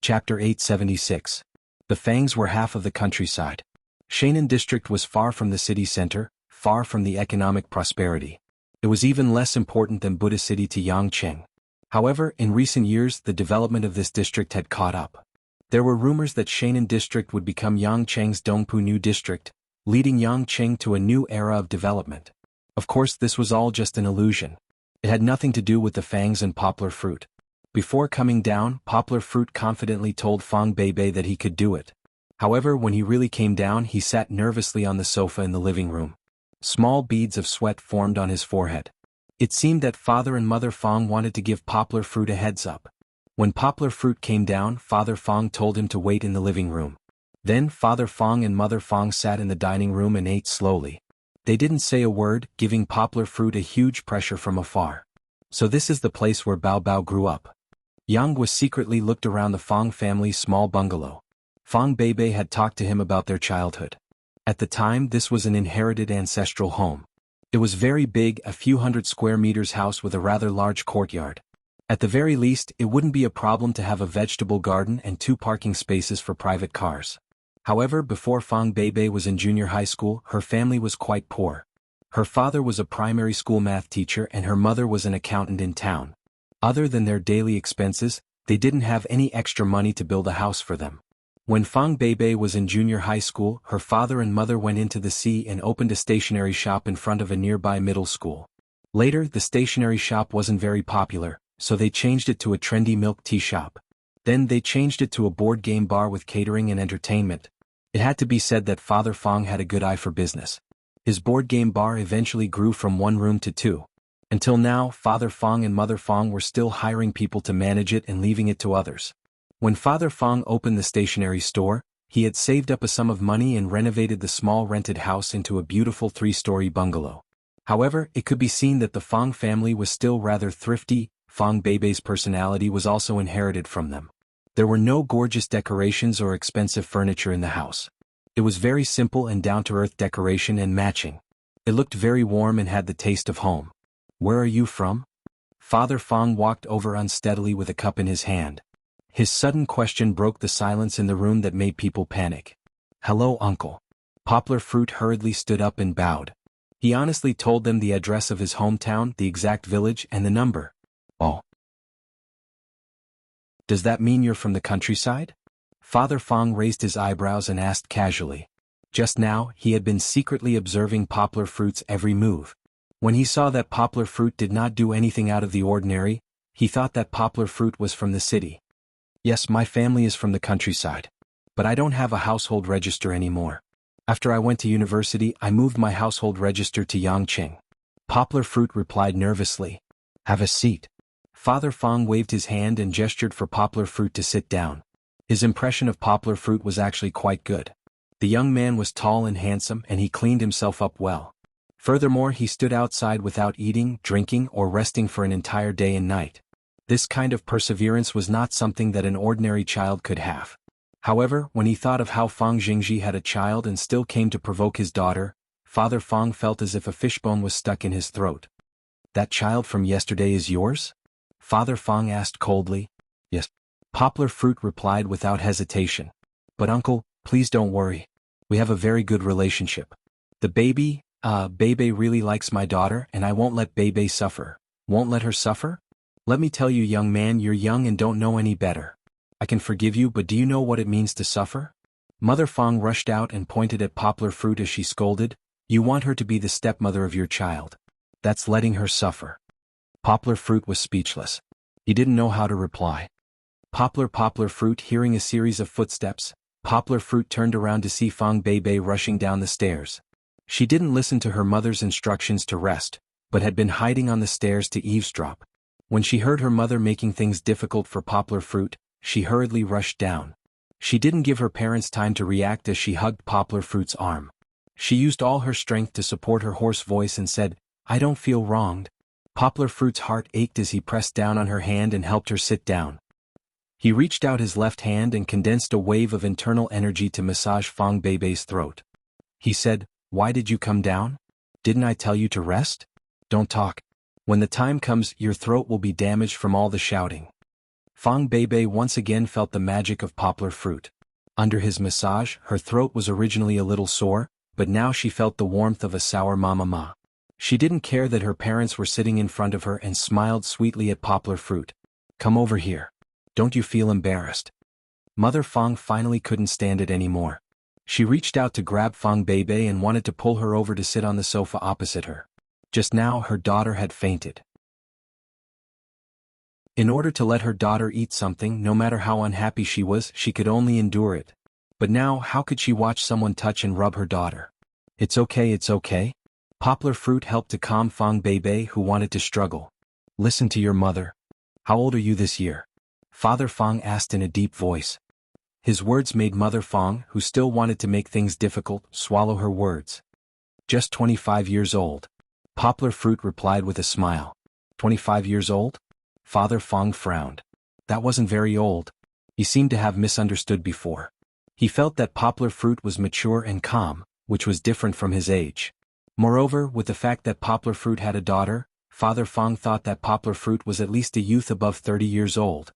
Chapter 876. The Fangs were half of the countryside. Shannon District was far from the city center, far from the economic prosperity. It was even less important than Buddha City to Yangcheng. However, in recent years the development of this district had caught up. There were rumors that Shannon District would become Yangcheng's Dongpu New District, leading Yangcheng to a new era of development. Of course, this was all just an illusion. It had nothing to do with the Fangs and Poplar Fruit. Before coming down, Poplar Fruit confidently told Fang Beibei that he could do it. However, when he really came down, he sat nervously on the sofa in the living room. Small beads of sweat formed on his forehead. It seemed that Father and Mother Fang wanted to give Poplar Fruit a heads up. When Poplar Fruit came down, Father Fang told him to wait in the living room. Then Father Fang and Mother Fang sat in the dining room and ate slowly. They didn't say a word, giving Poplar Fruit a huge pressure from afar. So this is the place where Bao Bao grew up. Yang was secretly looked around the Fang family's small bungalow. Fang Beibei had talked to him about their childhood. At the time, this was an inherited ancestral home. It was very big, a few hundred square meters house with a rather large courtyard. At the very least, it wouldn't be a problem to have a vegetable garden and 2 parking spaces for private cars. However, before Fang Beibei was in junior high school, her family was quite poor. Her father was a primary school math teacher and her mother was an accountant in town. Other than their daily expenses, they didn't have any extra money to build a house for them. When Fang Beibei was in junior high school, her father and mother went into the sea and opened a stationery shop in front of a nearby middle school. Later, the stationery shop wasn't very popular, so they changed it to a trendy milk tea shop. Then they changed it to a board game bar with catering and entertainment. It had to be said that Father Fang had a good eye for business. His board game bar eventually grew from 1 room to 2. Until now, Father Fang and Mother Fang were still hiring people to manage it and leaving it to others. When Father Fang opened the stationery store, he had saved up a sum of money and renovated the small rented house into a beautiful 3-story bungalow. However, it could be seen that the Fang family was still rather thrifty. Fang Beibei's personality was also inherited from them. There were no gorgeous decorations or expensive furniture in the house. It was very simple and down-to-earth decoration and matching. It looked very warm and had the taste of home. Where are you from? Father Fong walked over unsteadily with a cup in his hand. His sudden question broke the silence in the room that made people panic. Hello, uncle. Poplar Fruit hurriedly stood up and bowed. He honestly told them the address of his hometown, the exact village, and the number. Oh. Does that mean you're from the countryside? Father Fong raised his eyebrows and asked casually. Just now, he had been secretly observing Poplar Fruit's every move. When he saw that Poplar Fruit did not do anything out of the ordinary, he thought that Poplar Fruit was from the city. Yes, my family is from the countryside. But I don't have a household register anymore. After I went to university, I moved my household register to Yangqing. Poplar Fruit replied nervously. Have a seat. Father Fong waved his hand and gestured for Poplar Fruit to sit down. His impression of Poplar Fruit was actually quite good. The young man was tall and handsome, and he cleaned himself up well. Furthermore, he stood outside without eating, drinking, or resting for an entire day and night. This kind of perseverance was not something that an ordinary child could have. However, when he thought of how Fong Jingji had a child and still came to provoke his daughter, Father Fong felt as if a fishbone was stuck in his throat. That child from yesterday is yours? Father Fong asked coldly. Yes. Poplar Fruit replied without hesitation. But uncle, please don't worry. We have a very good relationship. The baby, Bebe really likes my daughter, and I won't let Bebe suffer. Won't let her suffer? Let me tell you, young man, you're young and don't know any better. I can forgive you, but do you know what it means to suffer? Mother Fong rushed out and pointed at Poplar Fruit as she scolded. You want her to be the stepmother of your child. That's letting her suffer. Poplar Fruit was speechless. He didn't know how to reply. Poplar Fruit, hearing a series of footsteps, Poplar Fruit turned around to see Fong Bebe rushing down the stairs. She didn't listen to her mother's instructions to rest, but had been hiding on the stairs to eavesdrop. When she heard her mother making things difficult for Poplar Fruit, she hurriedly rushed down. She didn't give her parents time to react as she hugged Poplar Fruit's arm. She used all her strength to support her hoarse voice and said, I don't feel wronged. Poplar Fruit's heart ached as he pressed down on her hand and helped her sit down. He reached out his left hand and condensed a wave of internal energy to massage Fong Bebe's throat. He said, Why did you come down? Didn't I tell you to rest? Don't talk. When the time comes, your throat will be damaged from all the shouting. Fong Bebe once again felt the magic of Poplar Fruit. Under his massage, her throat was originally a little sore, but now she felt the warmth of a sour mama. She didn't care that her parents were sitting in front of her and smiled sweetly at Poplar Fruit. Come over here. Don't you feel embarrassed? Mother Fong finally couldn't stand it anymore. She reached out to grab Fong Bebe and wanted to pull her over to sit on the sofa opposite her. Just now her daughter had fainted. In order to let her daughter eat something, no matter how unhappy she was, she could only endure it. But now, how could she watch someone touch and rub her daughter? It's okay. Poplar Fruit helped to calm Fong Bebe, who wanted to struggle. Listen to your mother. How old are you this year? Father Fong asked in a deep voice. His words made Mother Fong, who still wanted to make things difficult, swallow her words. Just 25 years old. Poplar Fruit replied with a smile. 25 years old? Father Fong frowned. That wasn't very old. He seemed to have misunderstood before. He felt that Poplar Fruit was mature and calm, which was different from his age. Moreover, with the fact that Poplar Fruit had a daughter, Father Fong thought that Poplar Fruit was at least a youth above 30 years old.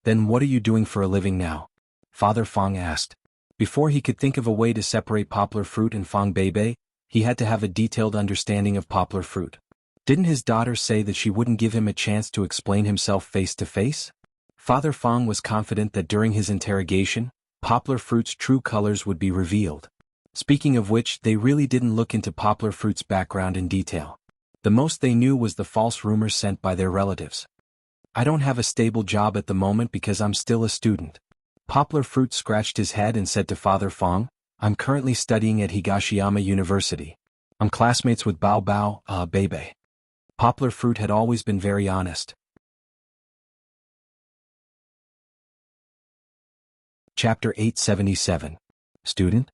Then what are you doing for a living now? Father Fong asked. Before he could think of a way to separate Poplar Fruit and Fong Bebe, he had to have a detailed understanding of Poplar Fruit. Didn't his daughter say that she wouldn't give him a chance to explain himself face to face? Father Fong was confident that during his interrogation, Poplar Fruit's true colors would be revealed. Speaking of which, they really didn't look into Poplar Fruit's background in detail. The most they knew was the false rumors sent by their relatives. I don't have a stable job at the moment because I'm still a student. Poplar Fruit scratched his head and said to Father Fong, I'm currently studying at Higashiyama University. I'm classmates with Bebe. Poplar Fruit had always been very honest. Chapter 877. Student?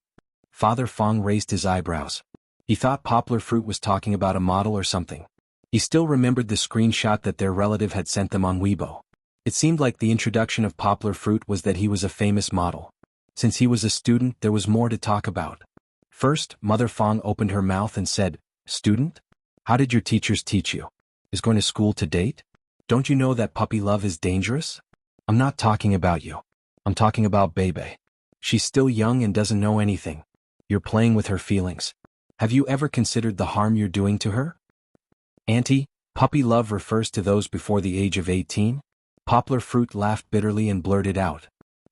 Father Fong raised his eyebrows. He thought Poplar Fruit was talking about a model or something. He still remembered the screenshot that their relative had sent them on Weibo. It seemed like the introduction of Poplar Fruit was that he was a famous model. Since he was a student, there was more to talk about. First, Mother Fong opened her mouth and said, Student? How did your teachers teach you? Is going to school to date? Don't you know that puppy love is dangerous? I'm not talking about you. I'm talking about Bebe. She's still young and doesn't know anything. You're playing with her feelings. Have you ever considered the harm you're doing to her? Auntie, puppy love refers to those before the age of 18? Poplar Fruit laughed bitterly and blurted out.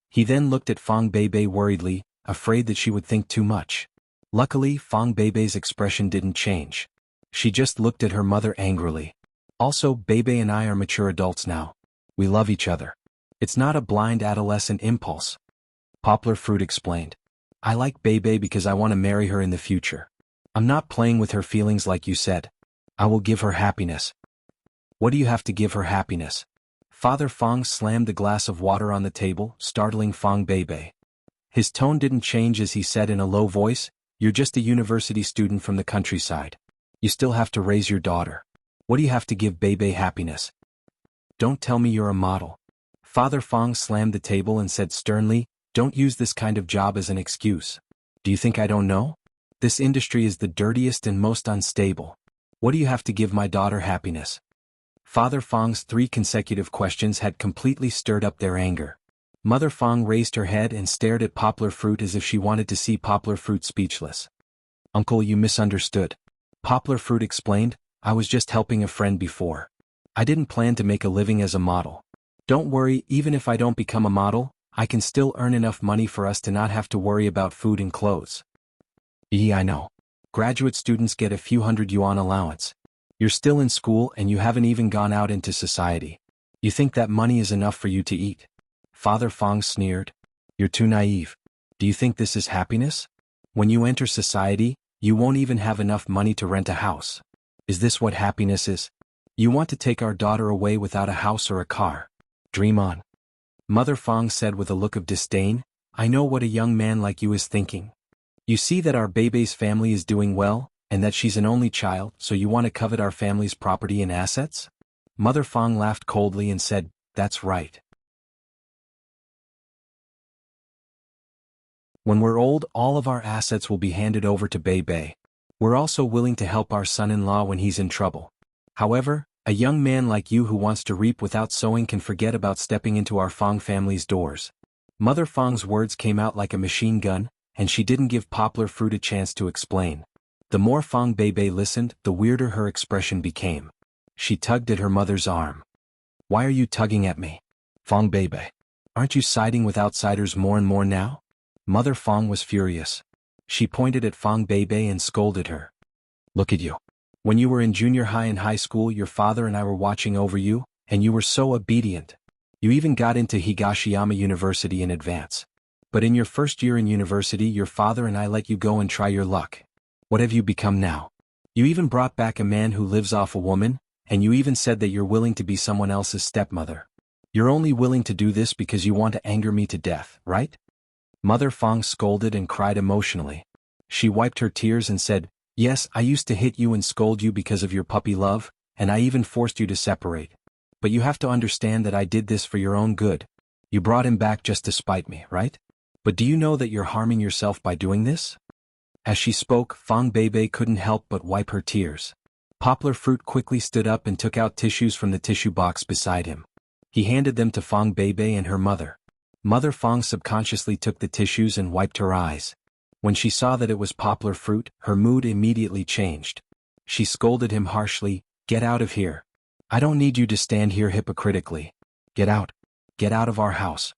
He then looked at Fong Bebe worriedly, afraid that she would think too much. Luckily, Fong Bebe's expression didn't change. She just looked at her mother angrily. Also, Bebe and I are mature adults now. We love each other. It's not a blind adolescent impulse. Poplar Fruit explained. I like Bebe because I want to marry her in the future. I'm not playing with her feelings like you said. I will give her happiness. What do you have to give her happiness? Father Fong slammed the glass of water on the table, startling Fong Bebe. His tone didn't change as he said in a low voice, You're just a university student from the countryside. You still have to raise your daughter. What do you have to give Bebe happiness? Don't tell me you're a model. Father Fong slammed the table and said sternly, Don't use this kind of job as an excuse. Do you think I don't know? This industry is the dirtiest and most unstable. What do you have to give my daughter happiness? Father Fong's 3 consecutive questions had completely stirred up their anger. Mother Fong raised her head and stared at Poplar Fruit as if she wanted to see Poplar Fruit speechless. Uncle, you misunderstood. Poplar Fruit explained, I was just helping a friend before. I didn't plan to make a living as a model. Don't worry, even if I don't become a model, I can still earn enough money for us to not have to worry about food and clothes. I know. Graduate students get a few $100 allowance. You're still in school and you haven't even gone out into society. You think that money is enough for you to eat? Father Fong sneered. You're too naive. Do you think this is happiness? When you enter society, you won't even have enough money to rent a house. Is this what happiness is? You want to take our daughter away without a house or a car. Dream on. Mother Fong said with a look of disdain, I know what a young man like you is thinking. You see that our Bebe's family is doing well, and that she's an only child, so you want to covet our family's property and assets? Mother Fong laughed coldly and said, That's right. When we're old, all of our assets will be handed over to Bebe. We're also willing to help our son-in-law when he's in trouble. However, a young man like you who wants to reap without sowing can forget about stepping into our Fong family's doors. Mother Fong's words came out like a machine gun, and she didn't give Poplar Fruit a chance to explain. The more Fong Bebe listened, the weirder her expression became. She tugged at her mother's arm. Why are you tugging at me? Fong Bebe. Aren't you siding with outsiders more and more now? Mother Fong was furious. She pointed at Fong Bebe and scolded her. Look at you. When you were in junior high and high school, your father and I were watching over you, and you were so obedient. You even got into Higashiyama University in advance. But in your first year in university, your father and I let you go and try your luck. What have you become now? You even brought back a man who lives off a woman, and you even said that you're willing to be someone else's stepmother. You're only willing to do this because you want to anger me to death, right? Mother Fong scolded and cried emotionally. She wiped her tears and said, Yes, I used to hit you and scold you because of your puppy love, and I even forced you to separate. But you have to understand that I did this for your own good. You brought him back just to spite me, right? But do you know that you're harming yourself by doing this? As she spoke, Fong Bebe couldn't help but wipe her tears. Poplar Fruit quickly stood up and took out tissues from the tissue box beside him. He handed them to Fong Bebe and her mother. Mother Fong subconsciously took the tissues and wiped her eyes. When she saw that it was Poplar Fruit, her mood immediately changed. She scolded him harshly, Get out of here. I don't need you to stand here hypocritically. Get out. Get out of our house.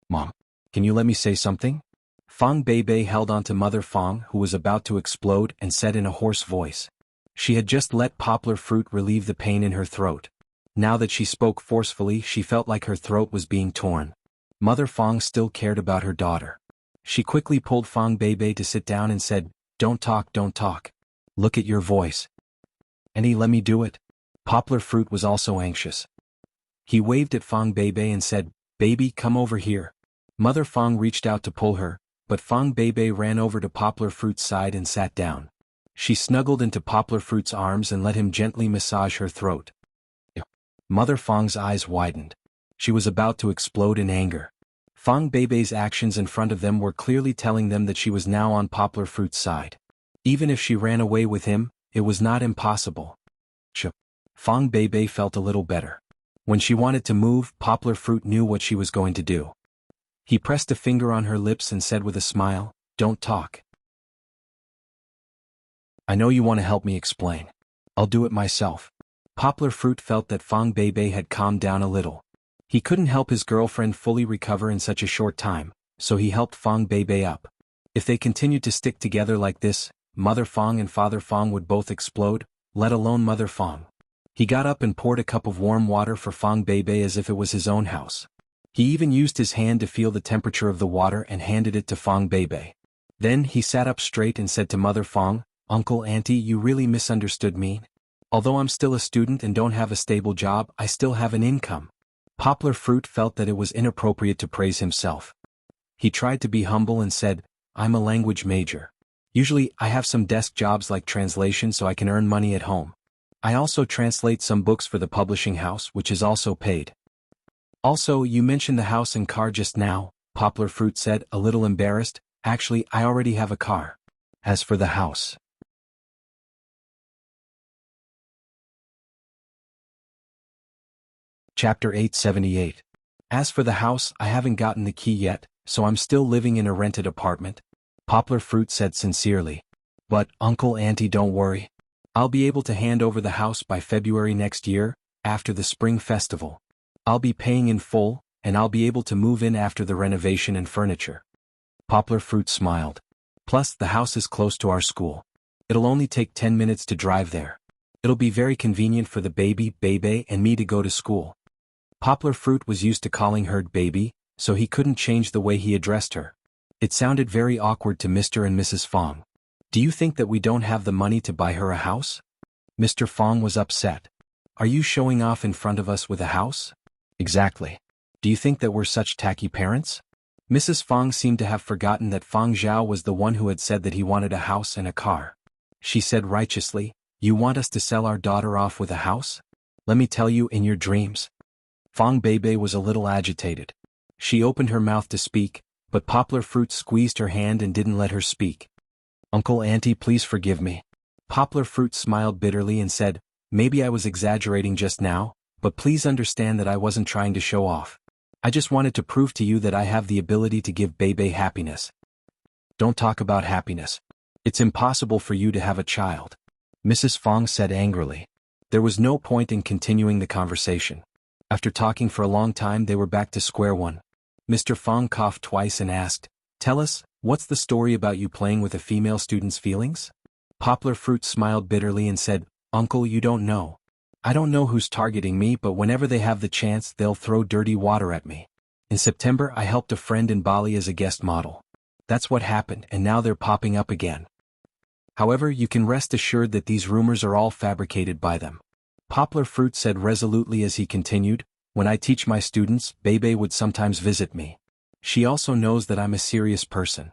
Mom, can you let me say something? Fong Bebe held onto Mother Fong, who was about to explode, and said in a hoarse voice. She had just let Poplar Fruit relieve the pain in her throat. Now that she spoke forcefully, she felt like her throat was being torn. Mother Fong still cared about her daughter. She quickly pulled Fong Bebe to sit down and said, Don't talk, don't talk. Look at your voice. Annie, let me do it. Poplar Fruit was also anxious. He waved at Fong Bebe and said, Baby, come over here. Mother Fong reached out to pull her, but Fong Bebe ran over to Poplar Fruit's side and sat down. She snuggled into Poplar Fruit's arms and let him gently massage her throat. Mother Fong's eyes widened. She was about to explode in anger. Fong Bebe's actions in front of them were clearly telling them that she was now on Poplar Fruit's side. Even if she ran away with him, it was not impossible. Fong Beibei felt a little better. When she wanted to move, Poplar Fruit knew what she was going to do. He pressed a finger on her lips and said with a smile, "Don't talk. I know you want to help me explain. I'll do it myself." Poplar Fruit felt that Fong Beibei had calmed down a little. He couldn't help his girlfriend fully recover in such a short time, so he helped Fong Beibei up. If they continued to stick together like this, Mother Fong and Father Fong would both explode, let alone Mother Fong. He got up and poured a cup of warm water for Fong Beibei as if it was his own house. He even used his hand to feel the temperature of the water and handed it to Fong Beibei. Then he sat up straight and said to Mother Fong, "Uncle, Auntie, you really misunderstood me. Although I'm still a student and don't have a stable job, I still have an income." Poplar Fruit felt that it was inappropriate to praise himself. He tried to be humble and said, "I'm a language major. Usually I have some desk jobs like translation so I can earn money at home. I also translate some books for the publishing house, which is also paid." "Also, you mentioned the house and car just now," Poplar Fruit said, a little embarrassed. "Actually, I already have a car. As for the house..." Chapter 878. "As for the house, I haven't gotten the key yet, so I'm still living in a rented apartment," Poplar Fruit said sincerely. "But, Uncle, Auntie, don't worry. I'll be able to hand over the house by February next year, after the Spring Festival. I'll be paying in full, and I'll be able to move in after the renovation and furniture." Poplar Fruit smiled. "Plus, the house is close to our school. It'll only take 10 minutes to drive there. It'll be very convenient for the baby, Beibei, and me to go to school." Poplar Fruit was used to calling her baby, so he couldn't change the way he addressed her. It sounded very awkward to Mr. and Mrs. Fong. "Do you think that we don't have the money to buy her a house?" Mr. Fong was upset. "Are you showing off in front of us with a house?" "Exactly. Do you think that we're such tacky parents?" Mrs. Fong seemed to have forgotten that Fong Zhao was the one who had said that he wanted a house and a car. She said righteously, "You want us to sell our daughter off with a house? Let me tell you, in your dreams." Fong Beibei was a little agitated. She opened her mouth to speak, but Poplar Fruit squeezed her hand and didn't let her speak. "Uncle, Auntie, please forgive me." Poplar Fruit smiled bitterly and said, "Maybe I was exaggerating just now, but please understand that I wasn't trying to show off. I just wanted to prove to you that I have the ability to give Beibei happiness." "Don't talk about happiness. It's impossible for you to have a child," Mrs. Fong said angrily. There was no point in continuing the conversation. After talking for a long time, they were back to square one. Mr. Fong coughed twice and asked, "Tell us, what's the story about you playing with a female student's feelings?" Poplar Fruit smiled bitterly and said, "Uncle, you don't know. I don't know who's targeting me, but whenever they have the chance, they'll throw dirty water at me. In September, I helped a friend in Bali as a guest model. That's what happened, and now they're popping up again. However, you can rest assured that these rumors are all fabricated by them." Poplar Fruit said resolutely as he continued, "When I teach my students, Beibei would sometimes visit me. She also knows that I'm a serious person."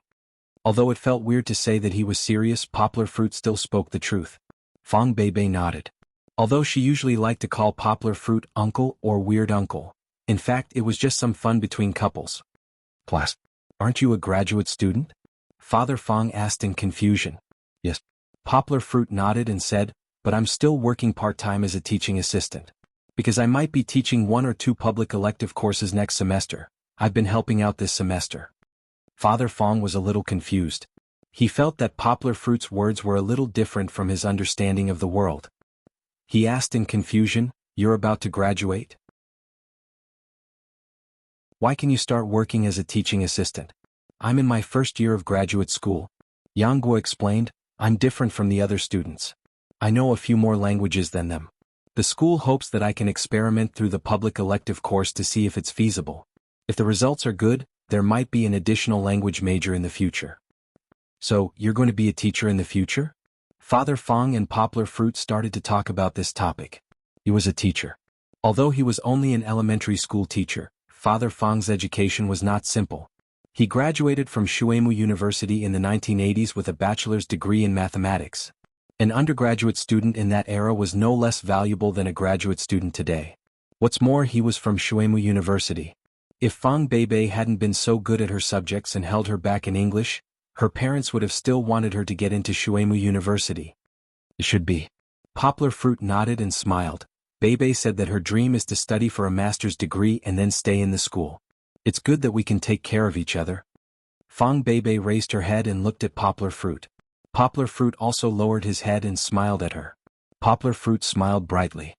Although it felt weird to say that he was serious, Poplar Fruit still spoke the truth. Fong Beibei nodded. Although she usually liked to call Poplar Fruit uncle or weird uncle, in fact it was just some fun between couples. "Plus, aren't you a graduate student?" Father Fong asked in confusion. "Yes." Poplar Fruit nodded and said, "But I'm still working part-time as a teaching assistant. Because I might be teaching 1 or 2 public elective courses next semester, I've been helping out this semester." Father Fong was a little confused. He felt that Poplar Fruit's words were a little different from his understanding of the world. He asked in confusion, "You're about to graduate? Why can you start working as a teaching assistant?" "I'm in my first year of graduate school," Yang Guo explained. "I'm different from the other students. I know a few more languages than them. The school hopes that I can experiment through the public elective course to see if it's feasible. If the results are good, there might be an additional language major in the future." "So, you're going to be a teacher in the future?" Father Fong and Poplar Fruit started to talk about this topic. He was a teacher. Although he was only an elementary school teacher, Father Fong's education was not simple. He graduated from Shuemu University in the 1980s with a bachelor's degree in mathematics. An undergraduate student in that era was no less valuable than a graduate student today. What's more, he was from Shuemu University. If Fong Beibei hadn't been so good at her subjects and held her back in English, her parents would have still wanted her to get into Shuemu University. It should be. Poplar Fruit nodded and smiled. Bebe said that her dream is to study for a master's degree and then stay in the school. It's good that we can take care of each other. Fong Bebe raised her head and looked at Poplar Fruit. Poplar Fruit also lowered his head and smiled at her. Poplar Fruit smiled brightly.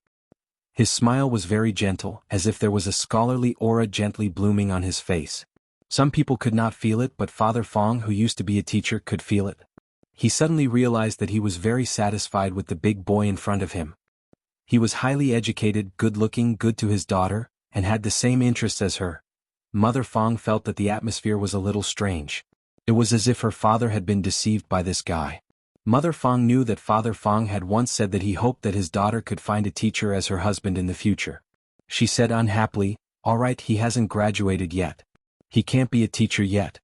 His smile was very gentle, as if there was a scholarly aura gently blooming on his face. Some people could not feel it, but Father Fong, who used to be a teacher, could feel it. He suddenly realized that he was very satisfied with the big boy in front of him. He was highly educated, good-looking, good to his daughter, and had the same interests as her. Mother Fong felt that the atmosphere was a little strange. It was as if her father had been deceived by this guy. Mother Fong knew that Father Fong had once said that he hoped that his daughter could find a teacher as her husband in the future. She said unhappily, "All right, he hasn't graduated yet. He can't be a teacher yet.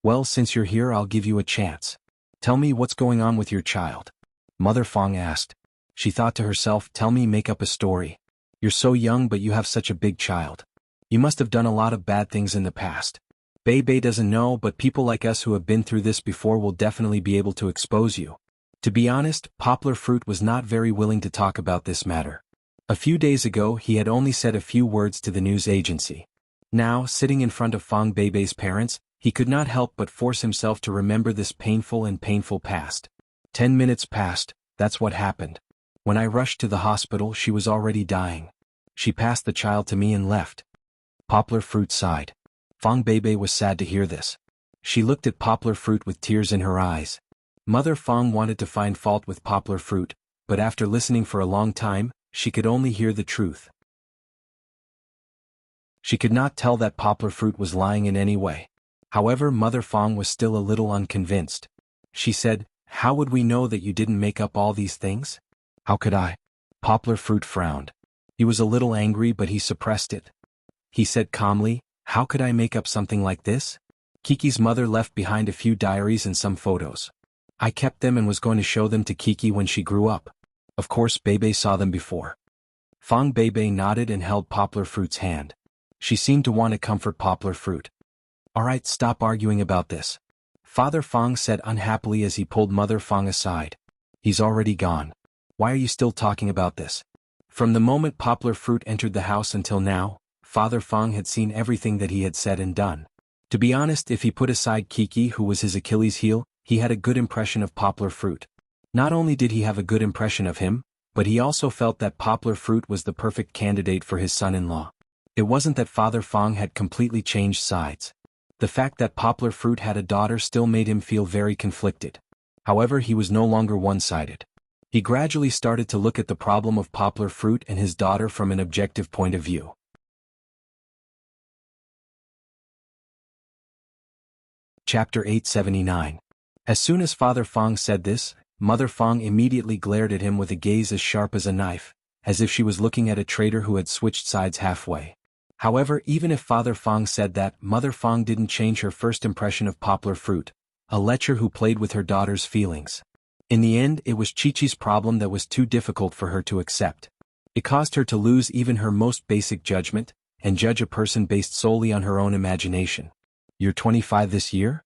Well, since you're here, I'll give you a chance. Tell me what's going on with your child." Mother Fong asked. She thought to herself, "Tell me, make up a story. You're so young but you have such a big child. You must have done a lot of bad things in the past. Bebe doesn't know, but people like us who have been through this before will definitely be able to expose you." To be honest, Poplar Fruit was not very willing to talk about this matter. A few days ago he had only said a few words to the news agency. Now, sitting in front of Fong Bebe's parents, he could not help but force himself to remember this painful past. 10 minutes passed, that's what happened. When I rushed to the hospital, she was already dying. She passed the child to me and left. Poplar Fruit sighed. Fong Bebe was sad to hear this. She looked at Poplar Fruit with tears in her eyes. Mother Fong wanted to find fault with Poplar Fruit, but after listening for a long time, she could only hear the truth. She could not tell that Poplar Fruit was lying in any way. However, Mother Fong was still a little unconvinced. She said, "How would we know that you didn't make up all these things?" "How could I?" Poplar Fruit frowned. He was a little angry, but he suppressed it. He said calmly, "How could I make up something like this? Kiki's mother left behind a few diaries and some photos. I kept them and was going to show them to Kiki when she grew up. Of course, Bebe saw them before." Fong Bebe nodded and held Poplar Fruit's hand. She seemed to want to comfort Poplar Fruit. "All right, stop arguing about this," Father Fong said unhappily as he pulled Mother Fong aside. "He's already gone. Why are you still talking about this?" From the moment Poplar Fruit entered the house until now, Father Fong had seen everything that he had said and done. To be honest, if he put aside Kiki, who was his Achilles heel, he had a good impression of Poplar Fruit. Not only did he have a good impression of him, but he also felt that Poplar Fruit was the perfect candidate for his son-in-law. It wasn't that Father Fong had completely changed sides. The fact that Poplar Fruit had a daughter still made him feel very conflicted. However, he was no longer one-sided. He gradually started to look at the problem of Poplar Fruit and his daughter from an objective point of view. Chapter 879. As soon as Father Fong said this, Mother Fong immediately glared at him with a gaze as sharp as a knife, as if she was looking at a traitor who had switched sides halfway. However, even if Father Fong said that, Mother Fong didn't change her first impression of Poplar Fruit, a lecher who played with her daughter's feelings. In the end, it was Chi-Chi's problem that was too difficult for her to accept. It caused her to lose even her most basic judgment, and judge a person based solely on her own imagination. "You're 25 this year?"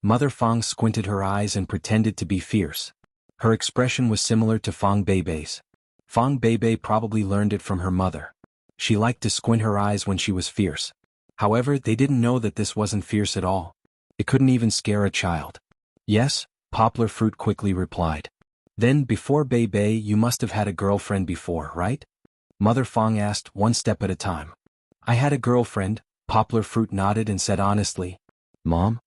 Mother Fong squinted her eyes and pretended to be fierce. Her expression was similar to Fong Bebe's. Fong Bebe probably learned it from her mother. She liked to squint her eyes when she was fierce. However, they didn't know that this wasn't fierce at all. It couldn't even scare a child. "Yes," Poplar Fruit quickly replied. "Then, before Bebe, you must have had a girlfriend before, right?" Mother Fong asked, one step at a time. "I had a girlfriend," Poplar Fruit nodded and said honestly. "Mom?"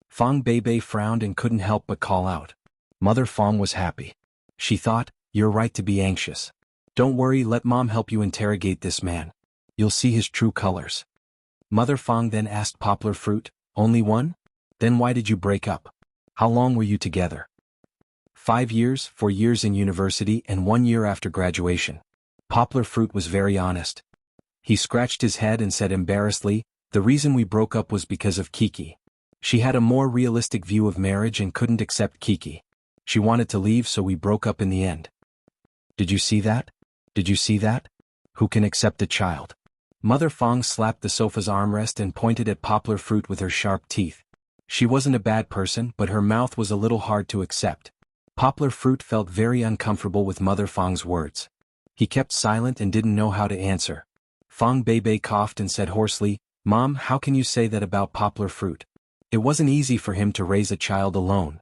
Fong Bebe frowned and couldn't help but call out. Mother Fong was happy. She thought, "You're right to be anxious. Don't worry, let Mom help you interrogate this man. You'll see his true colors." Mother Fong then asked Poplar Fruit, "Only one? Then why did you break up? How long were you together?" 5 years, 4 years in university and 1 year after graduation. Poplar Fruit was very honest. He scratched his head and said embarrassedly, "The reason we broke up was because of Kiki. She had a more realistic view of marriage and couldn't accept Kiki. She wanted to leave, so we broke up in the end." "Did you see that? Did you see that? Who can accept a child?" Mother Fong slapped the sofa's armrest and pointed at Poplar Fruit with her sharp teeth. She wasn't a bad person, but her mouth was a little hard to accept. Poplar Fruit felt very uncomfortable with Mother Fong's words. He kept silent and didn't know how to answer. Fong Beibei coughed and said hoarsely, "Mom, how can you say that about Poplar Fruit? It wasn't easy for him to raise a child alone."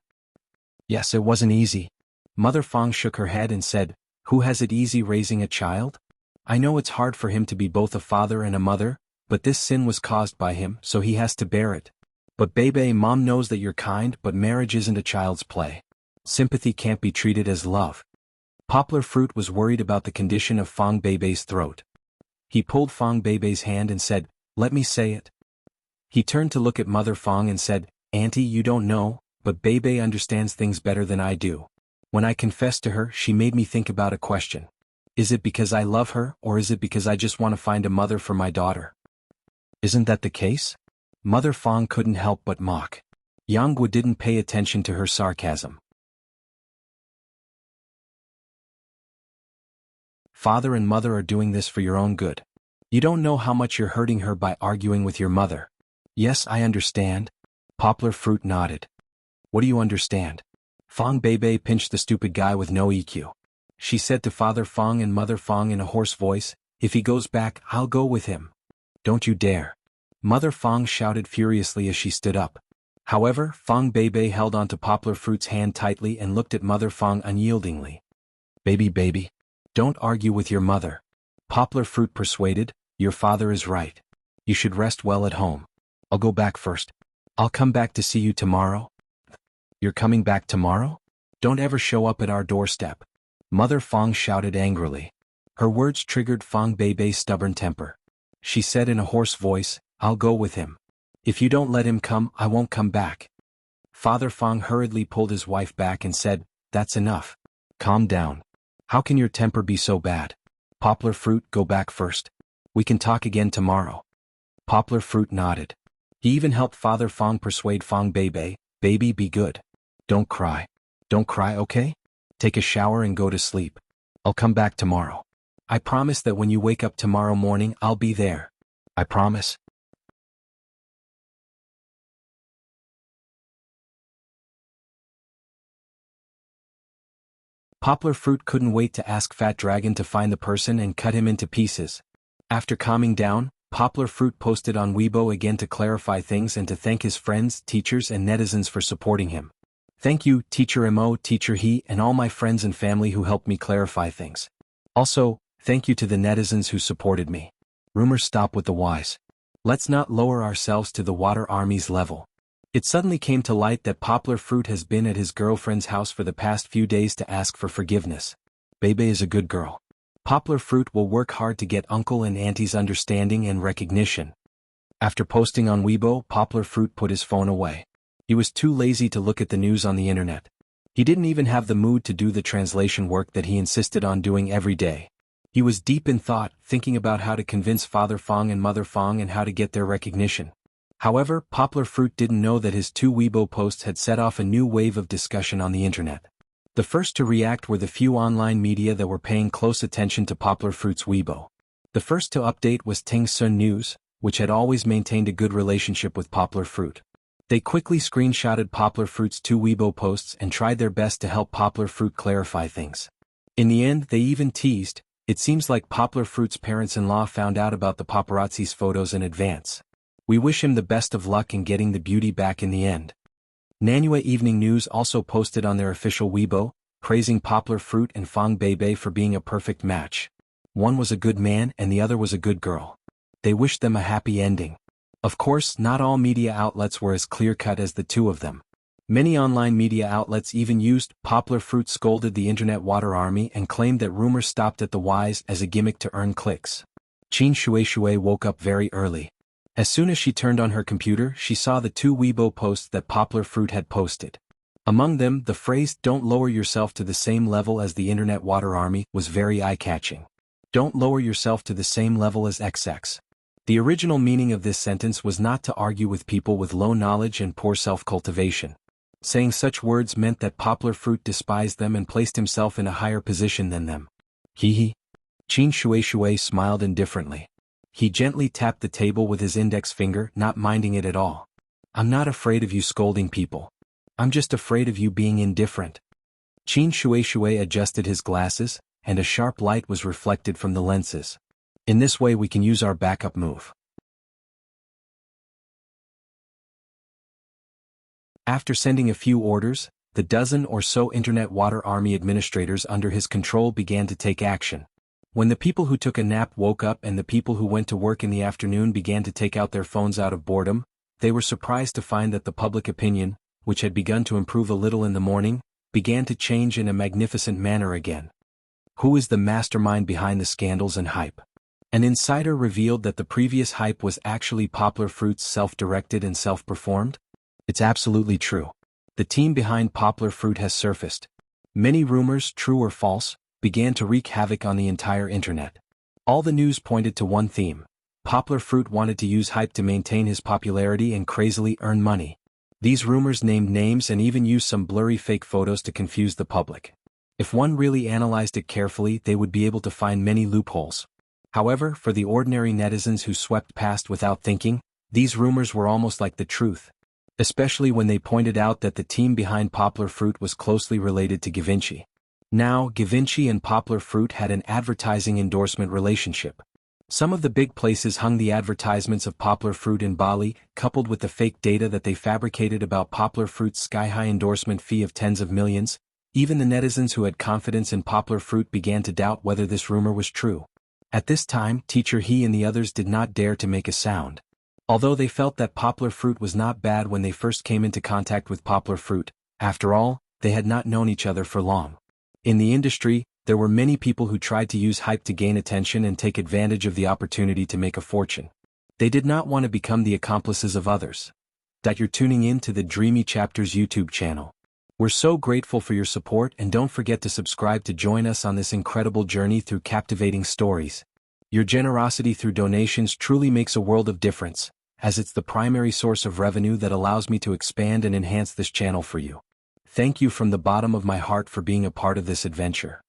"Yes, it wasn't easy." Mother Fong shook her head and said, "Who has it easy raising a child? I know it's hard for him to be both a father and a mother, but this sin was caused by him, so he has to bear it. But Bebe, Mom knows that you're kind, but marriage isn't a child's play. Sympathy can't be treated as love." Poplar Fruit was worried about the condition of Fong Beibei's throat. He pulled Fong Beibei's hand and said, "Let me say it." He turned to look at Mother Fong and said, "Auntie, you don't know, but Beibei understands things better than I do. When I confessed to her, she made me think about a question. Is it because I love her, or is it because I just want to find a mother for my daughter?" "Isn't that the case?" Mother Fong couldn't help but mock. Yangwu didn't pay attention to her sarcasm. "Father and mother are doing this for your own good. You don't know how much you're hurting her by arguing with your mother." "Yes, I understand." Poplar Fruit nodded. "What do you understand?" Fong Beibei pinched the stupid guy with no EQ. She said to Father Fong and Mother Fong in a hoarse voice, "If he goes back, I'll go with him." "Don't you dare." Mother Fong shouted furiously as she stood up. However, Fong Beibei held onto Poplar Fruit's hand tightly and looked at Mother Fong unyieldingly. Baby, don't argue with your mother." Poplar Fruit persuaded, "Your father is right. You should rest well at home. I'll go back first. I'll come back to see you tomorrow." "You're coming back tomorrow? Don't ever show up at our doorstep." Mother Fong shouted angrily. Her words triggered Fong Beibei's stubborn temper. She said in a hoarse voice, "I'll go with him. If you don't let him come, I won't come back." Father Fong hurriedly pulled his wife back and said, "That's enough. Calm down. How can your temper be so bad? Poplar Fruit, go back first. We can talk again tomorrow." Poplar Fruit nodded. He even helped Father Fong persuade Fong Beibei, "Baby, be good. Don't cry. Don't cry, okay? Take a shower and go to sleep. I'll come back tomorrow. I promise that when you wake up tomorrow morning, I'll be there. I promise." Poplar Fruit couldn't wait to ask Fat Dragon to find the person and cut him into pieces. After calming down, Poplar Fruit posted on Weibo again to clarify things and to thank his friends, teachers and netizens for supporting him. "Thank you, Teacher Mo, Teacher He, and all my friends and family who helped me clarify things. Also, thank you to the netizens who supported me. Rumors stop with the wise. Let's not lower ourselves to the Water Army's level." It suddenly came to light that Poplar Fruit has been at his girlfriend's house for the past few days to ask for forgiveness. Bebe is a good girl. Poplar Fruit will work hard to get Uncle and Auntie's understanding and recognition. After posting on Weibo, Poplar Fruit put his phone away. He was too lazy to look at the news on the internet. He didn't even have the mood to do the translation work that he insisted on doing every day. He was deep in thought, thinking about how to convince Father Fong and Mother Fong and how to get their recognition. However, Poplar Fruit didn't know that his 2 Weibo posts had set off a new wave of discussion on the internet. The first to react were the few online media that were paying close attention to Poplar Fruit's Weibo. The first to update was Ting Sun News, which had always maintained a good relationship with Poplar Fruit. They quickly screenshotted Poplar Fruit's 2 Weibo posts and tried their best to help Poplar Fruit clarify things. In the end, they even teased, "It seems like Poplar Fruit's parents-in-law found out about the paparazzi's photos in advance. We wish him the best of luck in getting the beauty back in the end." Nanyue Evening News also posted on their official Weibo, praising Poplar Fruit and Fong Beibei for being a perfect match. One was a good man and the other was a good girl. They wished them a happy ending. Of course, not all media outlets were as clear-cut as the two of them. Many online media outlets even used Poplar Fruit scolded the internet Water Army and claimed that rumors stopped at the wise as a gimmick to earn clicks. Qin Shui woke up very early. As soon as she turned on her computer, she saw the 2 Weibo posts that Poplar Fruit had posted. Among them, the phrase, "Don't lower yourself to the same level as the internet Water Army," was very eye-catching. Don't lower yourself to the same level as XX. The original meaning of this sentence was not to argue with people with low knowledge and poor self-cultivation. Saying such words meant that Poplar Fruit despised them and placed himself in a higher position than them. Hee. Qin Shui smiled indifferently. He gently tapped the table with his index finger, not minding it at all. "I'm not afraid of you scolding people. I'm just afraid of you being indifferent." Qin Shui adjusted his glasses, and a sharp light was reflected from the lenses. In this way we can use our backup move. After sending a few orders, the dozen or so Internet Water Army administrators under his control began to take action. When the people who took a nap woke up and the people who went to work in the afternoon began to take out their phones out of boredom, they were surprised to find that the public opinion, which had begun to improve a little in the morning, began to change in a magnificent manner again. Who is the mastermind behind the scandals and hype? An insider revealed that the previous hype was actually Poplar Fruit's self-directed and self-performed. It's absolutely true. The team behind Poplar Fruit has surfaced. Many rumors, true or false, began to wreak havoc on the entire internet. All the news pointed to one theme. Poplar Fruit wanted to use hype to maintain his popularity and crazily earn money. These rumors named names and even used some blurry fake photos to confuse the public. If one really analyzed it carefully, they would be able to find many loopholes. However, for the ordinary netizens who swept past without thinking, these rumors were almost like the truth. Especially when they pointed out that the team behind Poplar Fruit was closely related to Givenchy. Now, Givenchy and Poplar Fruit had an advertising endorsement relationship. Some of the big places hung the advertisements of Poplar Fruit in Bali, coupled with the fake data that they fabricated about Poplar Fruit's sky-high endorsement fee of tens of millions. Even the netizens who had confidence in Poplar Fruit began to doubt whether this rumor was true. At this time, Teacher He and the others did not dare to make a sound. Although they felt that Poplar Fruit was not bad when they first came into contact with Poplar Fruit, after all, they had not known each other for long. In the industry, there were many people who tried to use hype to gain attention and take advantage of the opportunity to make a fortune. They did not want to become the accomplices of others. You're tuning in to the Dreamy Chapters YouTube channel. We're so grateful for your support, and don't forget to subscribe to join us on this incredible journey through captivating stories. Your generosity through donations truly makes a world of difference, as it's the primary source of revenue that allows me to expand and enhance this channel for you. Thank you from the bottom of my heart for being a part of this adventure.